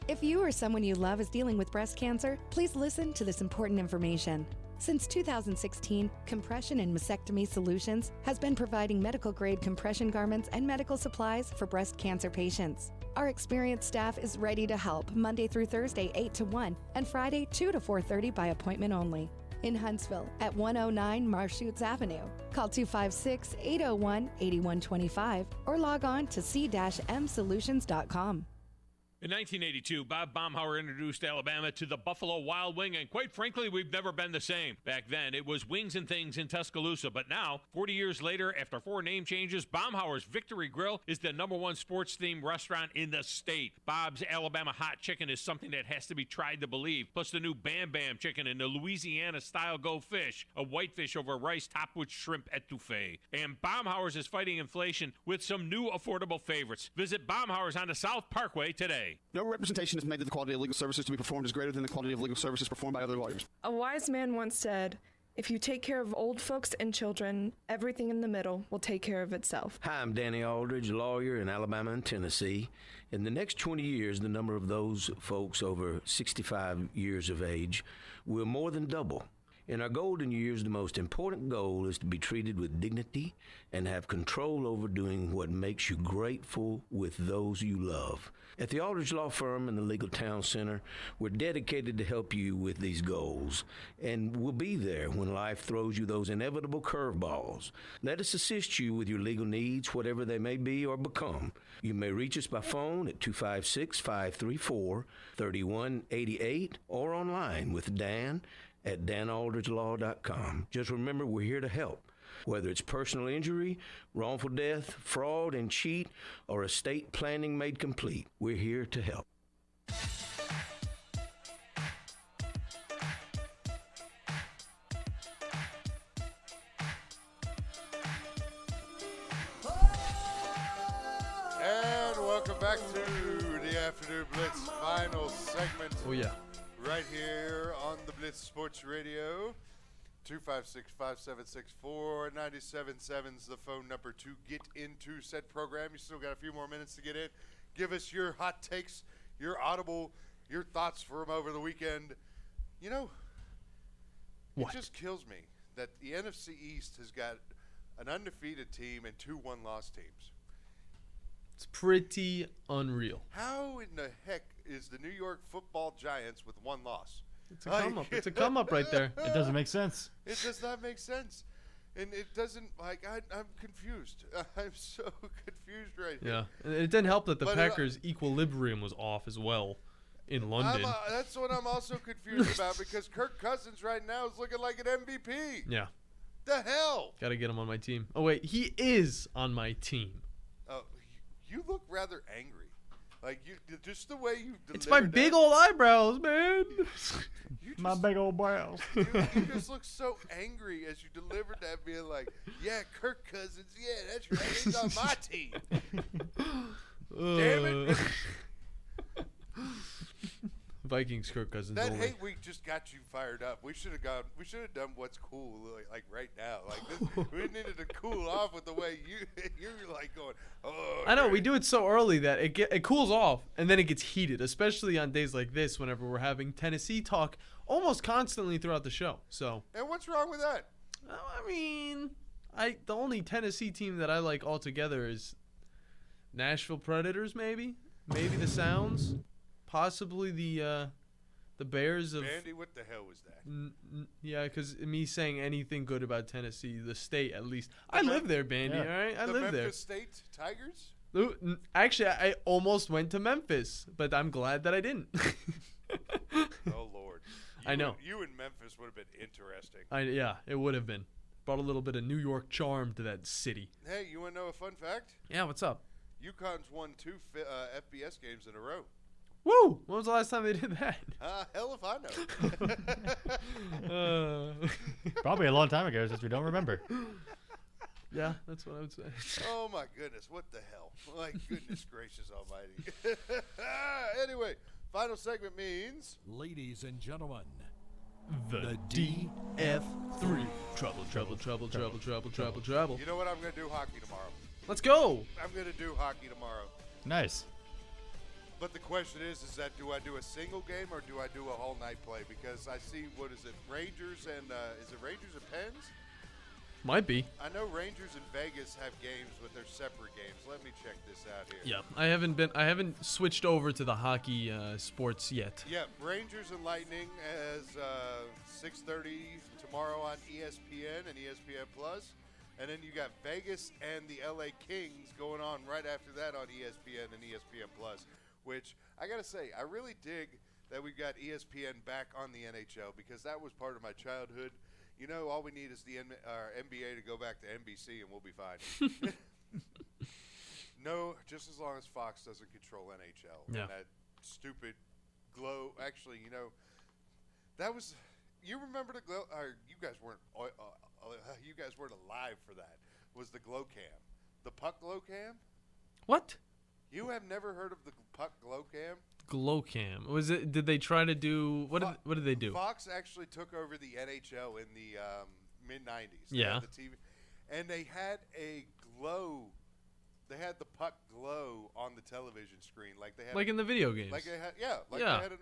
If you or someone you love is dealing with breast cancer, please listen to this important information. Since 2016, Compression and Mastectomy Solutions has been providing medical-grade compression garments and medical supplies for breast cancer patients. Our experienced staff is ready to help Monday through Thursday 8 to 1 and Friday 2 to 4:30 by appointment only. In Huntsville at 109 Marshoots Avenue. Call 256-801-8125 or log on to c-msolutions.com. In 1982, Bob Baumhauer introduced Alabama to the Buffalo Wild Wing, and quite frankly, we've never been the same. Back then, it was Wings and Things in Tuscaloosa, but now, 40 years later, after 4 name changes, Baumhauer's Victory Grill is the #1 sports-themed restaurant in the state. Bob's Alabama Hot Chicken is something that has to be tried to believe, plus the new Bam Bam Chicken and the Louisiana-style Go Fish, a whitefish over rice topped with shrimp etouffee. And Baumhauer's is fighting inflation with some new affordable favorites. Visit Baumhauer's on the South Parkway today. No representation is made that the quality of legal services to be performed is greater than the quality of legal services performed by other lawyers. A wise man once said, if you take care of old folks and children, everything in the middle will take care of itself. Hi, I'm Danny Aldridge, lawyer in Alabama and Tennessee. In the next 20 years, the number of those folks over 65 years of age will more than double. In our golden years, the most important goal is to be treated with dignity and have control over doing what makes you grateful with those you love. At the Aldridge Law Firm and the Legal Town Center, we're dedicated to help you with these goals, and we'll be there when life throws you those inevitable curveballs. Let us assist you with your legal needs, whatever they may be or become. You may reach us by phone at 256-534-3188 or online with Dan at danaldridgelaw.com. Just remember, we're here to help. Whether it's personal injury, wrongful death, fraud and cheat, or estate planning made complete, we're here to help. And welcome back to the Afternoon Blitz final segment. Oh, yeah. Right here on the Blitz Sports Radio. 256-576-4977 is the phone number to get into said program. You still got a few more minutes to get in. Give us your hot takes, your audible, your thoughts from over the weekend. You know, what? It just kills me that the NFC East has got an undefeated team and 2 one-loss teams. It's pretty unreal. How in the heck is the New York Football Giants with 1 loss? It's a come up. It's a come up right there. It doesn't make sense. It does not make sense. And it doesn't, like, I'm confused. I'm so confused right Yeah. now. It didn't help that the Packers' equilibrium was off as well in London. That's what I'm also confused about, because Kirk Cousins right now is looking like an MVP. Yeah. The hell? Got to get him on my team. Oh, wait. He is on my team. Oh, you look rather angry. Like, just the way you delivered It's my big old eyebrows, man. My big old brows. You just look so angry as you delivered that, being like, yeah, Kirk Cousins, yeah, that's right, he's on my team. Damn it. Vikings, Kirk Cousins. That only. hate week just got you fired up. We should have done what's cool like right now. Like this, we needed to cool off with the way you're like going. Oh, I know we do it so early that it cools off and then it gets heated, especially on days like this whenever we're having Tennessee talk almost constantly throughout the show. So. And what's wrong with that? I mean, the only Tennessee team that I like altogether is Nashville Predators, maybe the Sounds. Possibly the Bears of. Bandi, what the hell was that? Yeah, because me saying anything good about Tennessee, the state at least. I live there, Bandi. Yeah. All right, I live there. The Memphis State Tigers. Actually, I almost went to Memphis, but I'm glad that I didn't. Oh Lord, I know. You in Memphis would have been interesting. Yeah, it would have been. Brought a little bit of New York charm to that city. Hey, you want to know a fun fact? Yeah, what's up? UConn's won 2 FBS games in a row. Woo! When was the last time they did that? Hell if I know. Probably a long time ago, since we don't remember. Yeah, that's what I would say. Oh my goodness, what the hell? My goodness gracious almighty. Anyway, final segment means... Ladies and gentlemen, the DF3. Trouble. You know what? I'm going to do hockey tomorrow. Let's go. I'm going to do hockey tomorrow. Nice. But the question is that do I do a single game or do I do a whole night play? Because I see, what is it, Rangers and, is it Rangers and Pens? Might be. I know Rangers and Vegas have games, but they're separate games. Let me check this out here. Yeah, I haven't switched over to the hockey sports yet. Yeah, Rangers and Lightning as 6:30 tomorrow on ESPN and ESPN Plus. And then you got Vegas and the LA Kings going on right after that on ESPN and ESPN Plus, which I got to say, I really dig that we've got ESPN back on the NHL because that was part of my childhood. You know, all we need is the NBA to go back to NBC and we'll be fine. No, just as long as Fox doesn't control NHL. Yeah. And that stupid Glow. Actually, you know, that was. You remember the Glow? You guys weren't. You guys weren't alive for that. Was the Glow Cam, the Puck Glow Cam? What? You have never heard of the Puck Glow Cam? Glow Cam. Was it? Did they try to do what did they do? Fox actually took over the NHL in the mid '90s. Yeah. The TV, and they had a glow. They had the puck glow on the television screen, like they had, like in the video games. Like they had, They had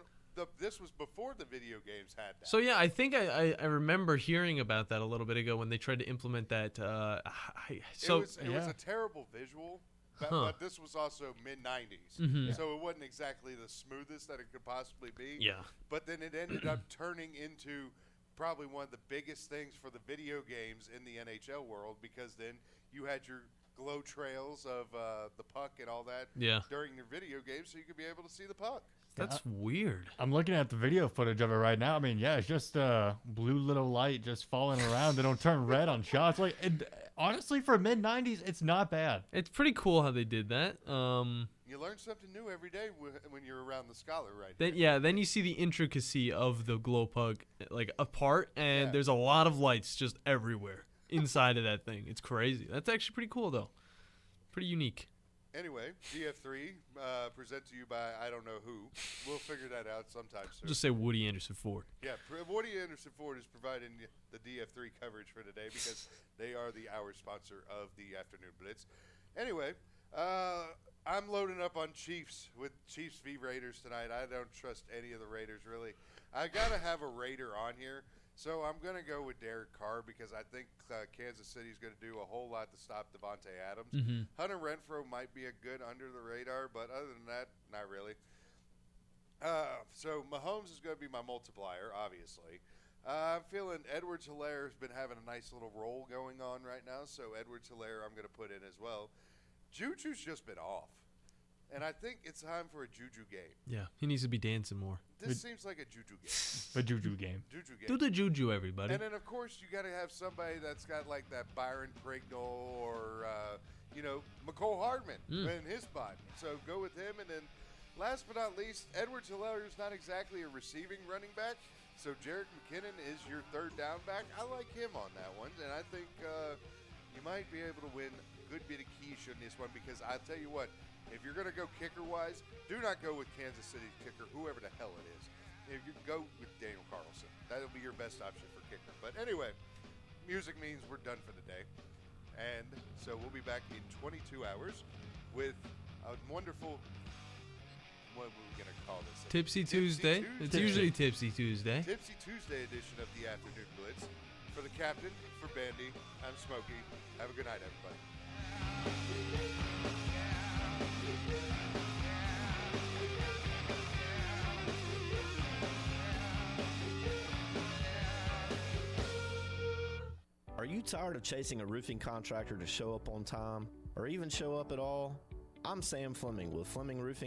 this was before the video games had that. So yeah, I think I remember hearing about that a little bit ago when they tried to implement that. It was a terrible visual. But this was also mid-'90s, so it wasn't exactly the smoothest that it could possibly be. Yeah. But then it ended up turning into probably one of the biggest things for the video games in the NHL world because then you had your glow trails of the puck and all that during your video games so you could be able to see the puck. That's weird. I'm looking at the video footage of it right now. I mean, yeah, it's just blue little light just falling around. They don't turn red on shots. Like, honestly, for mid-'90s, it's not bad. It's pretty cool how they did that. You learn something new every day when you're around the scholar, right? Then you see the intricacy of the glow puck like apart, and there's a lot of lights just everywhere inside of that thing. It's crazy. That's actually pretty cool, though. Pretty unique. Anyway, DF3 present to you by I don't know who. We'll figure that out sometime soon. Just say Woody Anderson Ford. Yeah, Woody Anderson Ford is providing the DF3 coverage for today because they are the hour sponsor of the Afternoon Blitz. Anyway, I'm loading up on Chiefs with Chiefs v. Raiders tonight. I don't trust any of the Raiders, really. I got to have a Raider on here. So I'm going to go with Derek Carr because I think Kansas City is going to do a whole lot to stop Devontae Adams. Hunter Renfrow might be a good under the radar, but other than that, not really. So Mahomes is going to be my multiplier, obviously. I'm feeling Edwards-Helaire has been having a nice little roll going on right now, so Edwards-Helaire I'm going to put in as well. Juju's just been off. And I think it's time for a Juju game. Yeah, he needs to be dancing more. This seems like a Juju game. A Juju game. Juju game. Do the Juju, everybody. And then, of course, you got to have somebody that's got like that Byron Pringle or, McCole Hardman in his spot. So go with him. And then last but not least, Edwards-Helaire is not exactly a receiving running back. So Jerick McKinnon is your third down back. I like him on that one. And I think you might be able to win a good bit of quiche in this one because I'll tell you what, if you're going to go kicker-wise, do not go with Kansas City's kicker, whoever the hell it is. If you go with Daniel Carlson, that'll be your best option for kicker. But anyway, music means we're done for the day. And so we'll be back in 22 hours with a wonderful, what are we going to call this? Tipsy Tuesday. It's usually Tipsy Tuesday. Tipsy Tuesday edition of the Afternoon Blitz. For the captain, for Bandi, I'm Smokey. Have a good night, everybody. Are you tired of chasing a roofing contractor to show up on time or even show up at all? I'm Sam Fleming with Fleming Roofing